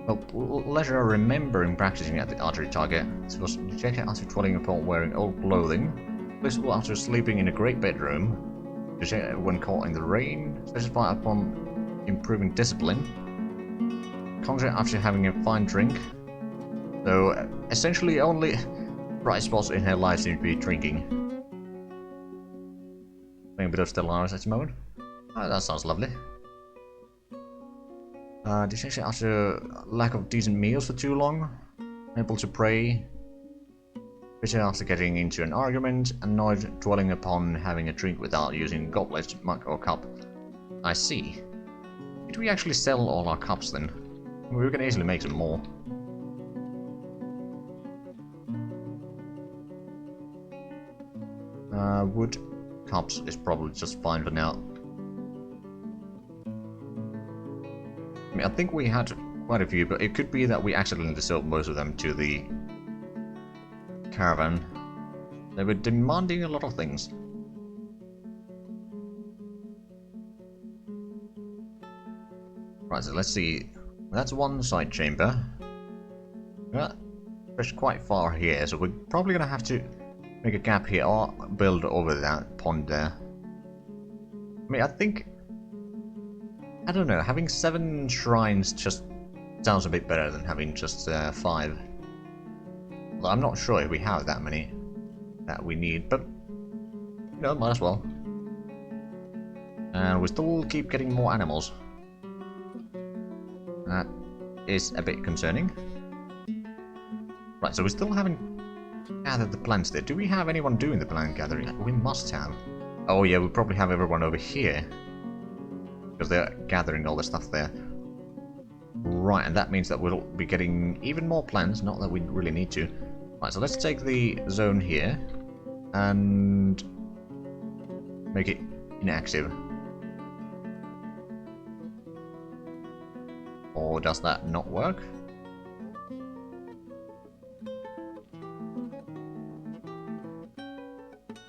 Well, leisure remembering practicing at the archery target. It was dejected after dwelling upon wearing old clothing. Blissful after sleeping in a great bedroom. Dejected when caught in the rain. Satisfied upon improving discipline. Content after having a fine drink. So, essentially only bright spots in her life seem to be drinking. Playing a bit of Stellaris at the moment. Oh, that sounds lovely. Distinction after lack of decent meals for too long. Unable to pray. Bitter after getting into an argument. Annoyed dwelling upon having a drink without using goblet, mug, or cup. I see. Did we actually sell all our cups then? We can easily make some more. Wood cups is probably just fine for now. I mean, I think we had quite a few, but it could be that we accidentally sold most of them to the caravan. They were demanding a lot of things. Right, so let's see. That's one side chamber. It's quite far here, so we're probably going to have to make a gap here or build over that pond there. I mean, I don't know, having 7 shrines just sounds a bit better than having just 5. Well, I'm not sure if we have that many that we need, but you know, might as well. And we still keep getting more animals. That is a bit concerning. Right, so we still haven't gathered the plants there. Do we have anyone doing the plant gathering? We must have. Oh yeah, we probably have everyone over here. Because they're gathering all the stuff there. Right, and that means that we'll be getting even more plants, not that we really need to. Right, so let's take the zone here and make it inactive. Or does that not work?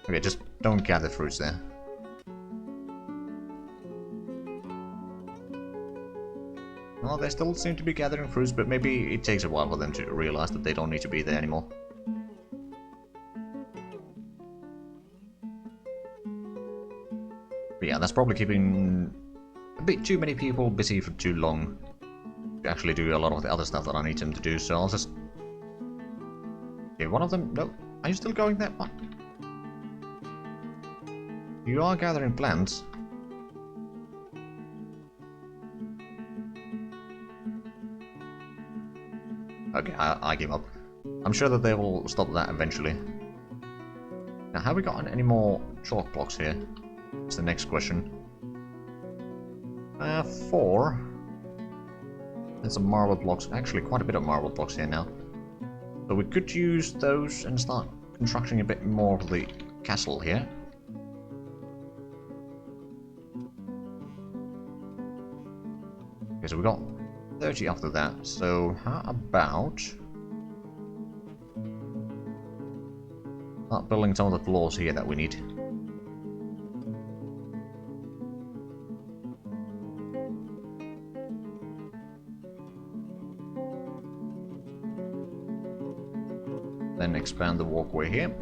Okay, just don't gather fruits there. Well, they still seem to be gathering fruits, but maybe it takes a while for them to realize that they don't need to be there anymore. But yeah, that's probably keeping a bit too many people busy for too long to actually do a lot of the other stuff that I need them to do, so I'll just... Okay, one of them... No, are you still going there? What? You are gathering plants. Okay, I give up. I'm sure that they will stop that eventually. Now, have we gotten any more chalk blocks here? That's the next question. 4. There's some marble blocks. Actually, quite a bit of marble blocks here now. So we could use those and start constructing a bit more of the castle here. Okay, so we got 30 after that, so how about start building some of the floors here that we need. Then expand the walkway here.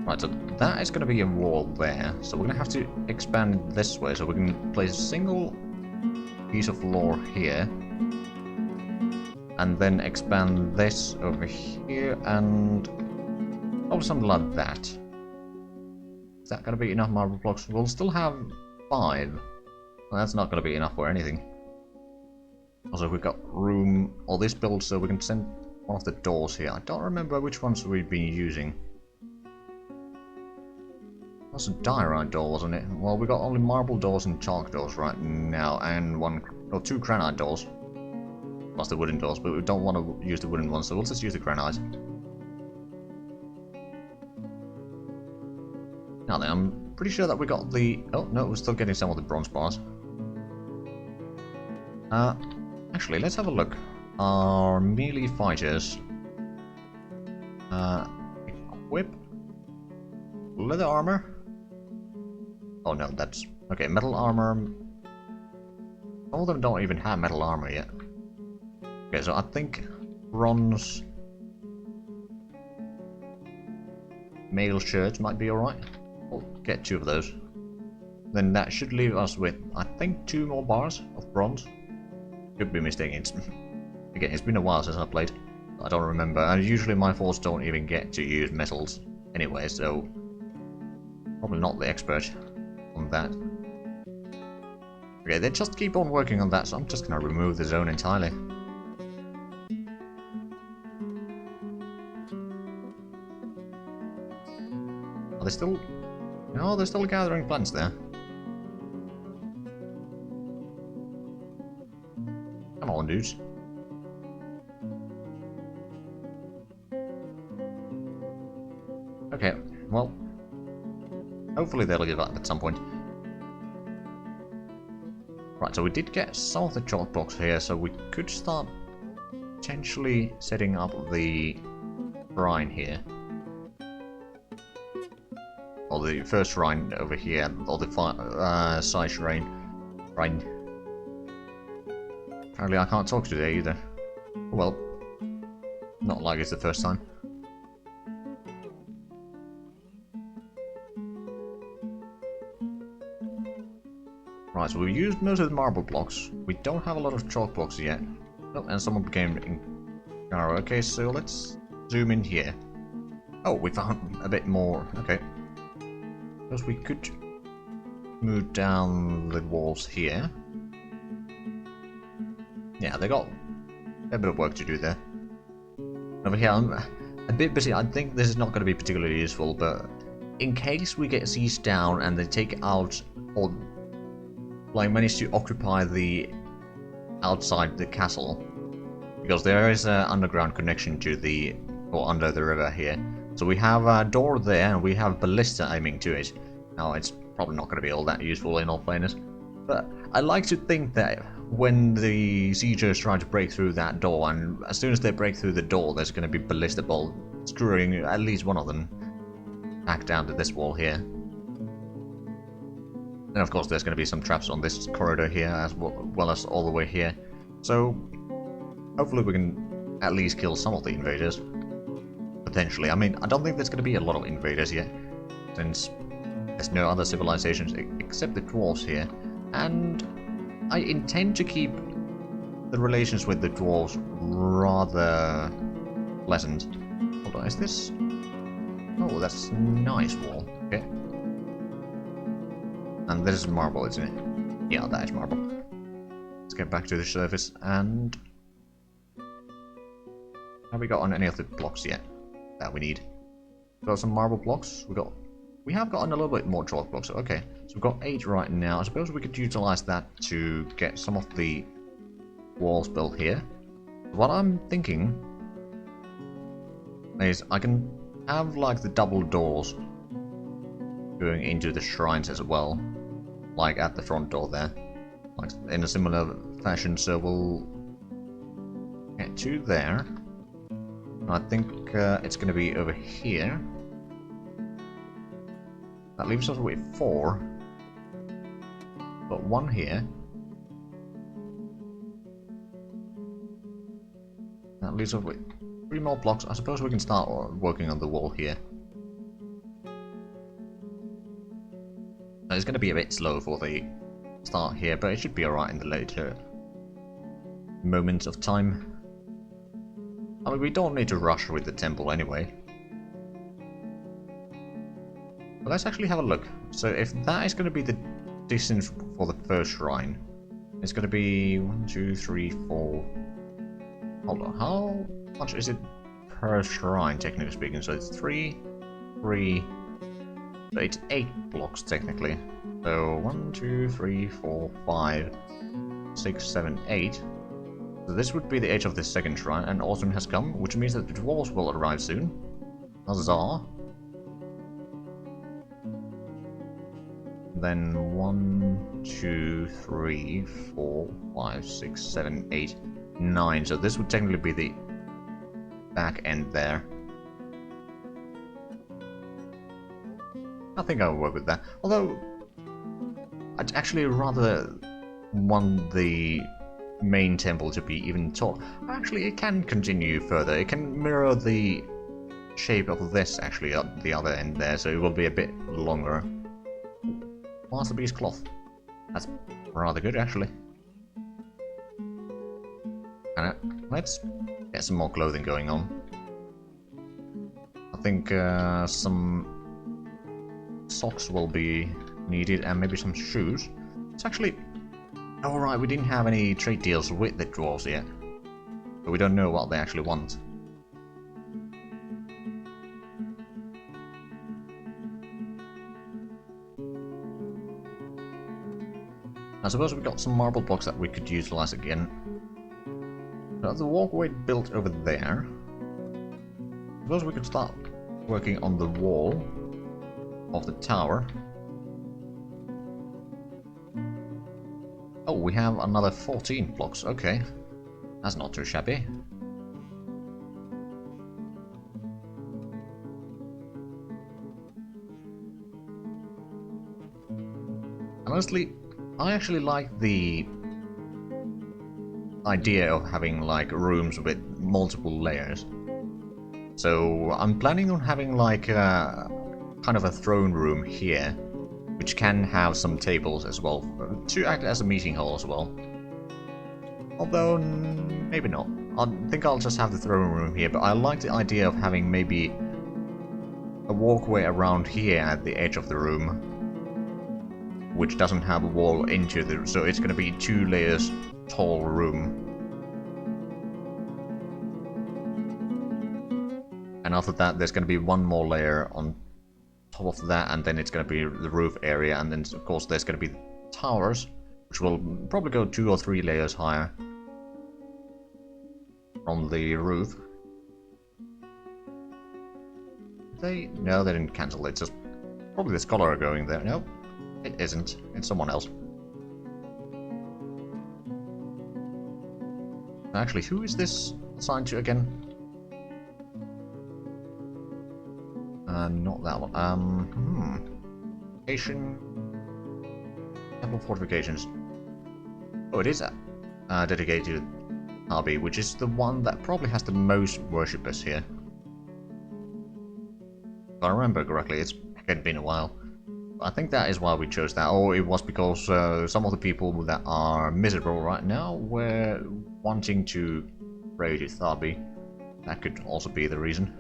Right, so that is going to be a wall there, so we're going to have to expand it this way, so we can place a single piece of floor here, and then expand this over here, and probably something like that. Is that going to be enough marble blocks? We'll still have 5. Well, that's not going to be enough for anything. Also, we've got room, all this built, so we can send one of the doors here. I don't remember which ones we've been using. That's a diorite door, wasn't it? Well, we got only marble doors and chalk doors right now, and 2 granite doors. Plus the wooden doors, but we don't want to use the wooden ones, so we'll just use the granite. Now then, I'm pretty sure that we got the... Oh, no, we're still getting some of the bronze bars. Actually, let's have a look. Our melee fighters... equip... leather armor? Oh no, that's... Okay, metal armor... Some of them don't even have metal armor yet. Okay, so I think bronze... mail shirts might be alright. We'll get 2 of those. Then that should leave us with, I think, 2 more bars of bronze. Could be mistaken. Again, it's been a while since I played. I don't remember. And usually my force don't even get to use metals anyway, so... Probably not the expert on that. Okay, they just keep on working on that, so I'm just gonna remove the zone entirely. Are they still... No, they're still gathering plants there. Come on, dudes. Okay, well... Hopefully they'll give up at some point. Right, so we did get some of the chalk blocks here, so we could start potentially setting up the shrine here. Or the first shrine over here, or the side shrine. Apparently I can't talk today either. Well, not like it's the first time. Right, so we used most of the marble blocks. We don't have a lot of chalk blocks yet. Oh, and someone became narrow. Okay, so let's zoom in here. Oh, we found a bit more. Okay. Because we could move down the walls here. Yeah, they got a bit of work to do there. Over here, I'm a bit busy. I think this is not going to be particularly useful, but in case we get sieged down and they take out or like manage to occupy the outside the castle, because there is an underground connection to the or under the river here. So we have a door there and we have ballista aiming to it. Now it's probably not going to be all that useful in all fairness, but I like to think that when the siegers try to break through that door, and as soon as they break through the door, there's going to be ballista bolt screwing at least one of them back down to this wall here. And of course there's going to be some traps on this corridor here as well as all the way here. So hopefully we can at least kill some of the invaders. Potentially. I mean, I don't think there's going to be a lot of invaders yet, since there's no other civilizations except the dwarves here. And I intend to keep the relations with the dwarves rather pleasant. Hold on, is this... Oh, that's a nice wall. Okay. And this is marble, isn't it? Yeah, that is marble. Let's get back to the surface, and... Have we got on any of the blocks yet that we need? Got some marble blocks. We have gotten a little bit more chalk blocks. Okay, so we've got 8 right now. I suppose we could utilize that to get some of the walls built here. What I'm thinking is I can have like the double doors going into the shrines as well, like at the front door there, like in a similar fashion. So we'll get 2 there. I think it's going to be over here. That leaves us with 4. Got 1 here. That leaves us with 3 more blocks. I suppose we can start working on the wall here. It's going to be a bit slow for the start here, but it should be alright in the later moments of time. I mean, we don't need to rush with the temple anyway. But let's actually have a look. So if that is going to be the distance for the first shrine, it's going to be 1, 2, 3, 4... Hold on, how much is it per shrine, technically speaking? So it's 3, 3... So it's 8 blocks, technically. So 1, 2, 3, 4, 5, 6, 7, 8. So this would be the age of the second shrine, and autumn has come, which means that the dwarves will arrive soon. Huzzah! Then 1, 2, 3, 4, 5, 6, 7, 8, 9. So this would technically be the back end there. I think I'll work with that. Although, I'd actually rather want the main temple to be even taller. Actually, it can continue further. It can mirror the shape of this, actually, at the other end there, so it will be a bit longer. Masterpiece cloth. That's rather good, actually. And let's get some more clothing going on. I think some socks will be needed, and maybe some shoes. It's actually... Alright, we didn't have any trade deals with the dwarves yet. So we don't know what they actually want. I suppose we got some marble blocks that we could utilize again. So the walkway built over there. I suppose we could start working on the wall of the tower. Oh, we have another 14 blocks. Okay, that's not too shabby. Honestly, I actually like the idea of having like rooms with multiple layers. So I'm planning on having like kind of a throne room here, which can have some tables as well, to act as a meeting hall as well. Although, maybe not. I think I'll just have the throne room here, but I like the idea of having maybe a walkway around here at the edge of the room, which doesn't have a wall into the... so it's going to be 2 layers tall room. And after that, there's going to be 1 more layer on top of that, and then it's going to be the roof area, and then of course there's going to be towers, which will probably go 2 or 3 layers higher from the roof. No, they didn't cancel it. It's just probably the scholar going there. Nope, it isn't. It's someone else. Actually, who is this assigned to again? Not that one. Fortification. Temple fortifications. Oh, it is dedicated to Arby, which is the one that probably has the most worshippers here. If I remember correctly, it's been a while. I think that is why we chose that. Or it was because some of the people that are miserable right now were wanting to pray to Tharby. That could also be the reason.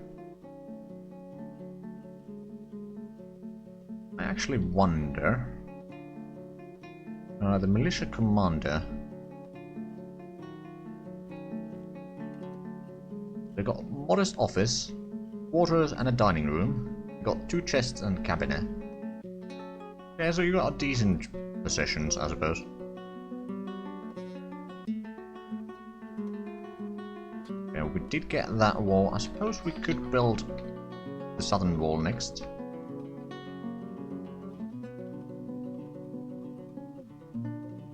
I actually wonder... the militia commander... They got a modest office, quarters and a dining room. They got 2 chests and cabinet. Yeah, so you got decent possessions, I suppose. Yeah, we did get that wall. I suppose we could build the southern wall next.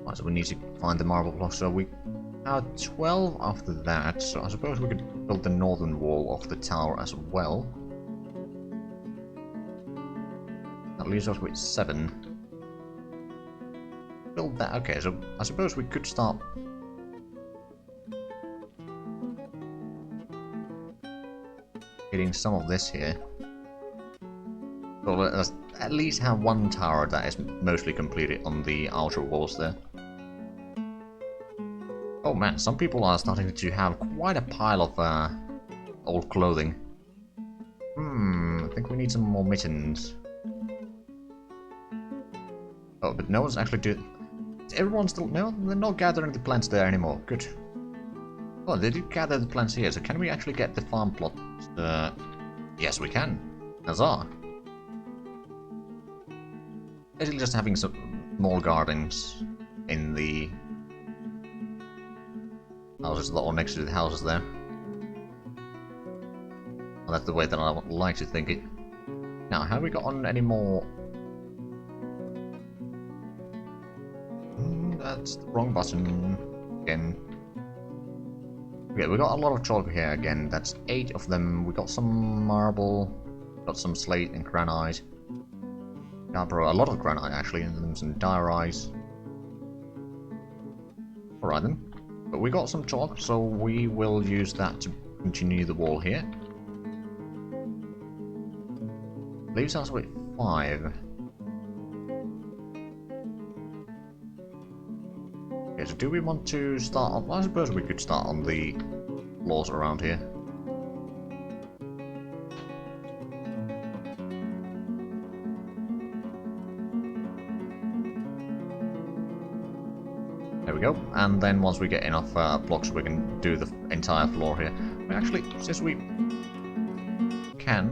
Right, so we need to find the marble blocks. So we have 12 after that. So I suppose we could build the northern wall of the tower as well. That leaves us with 7. Build that. Okay, so I suppose we could start getting some of this here. So let's at least have 1 tower that is mostly completed on the outer walls there. Oh man, some people are starting to have quite a pile of old clothing. I think we need some more mittens. Oh, but no one's actually doing... Everyone's still... No, they're not gathering the plants there anymore. Good. Oh, they did gather the plants here, so can we actually get the farm plot? Yes, we can. Huzzah. Basically just having some small gardens in the houses, or next to the houses there. Well, that's the way that I would like to think it. Now, have we got on any more... That's the wrong button again. Okay, we got a lot of chalk here again. That's 8 of them. We got some marble, got some slate and granite. Yeah, bro, a lot of granite actually, and then some diorite. Alright then. But we got some chalk, so we will use that to continue the wall here. Leaves us with 5. Okay, so do we want to start on... I suppose we could start on the floors around here. There we go. And then once we get enough blocks, we can do the entire floor here. I mean, actually, since we can,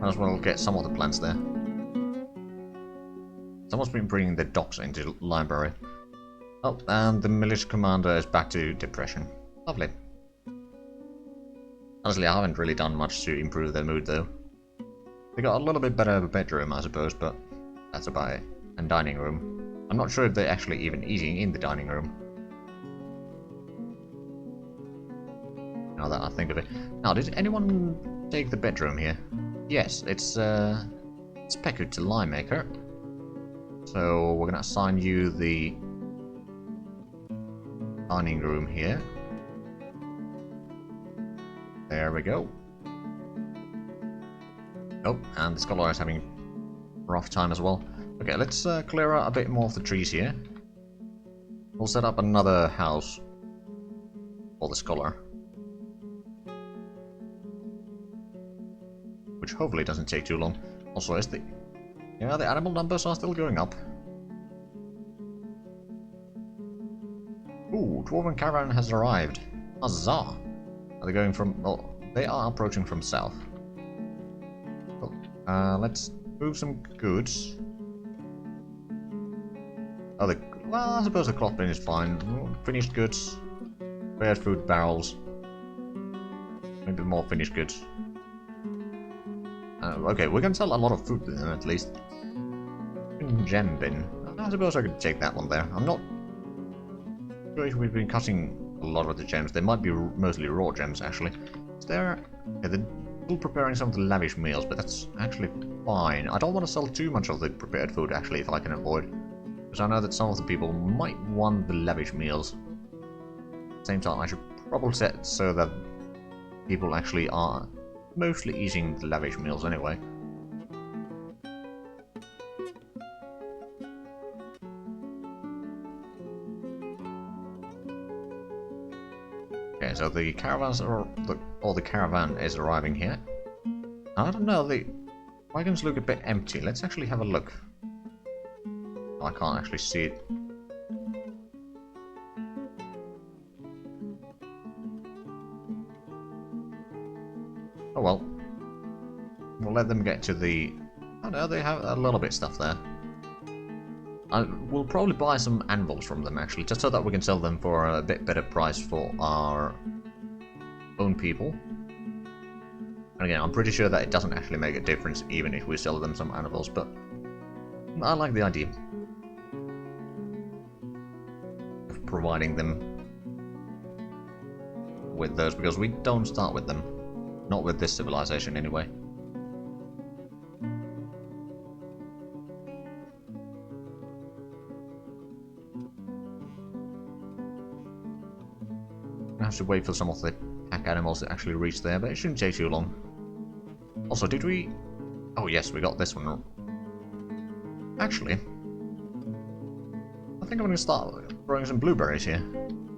might as well get some of the plants there. Someone's been bringing the docks into the library. Oh, and the militia commander is back to depression. Lovely. Honestly, I haven't really done much to improve their mood, though. They got a little bit better of a bedroom, I suppose, but that's about it. And dining room. I'm not sure if they're actually even eating in the dining room. Now that I think of it. Now, did anyone take the bedroom here? Yes, it's Specu to Lime Maker. So we're gonna assign you the dining room here. There we go. Oh, and the scholar is having a rough time as well. Okay, let's clear out a bit more of the trees here. We'll set up another house for the scholar. Which hopefully doesn't take too long. Also, is the animal numbers are still going up. Ooh, Dwarven Caravan has arrived. Huzzah! Are they going from... well, they are approaching from south. Oh, let's move some goods. Oh, well, I suppose the cloth bin is fine. Finished goods. Prepared food barrels. Maybe more finished goods. Okay, we can sell a lot of food to them at least. Gem bin. I suppose I could take that one there. I'm not sure if we've been cutting a lot of the gems. They might be mostly raw gems, actually. Is there... yeah, they're still preparing some of the lavish meals, but that's actually fine. I don't want to sell too much of the prepared food, actually, if I can avoid. Because I know that some of the people might want the lavish meals. At the same time, I should probably set it so that people actually are mostly eating the lavish meals anyway. Okay, so the caravans are... the caravan is arriving here. I don't know, the wagons look a bit empty. Let's actually have a look. I can't actually see it. Oh well. We'll let them get to the... oh no, they have a little bit stuff there. We'll probably buy some anvils from them, actually, just so that we can sell them for a bit better price for our own people. And again, I'm pretty sure that it doesn't actually make a difference even if we sell them some anvils, but I like the idea of providing them with those, because we don't start with them. Not with this civilization, anyway. I have to wait for some of the pack animals to actually reach there, but it shouldn't take too long. Also, did we... oh yes, we got this one. Actually, I think I'm going to start growing some blueberries here.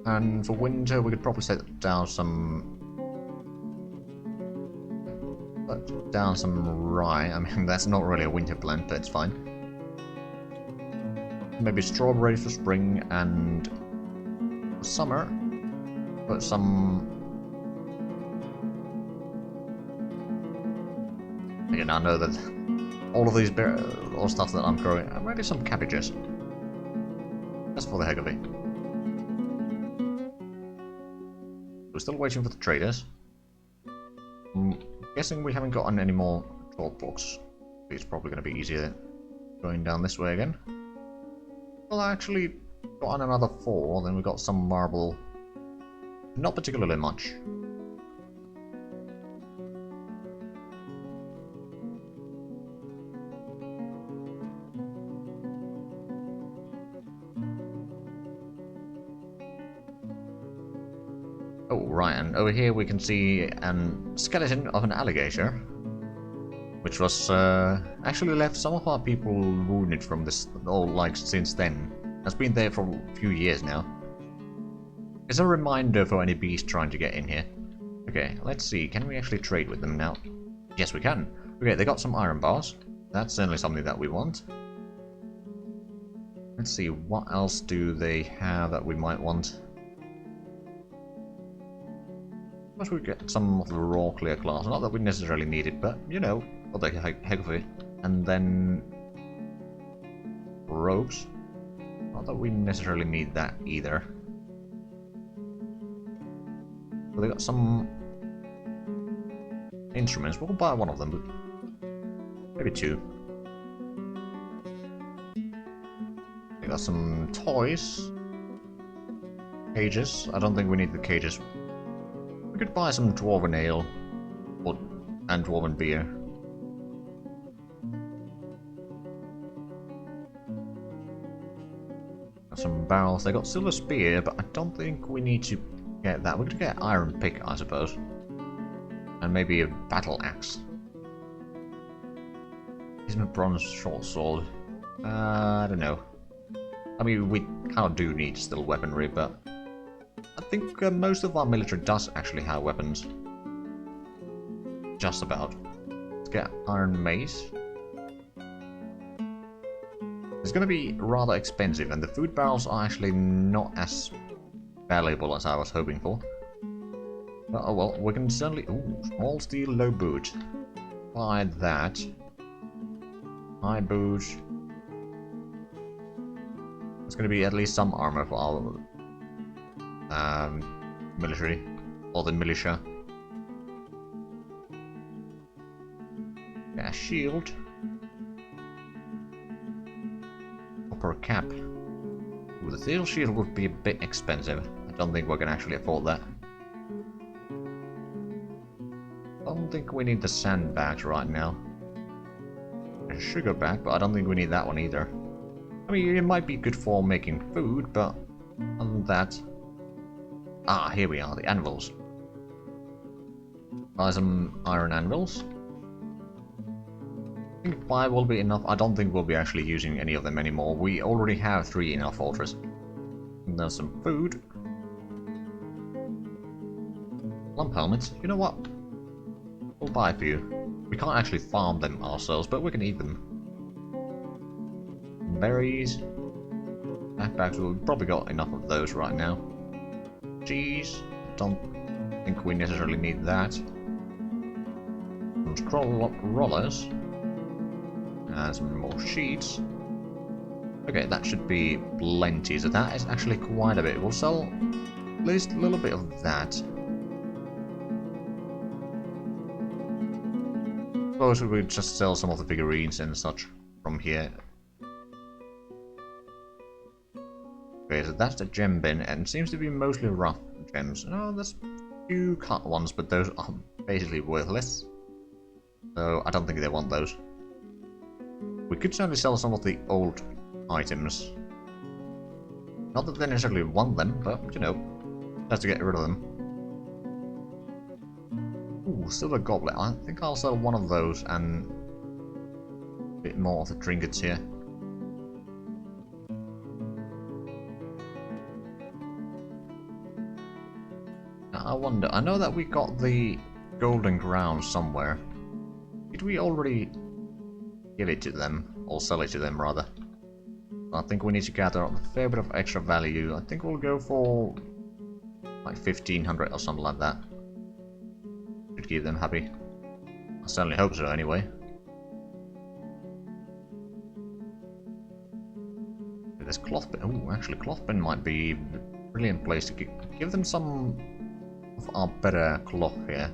And for winter, we could probably set down some... rye. I mean, that's not really a winter plant, but it's fine. Maybe strawberries for spring, and for summer, put some... again, I know that all of these all stuff that I'm growing, maybe some cabbages. Just for the heck of it. We're still waiting for the traders. Guessing we haven't gotten any more chalk blocks. It's probably going to be easier going down this way again. Well, I actually got another 4, then we got some marble. Not particularly much. Oh, right, and over here we can see a skeleton of an alligator, which was actually left some of our people wounded from this, like since then. It's been there for a few years now. It's a reminder for any beast trying to get in here. Okay, let's see, can we actually trade with them now? Yes, we can. Okay, they got some iron bars. That's certainly something that we want. Let's see, what else do they have that we might want? Suppose we get some of the raw clear glass. Not that we necessarily need it, but, you know, for the heck of it. And then... ropes. Not that we necessarily need that either. But they got some... instruments. We'll buy one of them, but maybe two. They got some toys. Cages. I don't think we need the cages. We could buy some dwarven ale and dwarven beer. Got some barrels. They got silver spear, but I don't think we need to get that. We're gonna get iron pick, I suppose, and maybe a battle axe. Isn't a bronze short sword? I don't know. I mean, we kind of do need still weaponry, but I think most of our military does actually have weapons. Just about. Let's get iron mace. It's going to be rather expensive, and the food barrels are actually not as valuable as I was hoping for. But, oh well, we can certainly... Ooh, small steel, low boot. Buy that. High boot. It's going to be at least some armor for our military, or the militia. Yeah, shield. Copper cap. Ooh, the steel shield would be a bit expensive. I don't think we're going to actually afford that. I don't think we need the sandbags right now. A sugar bag, but I don't think we need that one either. I mean, it might be good for making food, but other than that... Ah, here we are, the anvils. Buy some iron anvils. I think 5 will be enough. I don't think we'll be actually using any of them anymore. We already have 3 in our fortress. And there's some food. Lump helmets. You know what? We'll buy a few. We can't actually farm them ourselves, but we can eat them. Berries. Backpacks, we've probably got enough of those right now. Cheese. Don't think we necessarily need that. Some scroll rollers. And some more sheets. Okay, that should be plenty. So that is actually quite a bit. We'll sell at least a little bit of that. Suppose we would just sell some of the figurines and such from here. Okay, so that's the gem bin, and it seems to be mostly rough gems. Oh, there's a few cut ones, but those are basically worthless. So I don't think they want those. We could certainly sell some of the old items. Not that they necessarily want them, but, you know, just to get rid of them. Ooh, silver goblet. I think I'll sell one of those and a bit more of the trinkets here. I wonder, I know that we got the golden crown somewhere. Did we already give it to them? Or sell it to them, rather? I think we need to gather up a fair bit of extra value. I think we'll go for like 1500 or something like that. Should keep them happy. I certainly hope so, anyway. This cloth bin. Oh, actually, cloth bin might be a brilliant place to give them some of our better cloth here.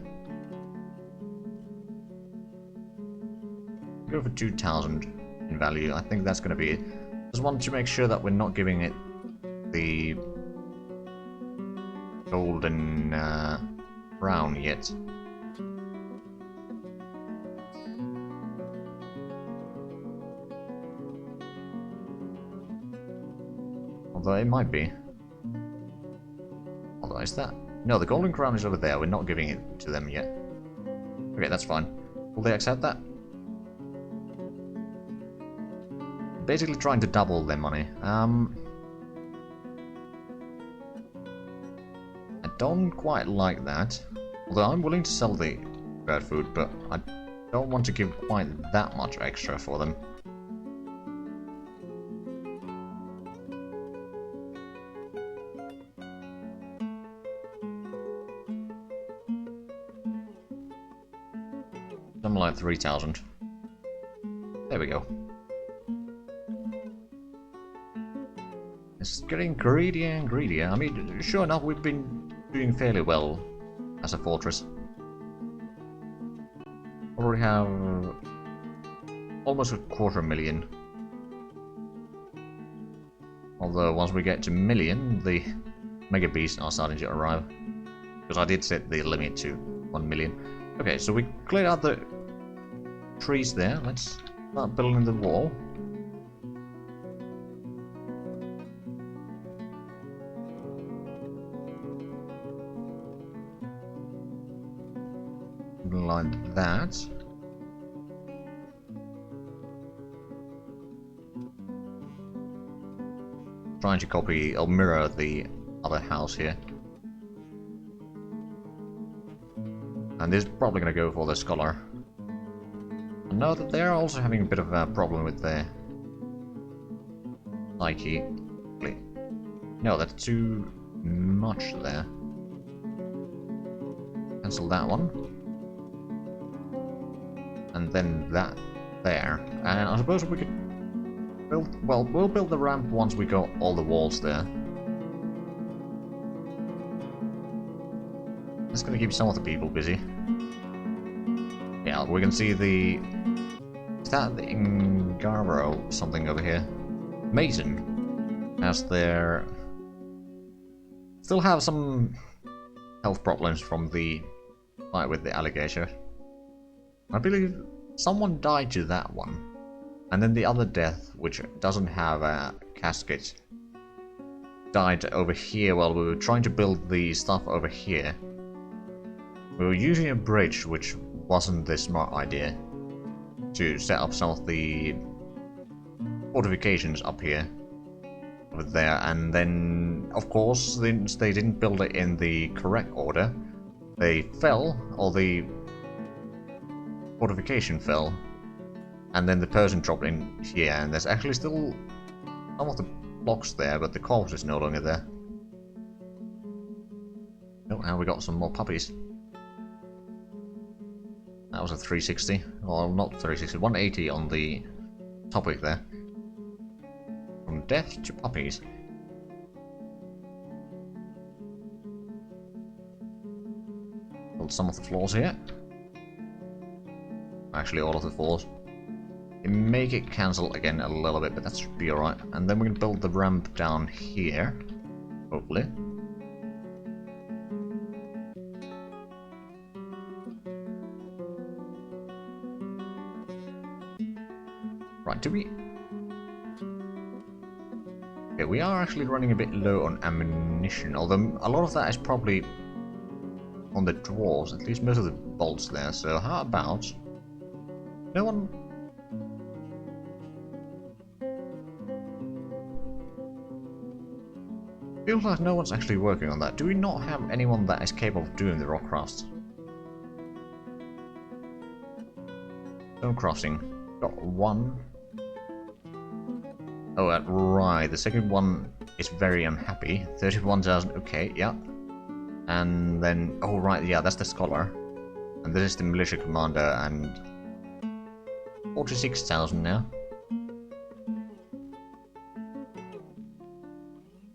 Go for 2000 in value. I think that's going to be it. Just want to make sure that we're not giving it the golden brown yet. Although it might be. Although is that? No, the golden crown is over there. We're not giving it to them yet. Okay, that's fine. Will they accept that? Basically trying to double their money. I don't quite like that. Although I'm willing to sell the bird food, but I don't want to give quite that much extra for them. Something like 3,000. There we go. It's getting greedier and greedier. I mean, sure enough, we've been doing fairly well as a fortress. Already have almost 250,000. Although once we get to million, the mega beasts are starting to arrive. Because I did set the limit to 1 million. Okay, so we cleared out the trees there. Let's start building the wall. Like that. Trying to copy or mirror the other house here. And this is probably going to go for the scholar. I know that they're also having a bit of a problem with their psyche. No, that's too much there. Cancel that one. And then that there. And I suppose we could build... Well, we'll build the ramp once we got all the walls there. That's gonna keep some of the people busy. Yeah, we can see the... Is that the Ingaro something over here? Mason. As their... Still have some health problems from the fight with the alligator. I believe someone died to that one. And then the other death, which doesn't have a casket, died over here while we were trying to build the stuff over here. We were using a bridge, which wasn't the smart idea, to set up some of the fortifications up here, over there, and then, of course, since they didn't build it in the correct order, they fell, or the fortification fell, and then the person dropped in here, and there's actually still some of the blocks there, but the corpse is no longer there. Oh, and we got some more puppies. That was a 360, well, not 360, 180 on the topic there. From death to puppies. Build some of the floors here. Actually, all of the floors. Make it cancel again a little bit, but that should be alright. And then we can build the ramp down here, hopefully. Right, do we... Okay, we are actually running a bit low on ammunition, although a lot of that is probably on the dwarves, at least most of the bolts there, so how about... No one... Feels like no one's actually working on that. Do we not have anyone that is capable of doing the rock crafts? Stone crossing. Got one. Oh, right. The second one is very unhappy. 31,000. Okay, yeah. And then... Oh, right. Yeah, that's the scholar. And this is the militia commander and... 46,000 now.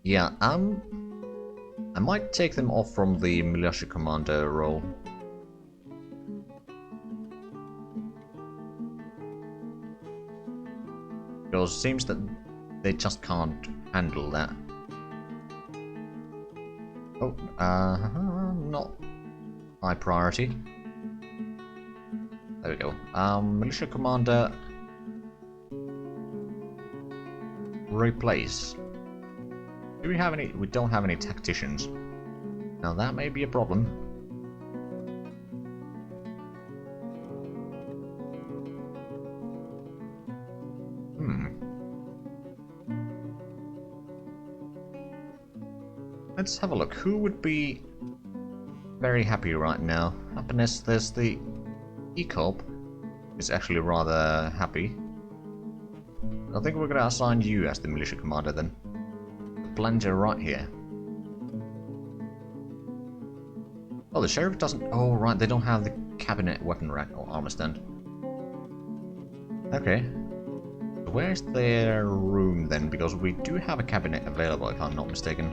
Yeah, I might take them off from the militia commander role. Because it seems that they just can't handle that. Oh, not high priority. There we go. Militia commander... Replace. Do we have any? We don't have any tacticians. Now that may be a problem. Let's have a look. Who would be very happy right now? Happiness, there's the E-Corp. Is actually rather happy. I think we're going to assign you as the militia commander then. Plunger right here. Oh, the sheriff doesn't... Oh, right, they don't have the cabinet weapon rack or armor stand. Okay. Where's their room then? Because we do have a cabinet available, if I'm not mistaken.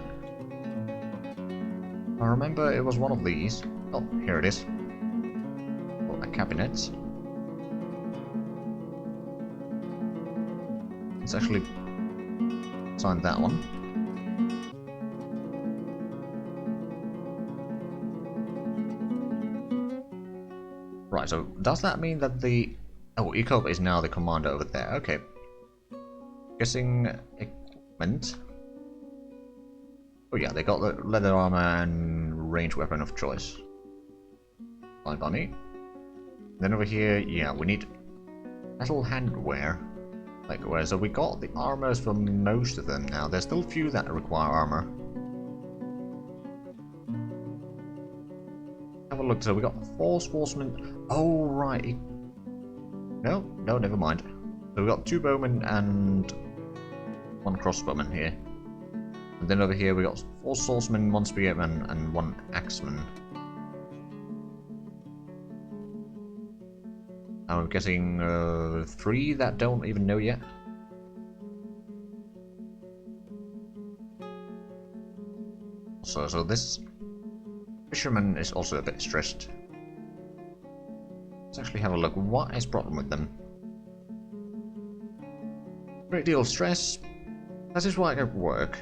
I remember it was one of these. Oh, here it is. Oh, a cabinet. Let's actually sign that one. Right, so does that mean that the... Oh, Ecop is now the commander over there. Okay. Guessing equipment. Oh yeah, they got the leather armor and range weapon of choice. Fine by me. Then over here, yeah, we need metal handwear. Like where? So we got the armors for most of them now. There's still a few that require armor. Have a look. So we got 4 sportsmen. Oh right. No, never mind. So we got 2 bowmen and 1 crossbowman here. And then over here we got 4 swordsmen, 1 spearman, and 1 axeman. I'm guessing 3 that don't even know yet. So this fisherman is also a bit stressed. Let's actually have a look. What is the problem with them? Great deal of stress. That is why I can work.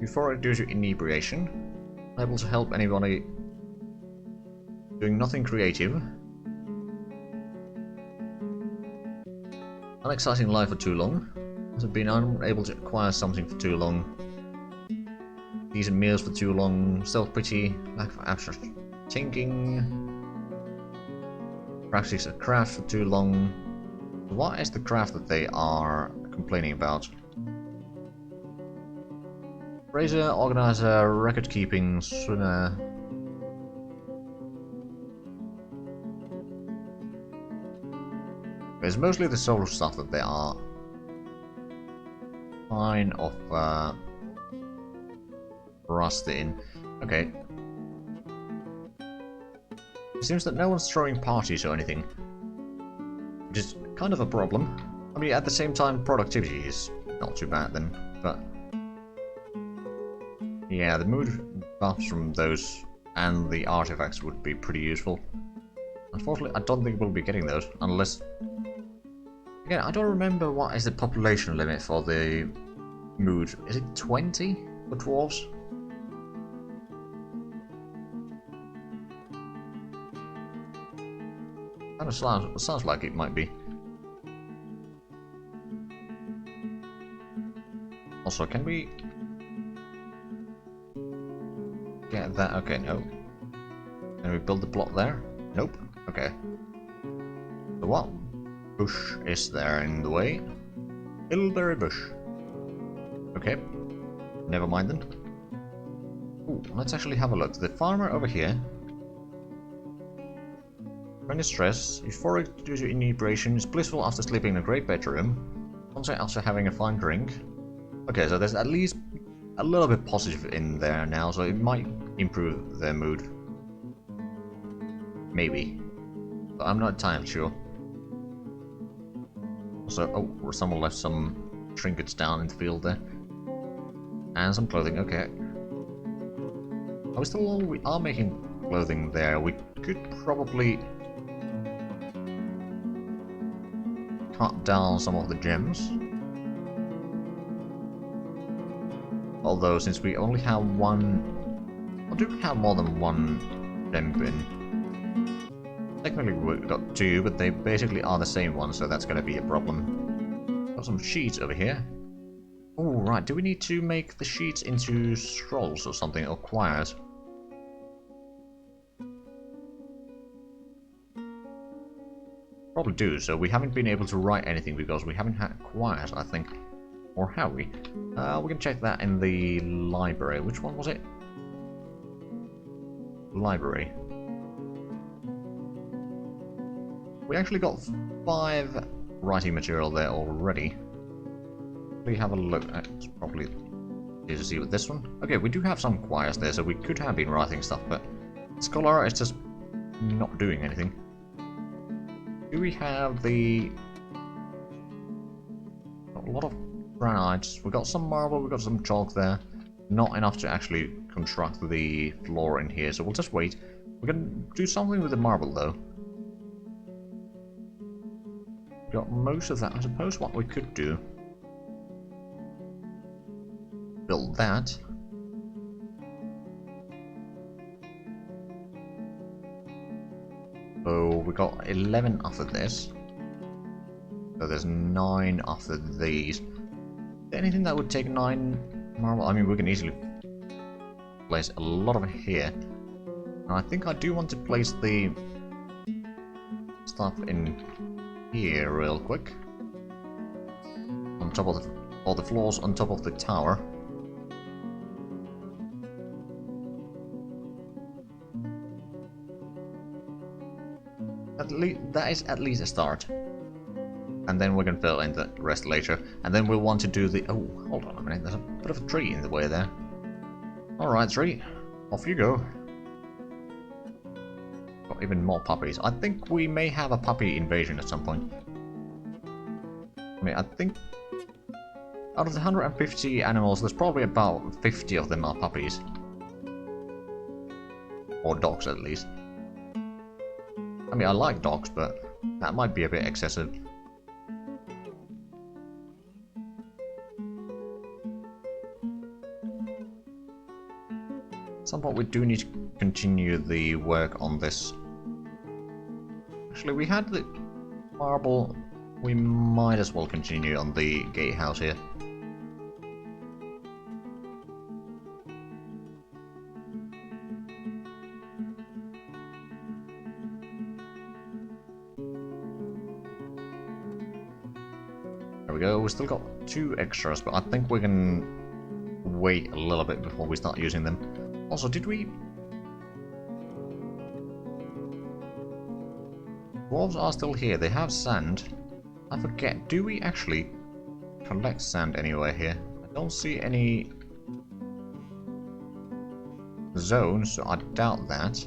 Euphoric due to inebriation. Unable to help anybody. Doing nothing creative. Unexciting life for too long. Has been unable to acquire something for too long. Decent meals for too long. Self-pity. Lack of abstract thinking. Practice a craft for too long. What is the craft that they are complaining about? Raiser, organizer, record keeping, swimmer. It's mostly the solo stuff that they are kind of rusty in. Okay. It seems that no one's throwing parties or anything, which is kind of a problem. I mean, at the same time, productivity is not too bad then, but yeah, the mood buffs from those and the artifacts would be pretty useful. Unfortunately, I don't think we'll be getting those unless... Again, I don't remember what is the population limit for the mood. Is it 20 for dwarves? Kind of sounds like it might be. Also, can we get that? Okay, no. Can we build the plot there? Nope. Okay. So what bush is there in the way? Bilberry bush. Okay. Never mind then. Ooh, let's actually have a look. The farmer over here. When in stress, euphoric due to inebriation, is blissful after sleeping in a great bedroom. Sunset after having a fine drink. Okay, so there's at least a little bit positive in there now, so it might improve their mood. Maybe. But I'm not entirely sure. Also, oh, someone left some trinkets down in the field there. And some clothing, okay. We are making clothing there. We could probably cut down some of the gems. Although, since we only have one... Or do we have more than one gem bin? Technically we've got 2, but they basically are the same one, so that's going to be a problem. Got some sheets over here. Oh, right. Do we need to make the sheets into scrolls or something, or quires? Probably do, so we haven't been able to write anything because we haven't had quires, I think. Or have we? We can check that in the library. Which one was it? Library. We actually got 5 writing material there already. We have a look. It's probably easy to see with this one. Okay, we do have some quires there, so we could have been writing stuff, but Scholar is just not doing anything. Do we have the... a lot of granites. We got some marble, we got some chalk there. Not enough to actually construct the floor in here, so we'll just wait. We're gonna do something with the marble though. Got most of that. I suppose what we could do... build that. So we got 11 after this. So there's 9 after these. Anything that would take 9 marble? I mean, we can easily place a lot of it here. And I think I do want to place the stuff in here real quick. On top of all the floors on top of the tower. That is at least a start. And then we can fill in the rest later. And then we'll want to do the... oh, hold on a minute. There's a bit of a tree in the way there. Alright, tree. Off you go. Got even more puppies. I think we may have a puppy invasion at some point. I mean, I think... out of the 150 animals, there's probably about 50 of them are puppies. Or dogs, at least. I mean, I like dogs, but that might be a bit excessive. At some point we do need to continue the work on this. Actually, we had the marble. We might as well continue on the gatehouse here. There we go. We still got 2 extras, but I think we can wait a little bit before we start using them. Also, did we... dwarves are still here. They have sand. I forget. Do we actually collect sand anywhere here? I don't see any zones, so I doubt that.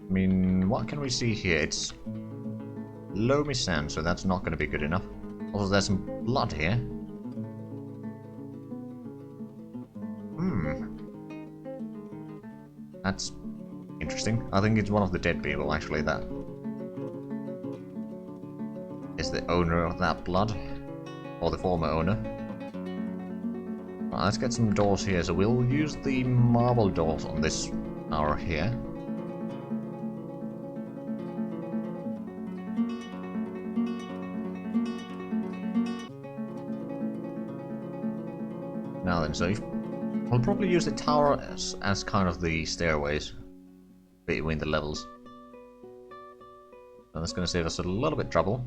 I mean, what can we see here? It's loamy sand, so that's not going to be good enough. Also, there's some blood here. That's interesting. I think it's one of the dead people, actually, that is the owner of that blood. Or the former owner. Right, let's get some doors here. So we'll use the marble doors on this tower here. Now then, so we'll probably use the tower as kind of the stairways between the levels. So that's going to save us a little bit of trouble.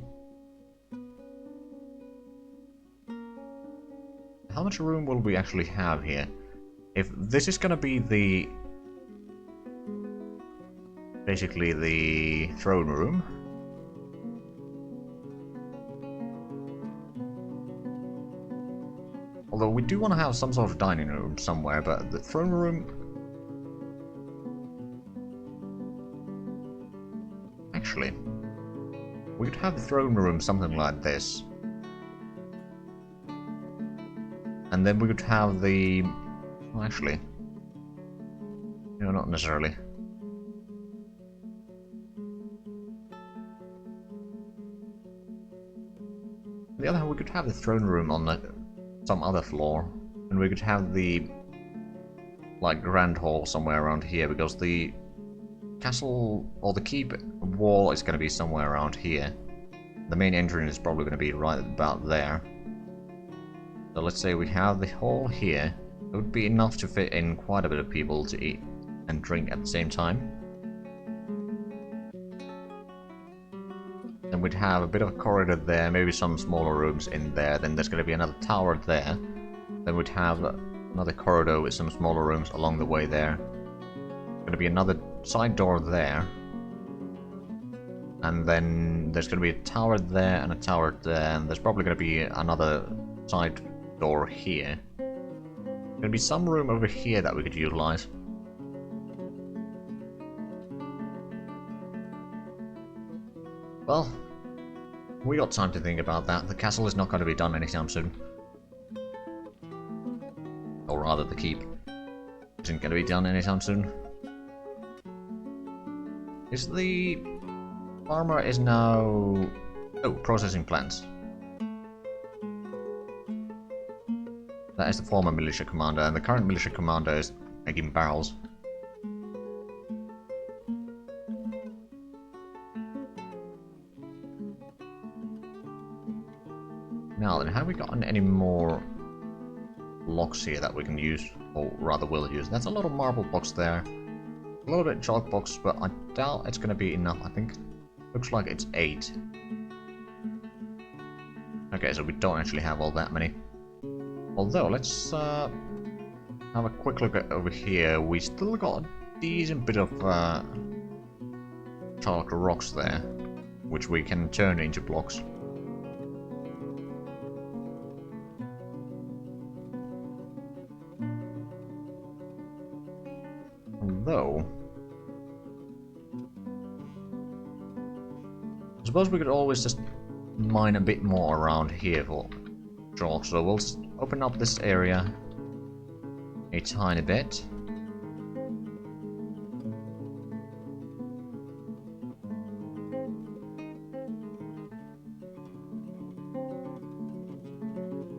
How much room will we actually have here? If this is going to be the... basically the throne room. Although we do want to have some sort of dining room somewhere, but the throne room... actually, we could have the throne room something like this. And then we could have the... well, actually... no, not necessarily. On the other hand, we could have the throne room on the... some other floor, and we could have the like grand hall somewhere around here, because the castle or the keep wall is going to be somewhere around here. The main entrance is probably going to be right about there. So let's say we have the hall here. It would be enough to fit in quite a bit of people to eat and drink at the same time. Then we'd have a bit of a corridor there, maybe some smaller rooms in there. Then there's going to be another tower there. Then we'd have another corridor with some smaller rooms along the way there. Going to be another side door there. And then there's going to be a tower there and a tower there. And there's probably going to be another side door here. Going to be some room over here that we could utilize. Well, we got time to think about that. The castle is not going to be done anytime soon. Or rather, the keep isn't going to be done anytime soon. Is the farmer is now... Oh, processing plants. That is the former militia commander, and the current militia commander is making barrels. Now then, have we gotten any more blocks here that we can use, or rather will use? That's a lot of marble blocks there. A little bit chalk blocks, but I doubt it's going to be enough, I think. Looks like it's 8. Okay, so we don't actually have all that many. Although, let's have a quick look at over here. We still got a decent bit of chalk rocks there, which we can turn into blocks. Although, I suppose we could always just mine a bit more around here for chalk, so we'll open up this area a tiny bit.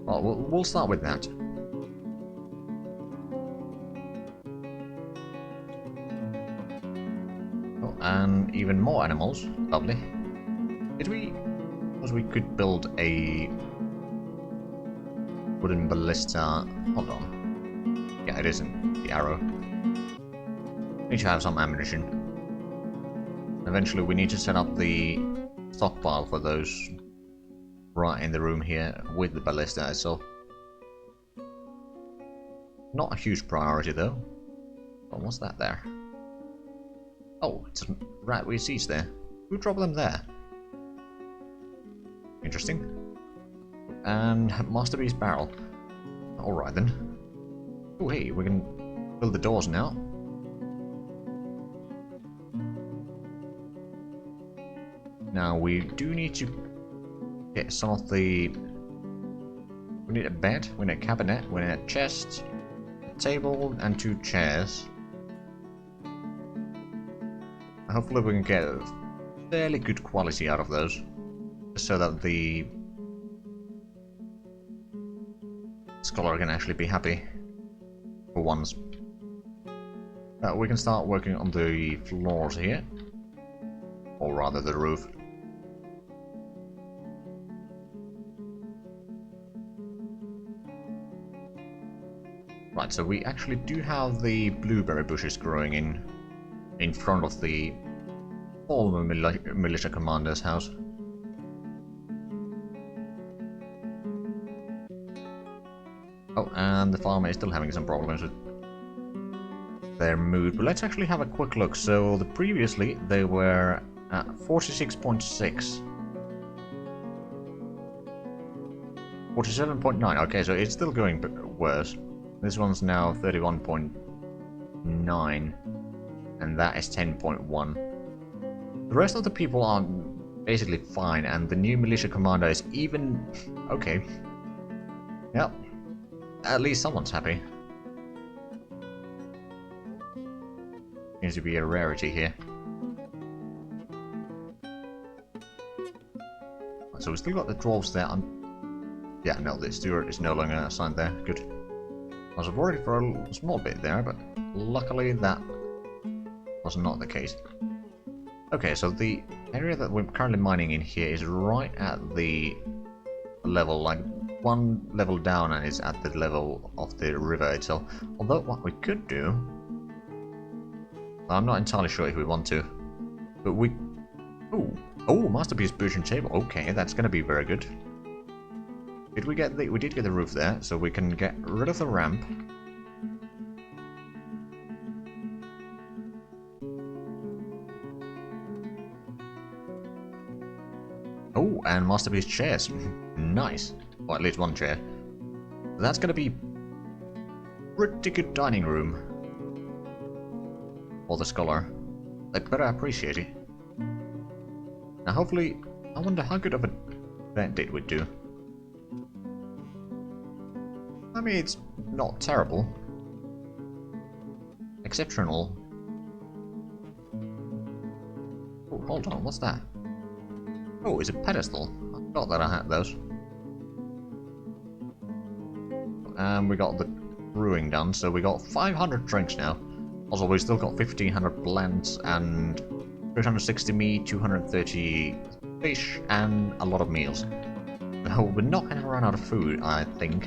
Well, we'll start with that. Oh, and even more animals. Lovely. Did we... Because we could build a wooden ballista. Hold on. Yeah, it isn't the arrow. Need to have some ammunition. Eventually we need to set up the stockpile for those right in the room here with the ballista itself. Not a huge priority though. Oh, what's that there? Oh, it's rat we sees there. Who dropped them there? Interesting. And Masterpiece barrel. Alright then. Oh hey, we can build the doors now. Now we do need to get some of the... We need a bed, we need a cabinet, we need a chest, a table and 2 chairs. Hopefully we can get a fairly good quality out of those, so that the scholar can actually be happy for once. We can start working on the floors here, or rather the roof. Right, so we actually do have the blueberry bushes growing in front of the former militia commander's house. Oh, and the farmer is still having some problems with their mood, but let's actually have a quick look. So previously they were at 46.6. 47.9, okay, so it's still going worse. This one's now 31.9, and that is 10.1. The rest of the people are basically fine, and the new militia commander is even... okay. Yep. At least someone's happy. Seems to be a rarity here. So we still got the dwarves there. Yeah, no, the steward is no longer assigned there. Good. I was worried for a small bit there, but luckily that was not the case. Okay, so the area that we're currently mining in here is right at the level, like one level down, and is at the level of the river itself. Although what we could do, I'm not entirely sure if we want to, but we... Oh, Masterpiece Bridge and Table. Okay, that's going to be very good. Did we get the... We did get the roof there, so we can get rid of the ramp. Oh, and Masterpiece chairs. Nice. Or at least one chair. That's going to be pretty good dining room for the scholar. They'd better appreciate it. Now hopefully, I wonder how good of a bed did we do? I mean, it's not terrible. Exceptional. Oh, hold on, what's that? Oh, it's a pedestal. I forgot that I had those. And we got the brewing done, so we got 500 drinks now. Also, we still got 1500 blends and 360 meat, 230 fish, and a lot of meals. No, we're not gonna run out of food, I think.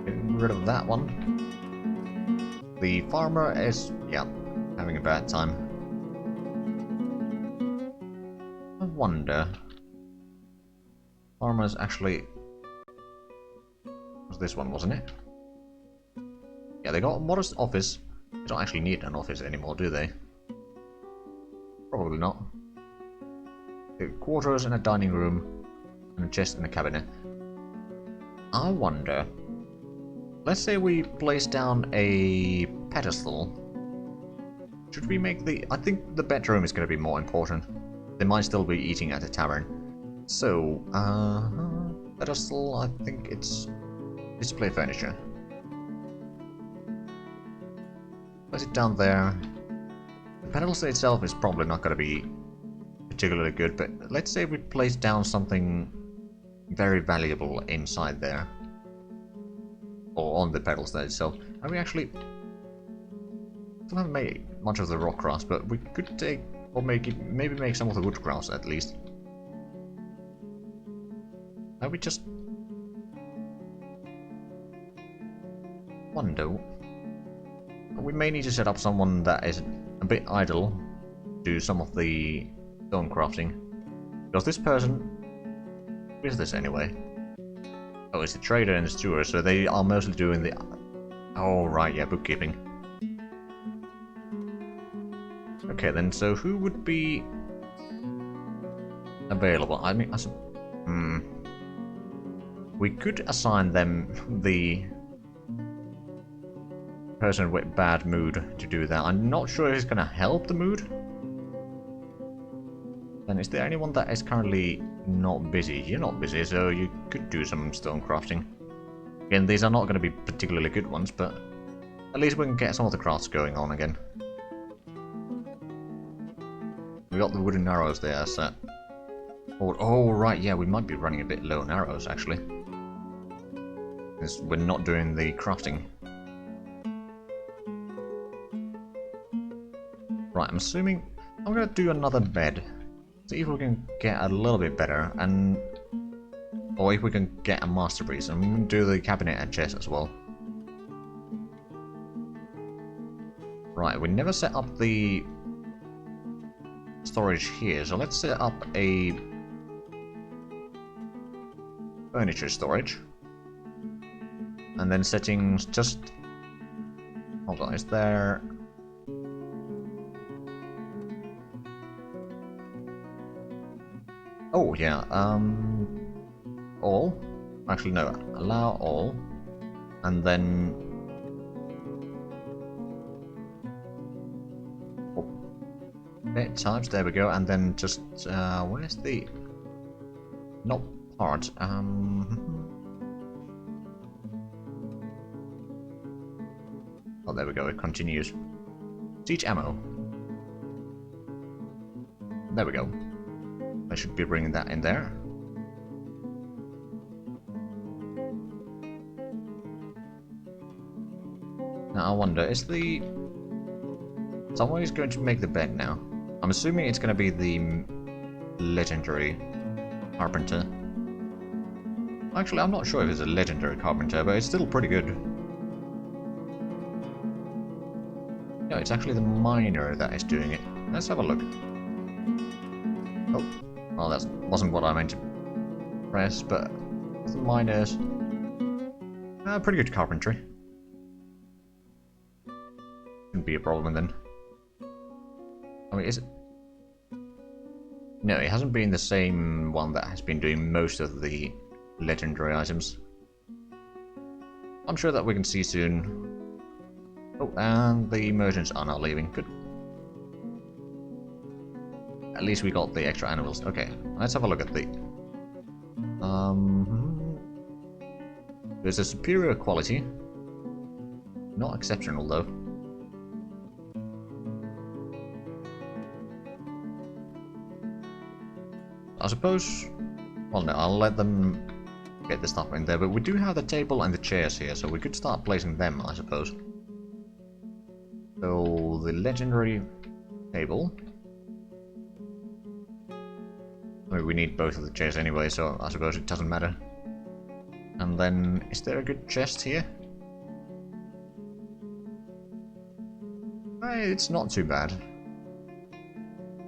Getting rid of that one. The farmer is, yeah, having a bad time. I wonder. Farmer's actually was this one, wasn't it? Yeah, they got a modest office. They don't actually need an office anymore, do they? Probably not. Quarters and a dining room, and a chest and a cabinet. I wonder. Let's say we place down a pedestal. Should we make the... I think the bedroom is going to be more important. They might still be eating at the tavern. So, pedestal, I think it's display furniture. Place it down there. The pedestal itself is probably not going to be particularly good, but let's say we place down something very valuable inside there. Or on the pedestal itself. And we actually still haven't made much of the rock crafts, but we could take, or maybe make some of the wood crafts at least. And we just wonder. We may need to set up someone that is a bit idle, do some of the stone crafting. Because this person, who is this anyway? Oh, it's the trader and the steward, so they are mostly doing the... Oh, right, yeah, bookkeeping. Okay, then, so who would be available? I mean, we could assign them the person with bad mood to do that. I'm not sure if it's going to help the mood. Then is there anyone that is currently not busy? You're not busy, so you could do some stone crafting. Again, these are not going to be particularly good ones, but at least we can get some of the crafts going on again. We got the wooden arrows there, so... Oh, right, yeah, we might be running a bit low on arrows, actually. Because we're not doing the crafting. Right, I'm assuming... I'm going to do another bed. See if we can get a little bit better, and... Or if we can get a masterpiece. I'm going to do the cabinet and chest as well. Right, we never set up the storage here, so let's set up a furniture storage. And then settings just... Hold on, is there... Oh, yeah, all. Actually, no, allow all. And then... Oh. Bed types, there we go, and then just, where's the... Not part, Oh, there we go, it continues. Siege ammo. There we go. I should be bringing that in there. Now I wonder, is the... Someone is going to make the bed now. I'm assuming it's going to be the legendary carpenter. Actually, I'm not sure if it's a legendary carpenter, but it's still pretty good. No, it's actually the miner that is doing it. Let's have a look. Oh. Well, that wasn't what I meant to press, but the miners... pretty good carpentry. Shouldn't be a problem then. I mean, is it... No, it hasn't been the same one that has been doing most of the legendary items. I'm sure that we can see soon Oh, and the merchants are not leaving. Good. At least we got the extra animals. Okay, let's have a look at the... There's a superior quality. Not exceptional, though. I suppose... Well, no, I'll let them get the stuff in there, but we do have the table and the chairs here, so we could start placing them, I suppose. So, the legendary table. I mean, we need both of the chairs anyway, so I suppose it doesn't matter. And then, is there a good chest here? It's not too bad.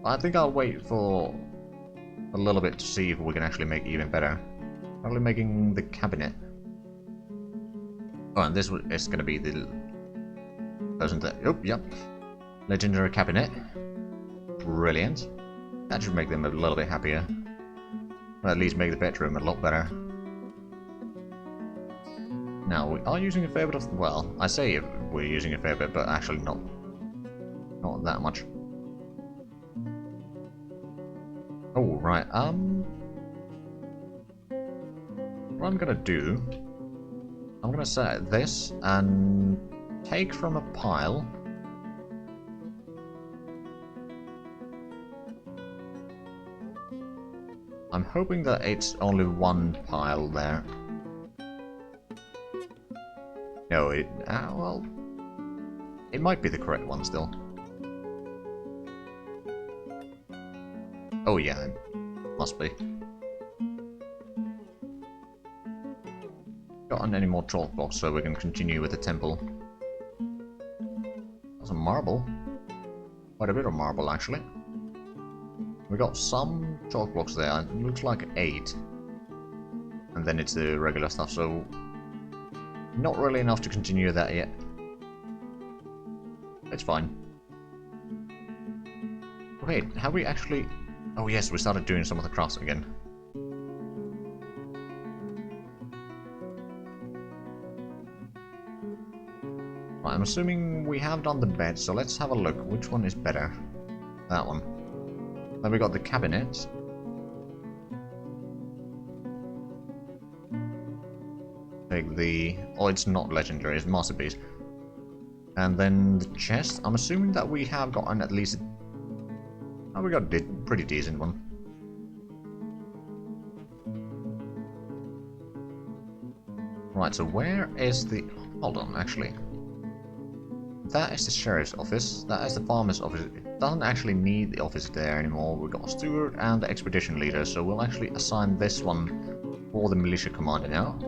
I think I'll wait for a little bit to see if we can actually make it even better. Probably making the cabinet. Oh, and this is going to be the person that... Oh, yep. Legendary cabinet. Brilliant. That should make them a little bit happier. Or at least make the bedroom a lot better. Now, we are using a fair bit of... Well, I say we're using a fair bit, but actually not that much. Oh, right, what I'm gonna do... I'm gonna set this and take from a pile... I'm hoping that it's only one pile there. No, well... It might be the correct one still. Oh yeah, must be. Got any more chalk blocks so we can continue with the temple. That's a marble. Quite a bit of marble actually. We got some chalk blocks there, it looks like 8. And then it's the regular stuff, so... Not really enough to continue that yet. It's fine. Wait, have we actually... Oh yes, we started doing some of the crafts again. Right, I'm assuming we have done the bed, so let's have a look. Which one is better? That one. Then we got the cabinet. Take the... Oh, it's not legendary, it's masterpiece. And then the chest. I'm assuming that we have gotten at least... Oh, we got a pretty decent one. Right, so where is the... Hold on, actually. That is the sheriff's office. That is the farmer's office. It doesn't actually need the office there anymore. We've got a steward and the expedition leader, so we'll actually assign this one for the militia commander now.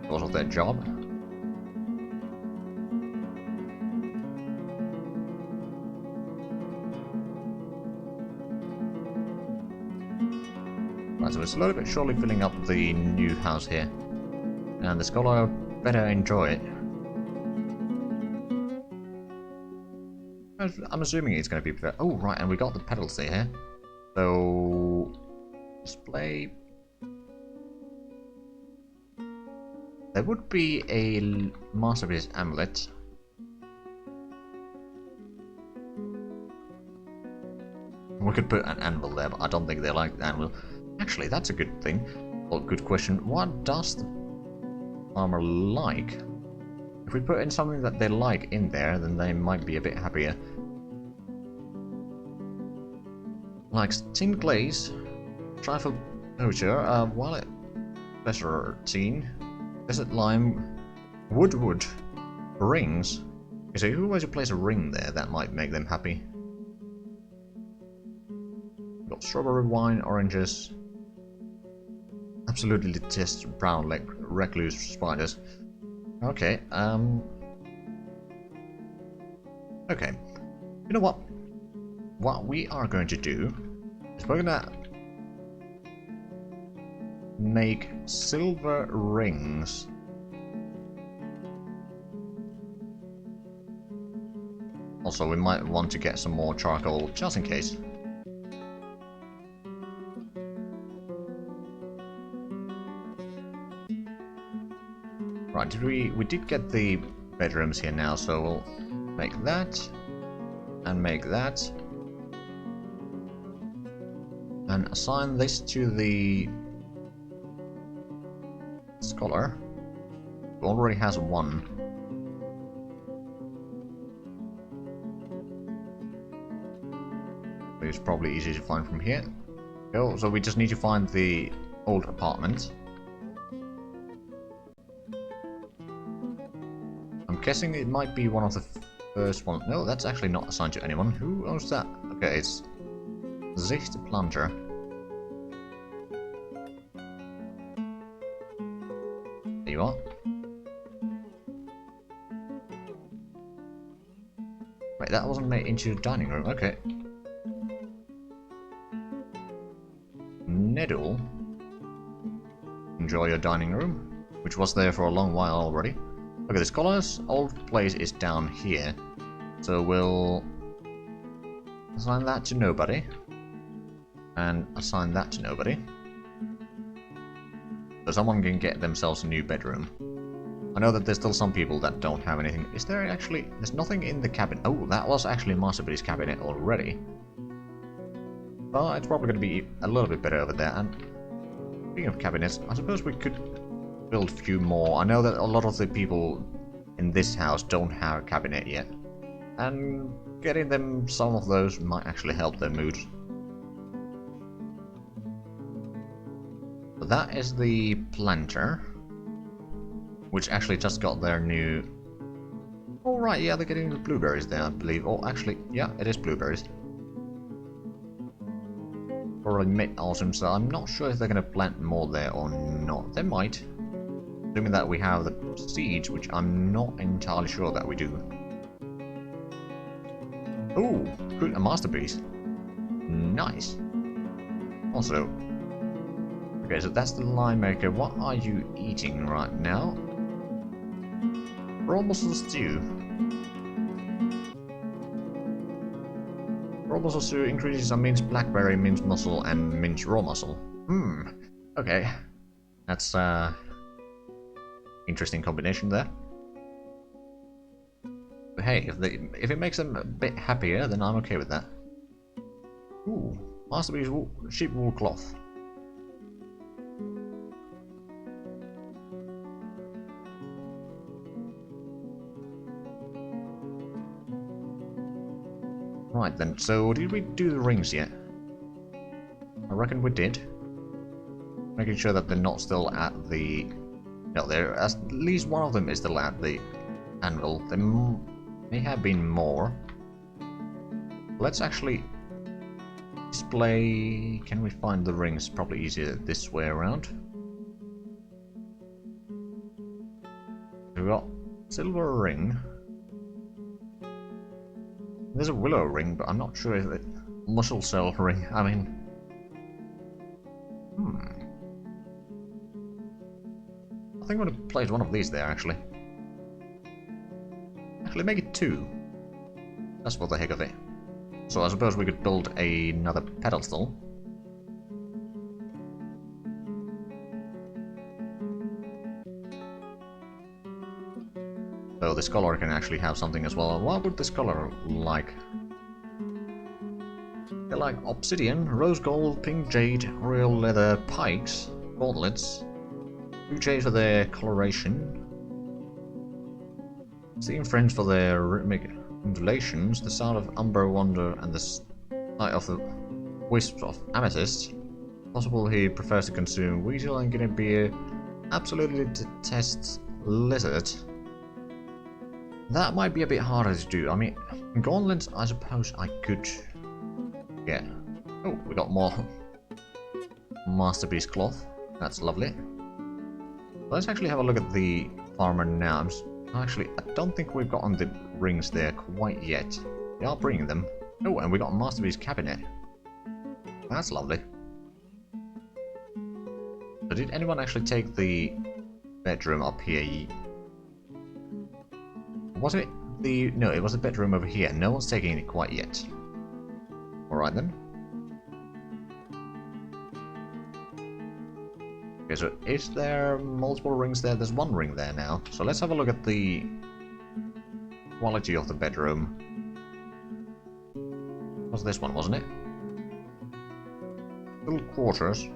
Because of their job. Right, so we're slowly but surely filling up the new house here. And the scholar better enjoy it. I'm assuming it's going to be... Oh, right, and we got the pedals here. So... Display... There would be a masterpiece amulet. We could put an anvil there, but I don't think they like the anvil. Actually, that's a good thing. Well, good question. What does the farmer like? If we put in something that they like in there, then they might be a bit happier. Likes tin glaze, trifle poacher, wallet, Bessertine, desert lime, wood, rings. So if we were to place a ring there, that might make them happy. We've got strawberry wine, oranges. Absolutely detest brown recluse spiders. Okay, okay. You know what? What we are going to do is we're gonna make silver rings. Also, we might want to get some more charcoal just in case. Right, we did get the bedrooms here now, so we'll make that and make that. And assign this to the scholar, who already has one. It's probably easy to find from here. Oh, so we just need to find the old apartment. I'm guessing it might be one of the first ones. No, that's actually not assigned to anyone. Who owns that? Okay, it's Zicht Planter. There you are. Right, that wasn't made into the dining room. Okay. Neddle. Enjoy your dining room, which was there for a long while already. Okay, the scholar's old place is down here, so we'll assign that to nobody, and assign that to nobody, so someone can get themselves a new bedroom. I know that there's still some people that don't have anything. Is there actually... There's nothing in the cabinet. Oh, that was actually Masterpiece cabinet already. Well, it's probably going to be a little bit better over there. And speaking of cabinets, I suppose we could build a few more. I know that a lot of the people in this house don't have a cabinet yet. And getting them some of those might actually help their mood. So that is the planter, which actually just got their new... Oh right, yeah, they're getting the blueberries there, I believe. Oh, actually, yeah, it is blueberries. Probably mid-autumn, so I'm not sure if they're going to plant more there or not. They might. Assuming that we have the seeds, which I'm not entirely sure that we do. Oh, good, a masterpiece. Nice. Also, okay, so that's the lime maker. What are you eating right now? Raw mussel stew. Raw mussel stew increases on minced blackberry, minced mussel, and minced raw mussel. Okay. That's interesting combination there. But hey, if it makes them a bit happier, then I'm okay with that. Ooh, masterpiece sheep wool cloth. Right then, so did we do the rings yet? I reckon we did. Making sure that they're not still at the... No, there at least one of them is still at the anvil. There may have been more. Let's actually display... Can we find the rings? Probably easier this way around. We've got silver ring. There's a willow ring, but I'm not sure if it... Muscle cell ring, I mean... I think I'm going to place one of these there, actually. Actually, make it 2. That's for the heck of it. So I suppose we could build another pedestal. So the scholar can actually have something as well. What would the scholar like? They like obsidian, rose gold, pink jade, royal leather pikes, gauntlets, blue jade for their coloration, steam fringe for their rhythmic undulations, the sound of umber wonder, and the sight of the wisps of amethyst. Possible he prefers to consume weasel and guinea beer. Absolutely detests lizard. That might be a bit harder to do. I mean, gauntlets, I suppose I could get. Oh, we got more masterpiece cloth. That's lovely. Let's actually have a look at the farmer now. Actually, I don't think we've gotten the rings there quite yet. They are bringing them. Oh, and we got a masterpiece cabinet. That's lovely. So did anyone actually take the bedroom up here? Was it the... No, it was the bedroom over here. No one's taking it quite yet. Alright then. Okay, so is there multiple rings there? There's one ring there now. So let's have a look at the quality of the bedroom. It was this one, wasn't it? Little quarters.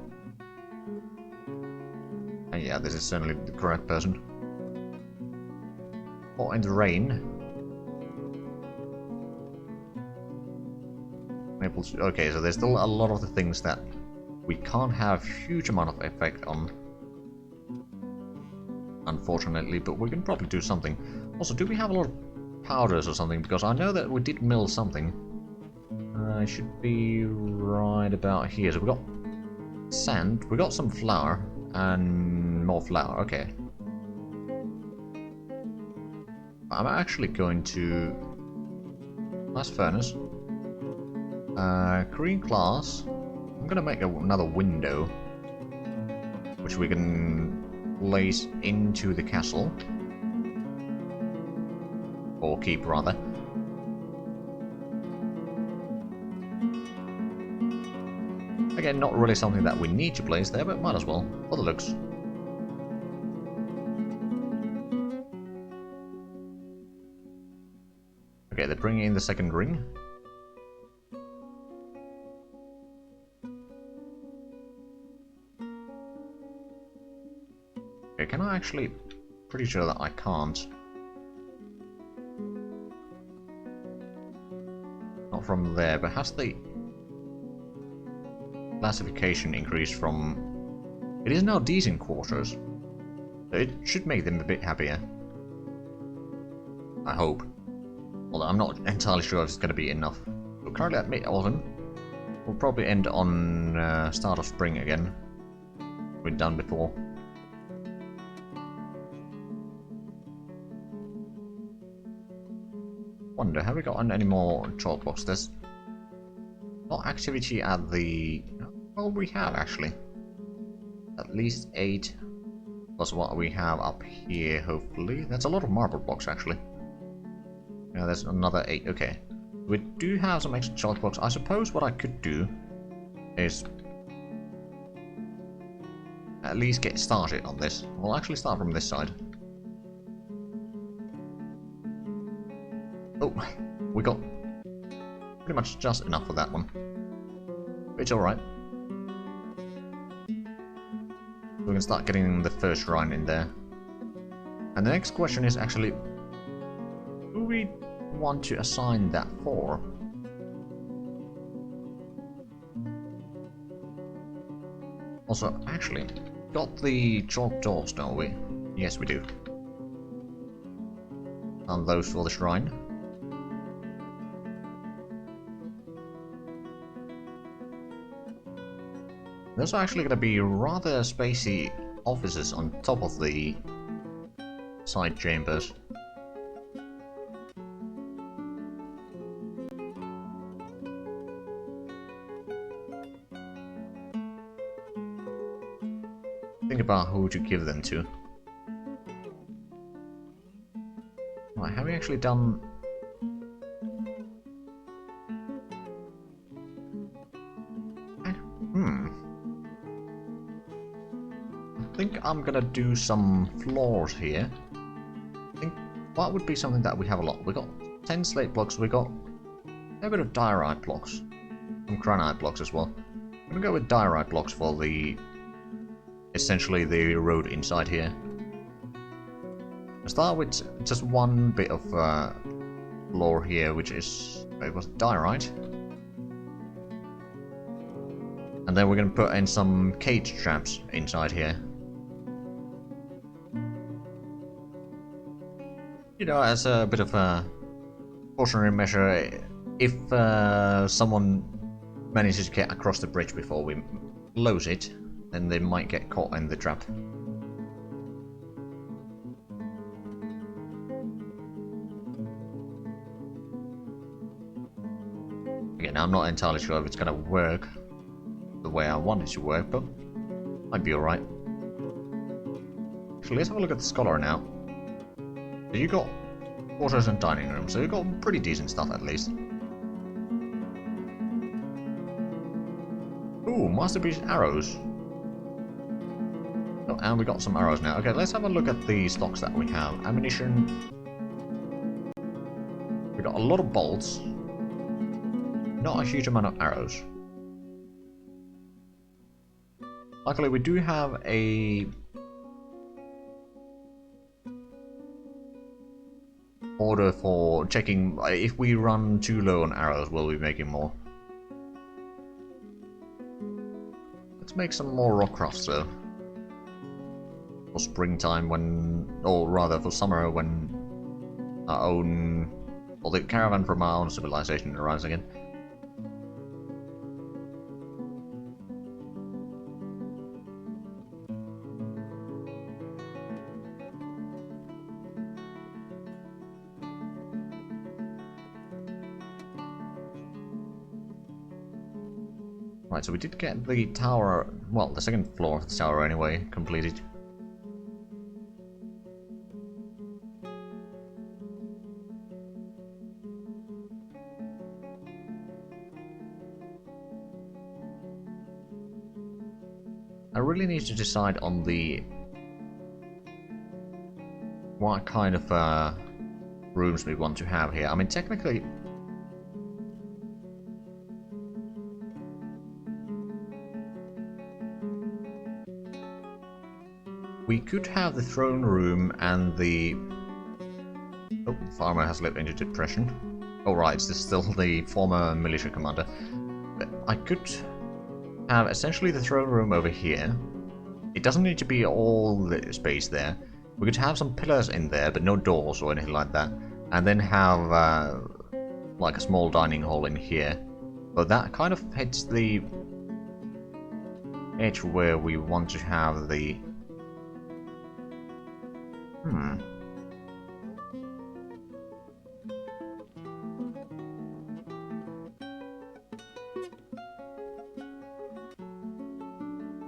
And yeah, this is certainly the correct person. Or in the rain. Okay, so there's still a lot of the things that we can't have huge amount of effect on, unfortunately, but we can probably do something. Also, do we have a lot of powders or something? Because I know that we did mill something. It should be right about here. So we got sand, we got some flour, and more flour. Okay. I'm actually going to blast furnace. Green glass. I'm gonna make another window, which we can place into the castle, or keep rather. Again, not really something that we need to place there, but might as well for the looks. Okay, they're bringing in the second ring. Okay, can I actually... Pretty sure that I can't. Not from there, but has the classification increased from... It is now decent quarters. So it should make them a bit happier. I hope. Although I'm not entirely sure if it's going to be enough. We're currently at mid-autumn. We'll probably end on start of spring again. We've done before. Wonder, have we gotten any more chalk blocks? There's not activity at the... Well, we have actually. At least 8. Plus what we have up here, hopefully. That's a lot of marble blocks, actually. Yeah, there's another 8. Okay. We do have some extra chalk blocks. I suppose what I could do is at least get started on this. We'll actually start from this side. Oh, we got pretty much just enough for that one. It's alright. We can start getting the first shrine in there. And the next question is actually, who we want to assign that for? Also, actually, got the chalk doors, don't we? Yes, we do. And those for the shrine. Those are actually going to be rather spacey offices on top of the side chambers. Think about who to give them to. Right, have we actually done... I think I'm gonna do some floors here. I think what would be something that we have a lot. We got 10 slate blocks, we got a bit of diorite blocks. Some granite blocks as well. I'm gonna go with diorite blocks for the... essentially the road inside here. I'll start with just one bit of floor here, which is... it was diorite. And then we're gonna put in some cage traps inside here. You know, as a bit of a cautionary measure, if someone manages to get across the bridge before we close it, then they might get caught in the trap. Again, I'm not entirely sure if it's gonna work the way I want it to work, but might be alright. Actually, let's have a look at the scholar now. So you got quarters and dining room, so you got pretty decent stuff at least. Ooh, masterpiece arrows. and we got some arrows now. Okay, let's have a look at the stocks that we have. Ammunition. We got a lot of bolts. Not a huge amount of arrows. Luckily, we do have a order for checking if we run too low on arrows, we'll be making more. Let's make some more rock crafts though. For springtime when, or rather for summer when our own, or the caravan from our own civilization arrives again. Right, so we did get the tower, well, the second floor of the tower anyway, completed. I really need to decide on what kind of rooms we want to have here. I mean, technically, we could have the throne room and the... Oh, the farmer has slipped into depression. Oh right, this is still the former militia commander. I could have essentially the throne room over here. It doesn't need to be all the space there. We could have some pillars in there, but no doors or anything like that. And then have like a small dining hall in here. But that kind of hits the edge where we want to have the...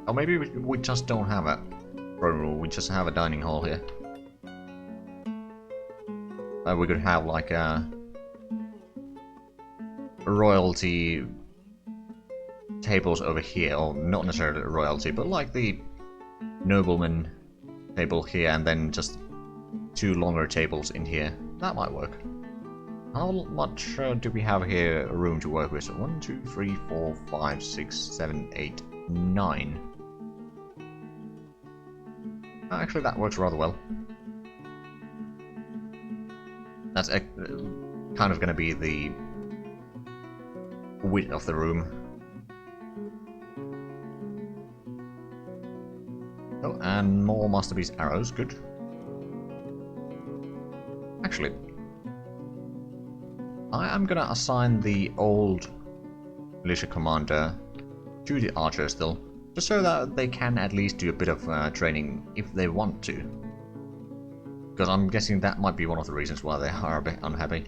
Or maybe we just don't have a throne room, we just have a dining hall here. We could have like a royalty tables over here, or not necessarily royalty, but like the nobleman table here, and then just two longer tables in here. That might work. How much do we have here room to work with? So 1, 2, 3, 4, 5, 6, 7, 8, 9. Actually, that works rather well. That's kind of going to be the width of the room. Oh, and more masterpiece arrows, good. Actually, I am going to assign the old militia commander to the archer still, just so that they can at least do a bit of training if they want to. Because I'm guessing that might be one of the reasons why they are a bit unhappy.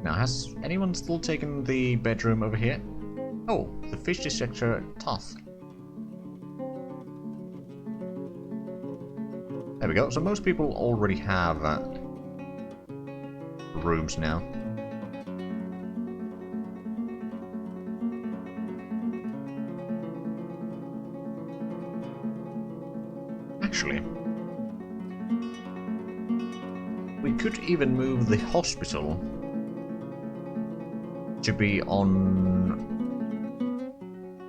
Now, has anyone still taken the bedroom over here? Oh, the fish dissector task. There we go. So most people already have rooms now. Actually, we could even move the hospital to be on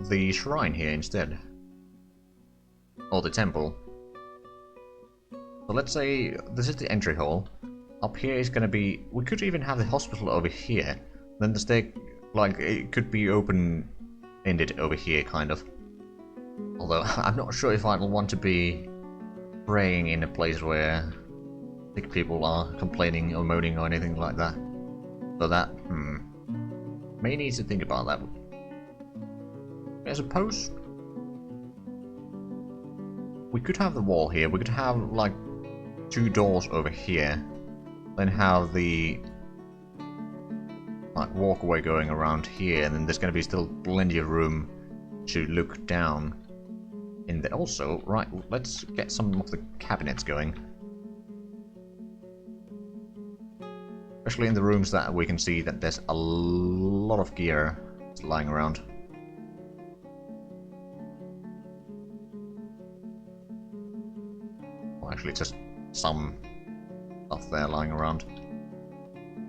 the shrine here instead. Or the temple. So let's say this is the entry hall. Up here is going to be... We could even have the hospital over here. Then the stair, like, it could be open-ended over here, kind of. Although, I'm not sure if I'd want to be praying in a place where sick people are complaining or moaning or anything like that. So that, may need to think about that. I suppose we could have the wall here. We could have like 2 doors over here, then have the like walkway going around here, and then there's going to be still plenty of room to look down in there. Also, right, let's get some of the cabinets going, especially in the rooms that we can see that there's a lot of gear lying around. actually just some stuff there lying around.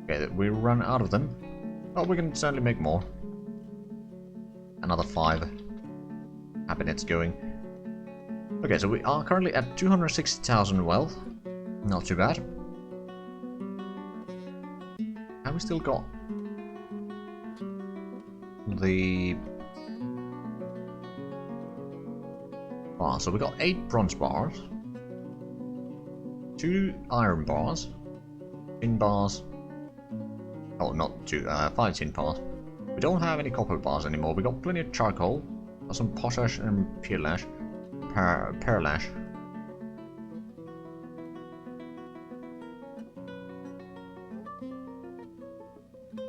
Okay, we run out of them. Oh, we can certainly make more. Another 5 cabinets going. Okay, so we are currently at 260,000 wealth. Not too bad. And we still got the bar. So we got 8 bronze bars, 2 iron bars, tin bars. Oh, not 2, 5 tin bars. We don't have any copper bars anymore. We got plenty of charcoal, some potash and pearlash. Pearlash.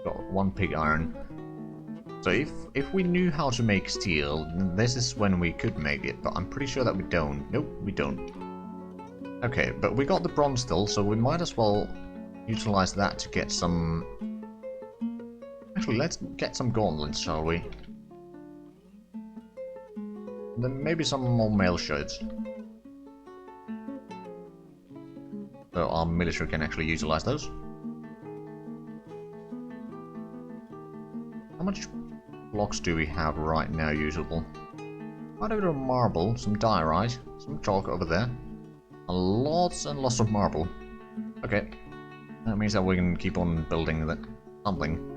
Got 1 pig iron. So if we knew how to make steel, this is when we could make it, but I'm pretty sure that we don't. Nope, we don't. Okay, but we got the bronze still, so we might as well utilize that to get some... Actually, let's get some gauntlets, shall we? Then maybe some more mail shirts. So our military can actually utilize those. How much blocks do we have right now usable? Quite a bit of marble, some diorite, some chalk over there. And lots of marble. Okay. That means that we can keep on building that something.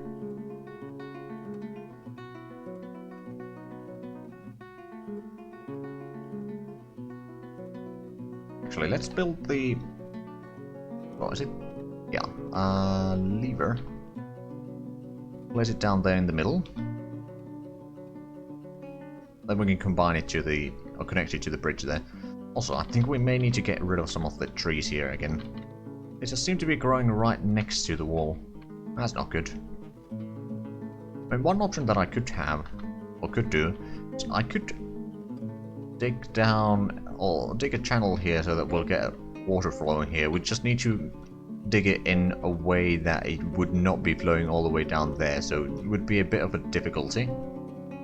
Actually, let's build the... What is it? Yeah, lever. Place it down there in the middle. Then we can combine it to the... or connect it to the bridge there. Also, I think we may need to get rid of some of the trees here again. They just seem to be growing right next to the wall. That's not good. I mean, one option that I could have, or could do, is I could dig down, or dig a channel here so that we'll get water flowing here. We just need to dig it in a way that it would not be flowing all the way down there, so it would be a bit of a difficulty.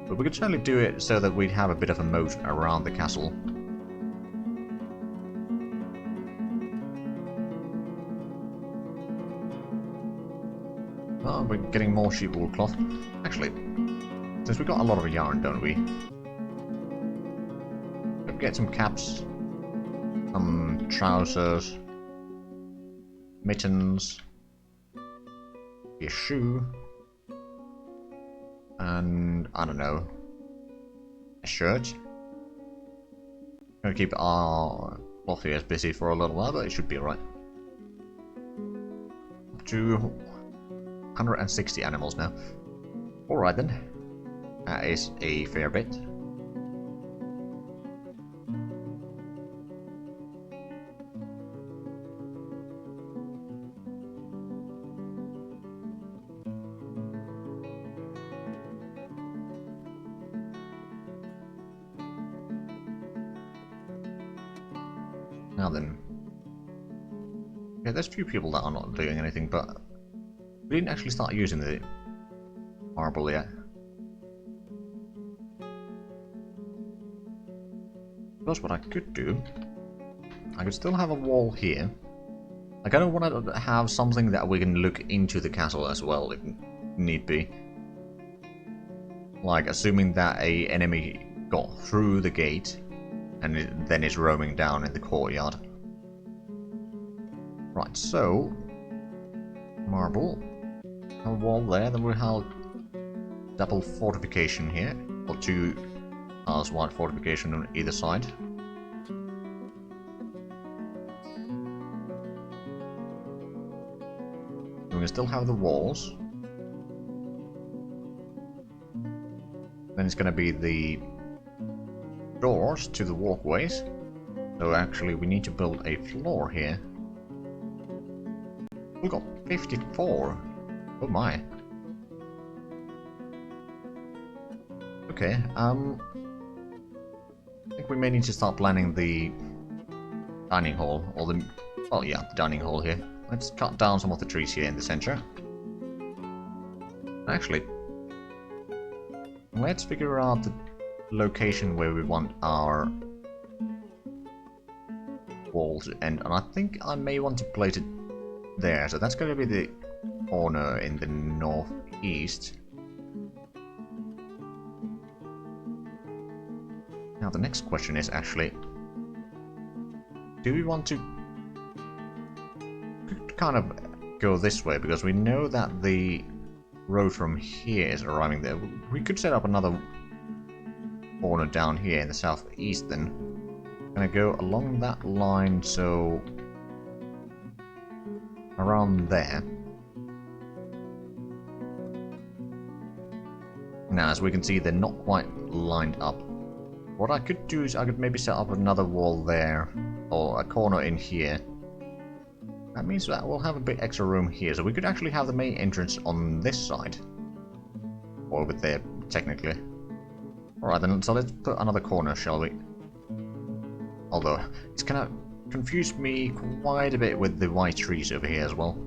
But we could certainly do it so that we'd have a bit of a moat around the castle. Oh, we're getting more sheep wool cloth. Actually, since we got a lot of yarn, don't we? We'll get some caps, some trousers, mittens, a shoe, and I don't know, a shirt. Gonna keep our cloth here busy for a little while, but it should be alright. Up to 160 animals now. Alright then. That is a fair bit. Now then. Yeah, there's a few people that are not doing anything, but we didn't actually start using the marble yet. That's what I could do. I could still have a wall here. I kind of want to have something that we can look into the castle as well, if need be. Like, assuming that a enemy got through the gate and then is roaming down in the courtyard. Right, so marble, a wall there, then we'll have double fortification here, or 2 tiles wide fortification on either side. We can still have the walls. Then it's going to be the doors to the walkways. So actually we need to build a floor here. We got 54. Oh my. Okay, I think we may need to start planning the dining hall, or the, well yeah, the dining hall here. Let's cut down some of the trees here in the center. Actually, let's figure out the location where we want our wall to end, and I think I may want to place it there. So that's going to be the corner in the northeast. Now the next question is actually, do we want to kind of go this way, because we know that the road from here is arriving there. We could set up another corner down here in the southeast then. Gonna go along that line, so around there. Now as we can see, they're not quite lined up. What I could do is I could maybe set up another wall there, or a corner in here. That means that we'll have a bit extra room here, so we could actually have the main entrance on this side. Or over there, technically. Alright then, so let's put another corner, shall we? Although, it's kind of confused me quite a bit with the white trees over here as well.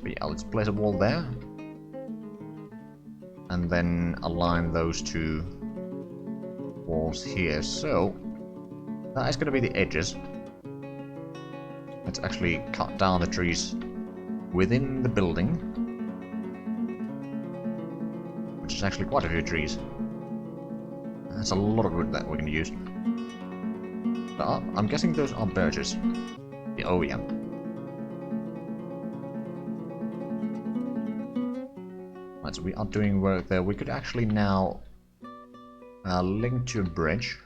But yeah, let's place a wall there. And then align those two walls here. So, that is going to be the edges. Let's actually cut down the trees within the building. Which is actually quite a few trees. That's a lot of wood that we can use. But I'm guessing those are birches. Yeah, oh yeah. Right, so we are doing work there. We could actually now link to a bridge.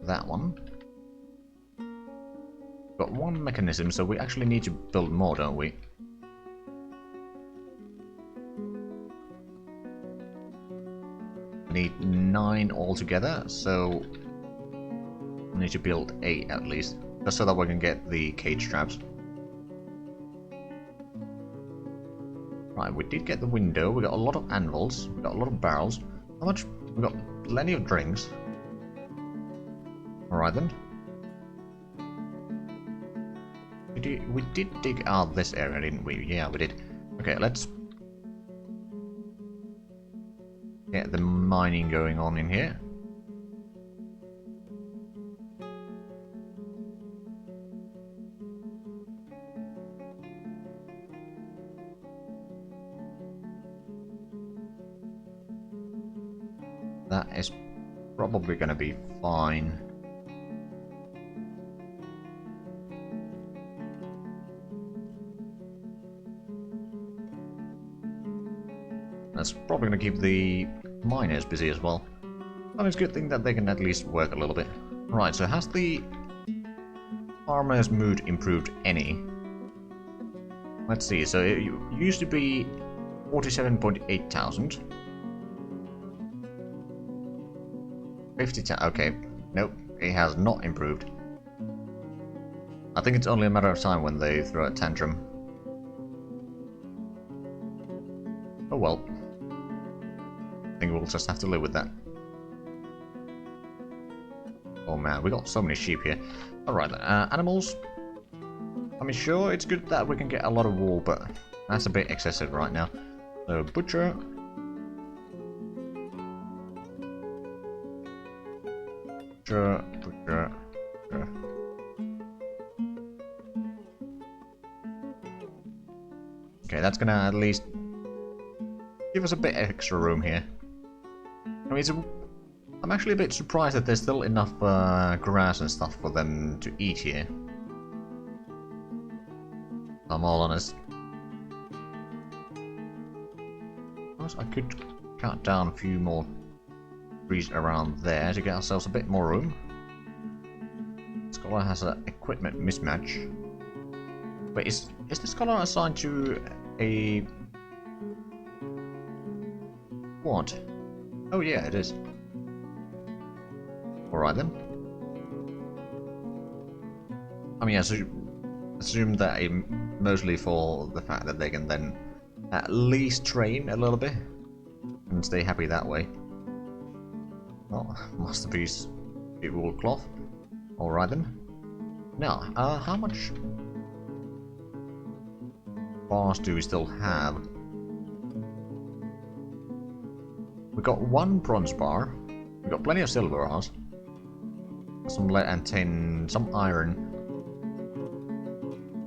That one. Got one mechanism, so we actually need to build more, don't we? We need 9 altogether, so we need to build 8 at least, just so that we can get the cage traps. Right, we did get the window, we got a lot of anvils, we got a lot of barrels. How much? We got plenty of drinks. Alright then. We did dig out this area, didn't we? Yeah, we did. Okay, let's get the mining going on in here. That is probably going to be fine. That's probably going to keep the miners busy as well. I mean, it's a good thing that they can at least work a little bit. Right, so has the farmer's mood improved any? Let's see, so it used to be 47.8 thousand. 50, okay, nope, it has not improved. I think it's only a matter of time when they throw a tantrum. Oh well. I think we'll just have to live with that. Oh man, we got so many sheep here. Alright then, animals. I mean, sure, it's good that we can get a lot of wool, but that's a bit excessive right now. So, butcher. Butcher, butcher, butcher. Okay, that's gonna at least give us a bit extra room here. I mean, I'm actually a bit surprised that there's still enough grass and stuff for them to eat here. I'm all honest. I could cut down a few more trees around there to get ourselves a bit more room. Scholar has an equipment mismatch. Wait, is the scholar assigned to a what? Oh yeah, it is. Alright then. I mean, I assume that mostly for the fact that they can then at least train a little bit and stay happy that way. Oh, masterpiece wool cloth. Alright then. Now, how much bars do we still have? We got 1 bronze bar. We got plenty of silver bars. some lead and tin, some iron.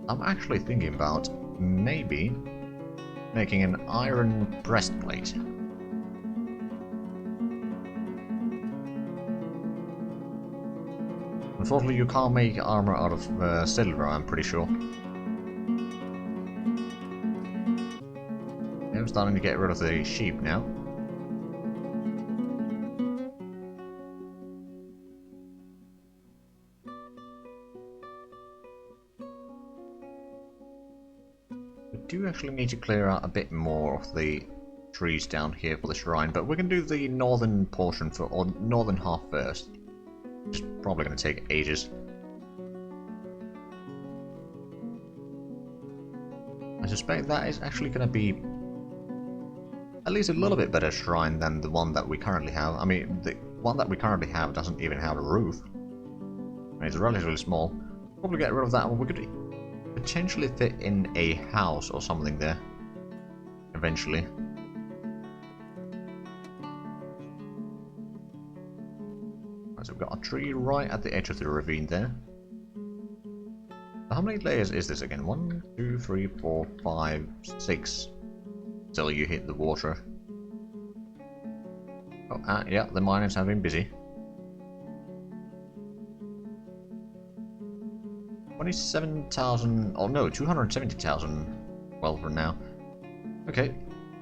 I'm actually thinking about maybe making an iron breastplate. Unfortunately, you can't make armor out of silver, I'm pretty sure. I'm starting to get rid of the sheep now. We do actually need to clear out a bit more of the trees down here for the shrine, but we can do the northern portion for, or northern half first. It's probably going to take ages. I suspect that is actually going to be at least a little bit better shrine than the one that we currently have. I mean, the one that we currently have doesn't even have a roof. I mean, it's relatively small. Probably get rid of that one. We could potentially fit in a house or something there. Eventually. Right, so we've got a tree right at the edge of the ravine there. How many layers is this again? 1, 2, 3, 4, 5, 6. Till you hit the water. Oh, yeah, the miners have been busy. 27,000, oh no, 270,000 well for now. Okay,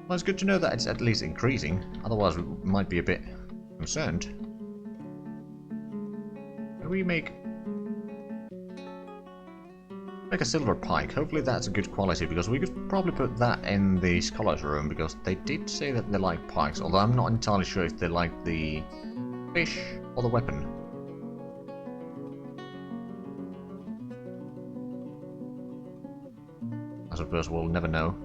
well it's good to know that it's at least increasing, otherwise we might be a bit concerned. Can we make a silver pike? Hopefully that's a good quality, because we could probably put that in the scholars room, because they did say that they like pikes, although I'm not entirely sure if they like the fish or the weapon. I suppose we'll never know.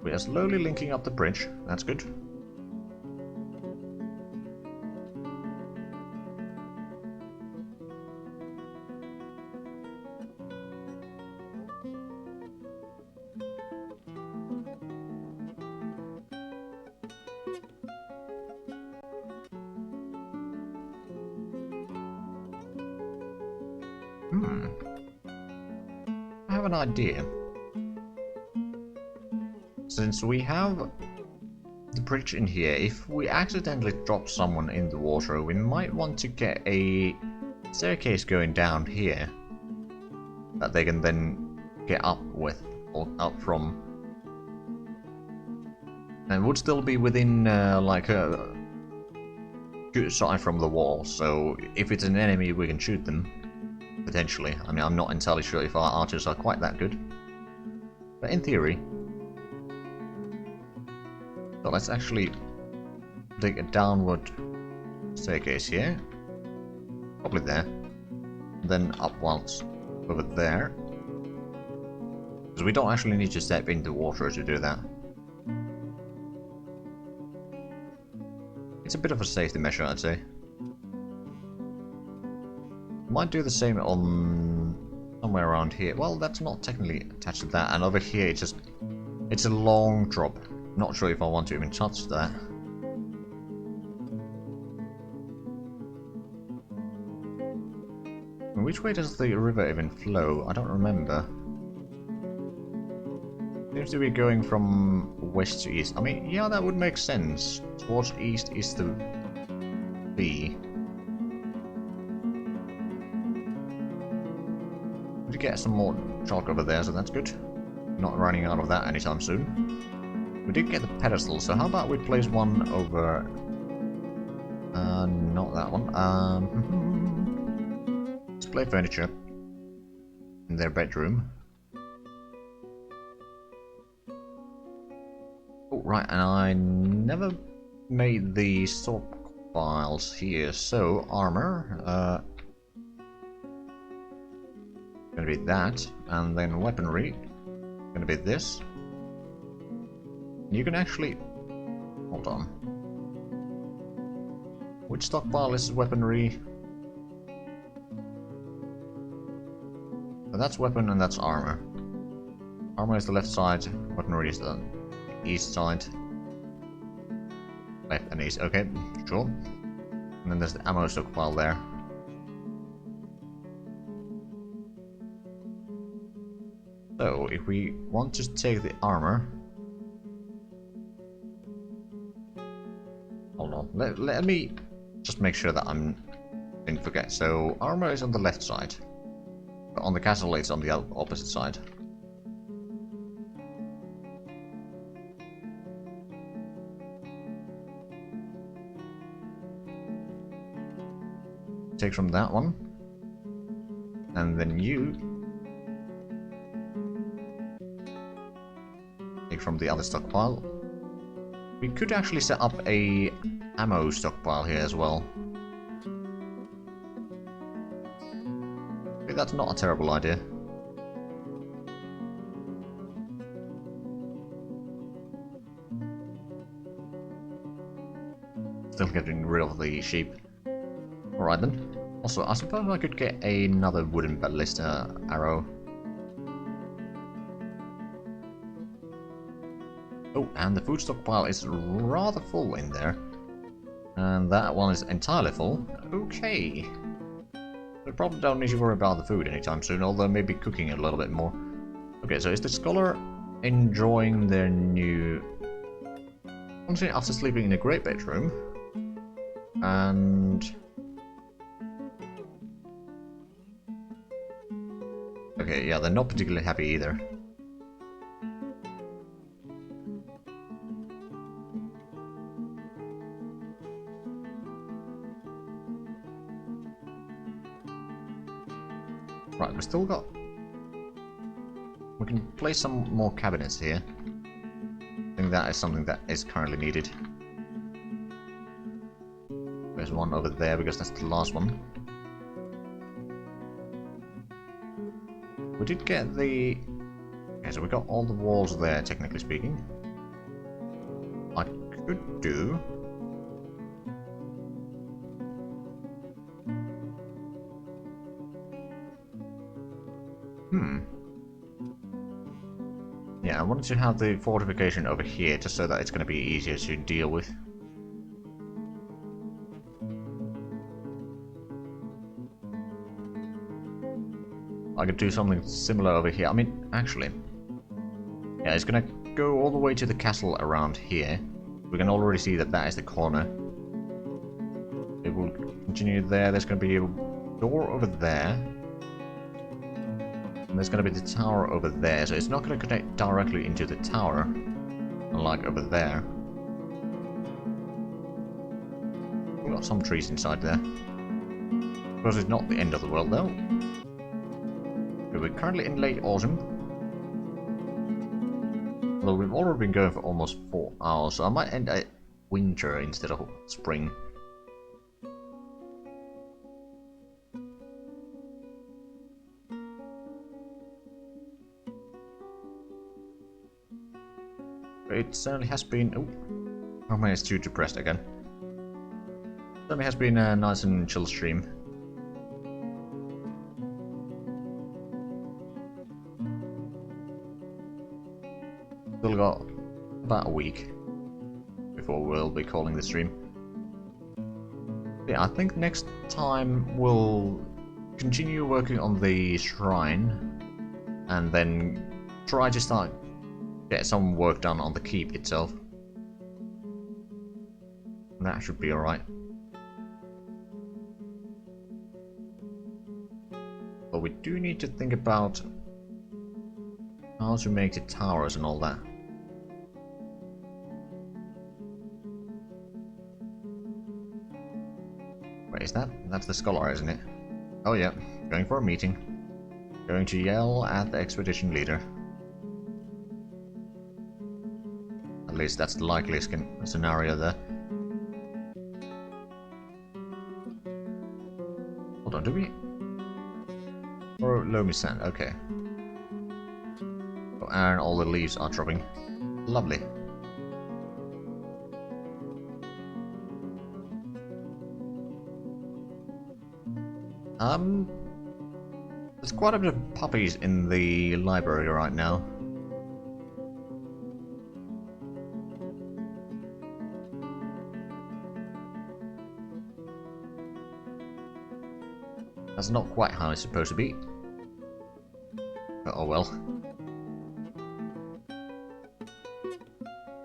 We are slowly linking up the bridge, that's good. I have an idea. Since we have the bridge in here, if we accidentally drop someone in the water, we might want to get a staircase going down here that they can then get up with, or up from. And would still be within like a good sight from the wall, so if it's an enemy we can shoot them. Potentially. I mean, I'm not entirely sure if our archers are quite that good. But in theory. So let's actually dig a downward staircase here. Probably there. Then up once over there. Because we don't actually need to step into water to do that. It's a bit of a safety measure, I'd say. Might do the same on somewhere around here. Well, that's not technically attached to that, and over here it's a long drop. Not sure if I want to even touch that. Which way does the river even flow? I don't remember. Seems to be going from west to east. I mean, yeah, that would make sense. Towards east is the B. We get some more chalk over there, so that's good. Not running out of that anytime soon. We did get the pedestal, so how about we place one over... not that one. Display furniture in their bedroom. Oh, right, and I never made the sword files here, so armor, gonna be that, and then weaponry, gonna be this. You can actually... hold on. Which stockpile is weaponry? So that's weapon and that's armor. Armor is the left side, weaponry is the east side. Left and east, okay, sure. And then there's the ammo stockpile there. So, if we want to take the armor... Hold on, let me just make sure that I didn't forget. So, armor is on the left side. But on the castle it's on the opposite side. Take from that one. And then you... take from the other stockpile. We could actually set up a ammo stockpile here as well. Okay, that's not a terrible idea. Still getting rid of the sheep. Alright then. Also, I suppose I could get another wooden ballista arrow. Oh, and the food stockpile is rather full in there. And that one is entirely full. Okay. We probably don't need to worry about the food anytime soon, although maybe cooking a little bit more. Okay, so is the scholar enjoying their new... Honestly, after sleeping in a great bedroom. And... okay, yeah, they're not particularly happy either. Right, we still got... we can place some more cabinets here. I think that is something that is currently needed. There's one over there because that's the last one. We did get the... okay, so we got all the walls there, technically speaking. I could do... yeah, I wanted to have the fortification over here, just so that it's going to be easier to deal with. I could do something similar over here. I mean, actually... yeah, it's going to go all the way to the castle around here. We can already see that that is the corner. It will continue there. There's going to be a door over there. And there's going to be the tower over there, so it's not going to connect directly into the tower, unlike over there. We've got some trees inside there. Of course, it's not the end of the world, though. Okay, we're currently in late autumn. Although we've already been going for almost 4 hours, so I might end at winter instead of spring. It certainly has been... oh, I managed too depressed again. Certainly has been a nice and chill stream. Still got about a week before we'll be calling the stream. Yeah, I think next time we'll continue working on the shrine and then try to get some work done on the keep itself. That should be alright. But we do need to think about how to make the towers and all that. Wait, is that? That's the scholar, isn't it? Oh yeah, going for a meeting. Going to yell at the expedition leader. At least that's the likeliest scenario there. Hold on, do we? Or loamy sand, okay. Oh, and all the leaves are dropping. Lovely. There's quite a bit of puppies in the library right now. That's not quite how it's supposed to be. But oh well.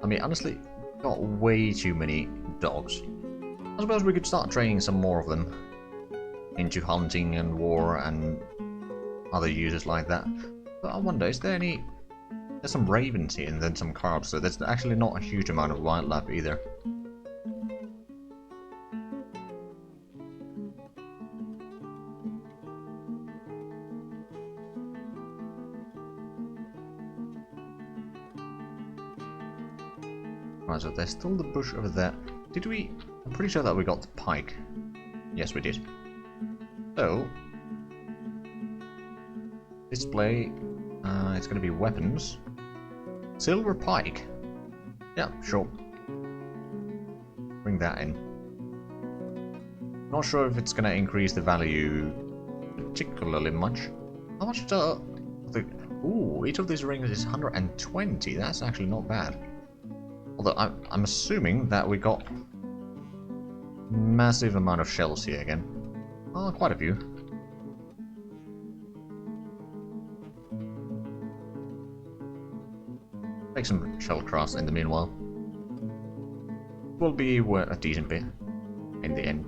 I mean, honestly, got way too many dogs. I suppose we could start training some more of them into hunting and war and other uses like that. But I wonder, is there any... There's some ravens here and then some carps, so there's actually not a huge amount of wildlife either. Right, so there's still the bush over there. Did we... I'm pretty sure that we got the pike. Yes, we did. So... display... it's gonna be weapons. Silver pike. Yeah, sure. Bring that in. Not sure if it's gonna increase the value particularly much. How much the... Ooh, each of these rings is 120. That's actually not bad. Although I'm assuming that we got massive amount of shells here again. Oh, quite a few. Make some shell crafts in the meanwhile. Will be worth a decent bit in the end.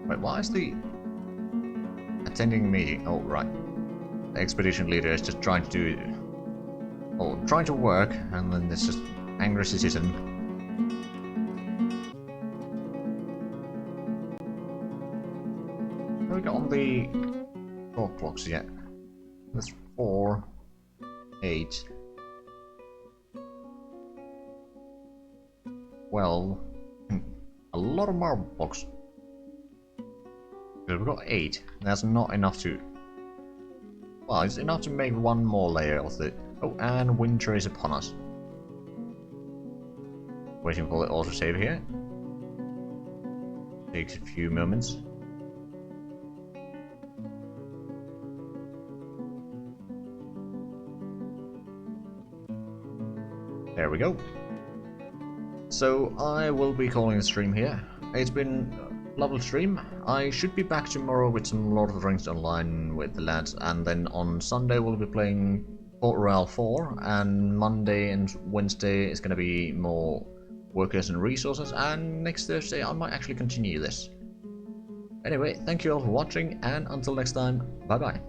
Wait, why is the attending meeting? Oh, right. The expedition leader is just trying to do... Oh, trying to work, and then there's just angry citizen. Have we got on the clock clocks yet? That's 4, 8, 12. A lot of marble blocks. We've got 8. That's not enough to... Well, it's enough to make one more layer of the... Oh, and winter is upon us. Waiting for the autosave here. Takes a few moments. There we go. So, I will be calling the stream here. It's been... lovely stream. I should be back tomorrow with some Lord of the Rings Online with the lads, and then on Sunday we'll be playing Port Royal 4, and Monday and Wednesday is going to be more workers and resources, and next Thursday I might actually continue this. Anyway, thank you all for watching, and until next time, bye bye.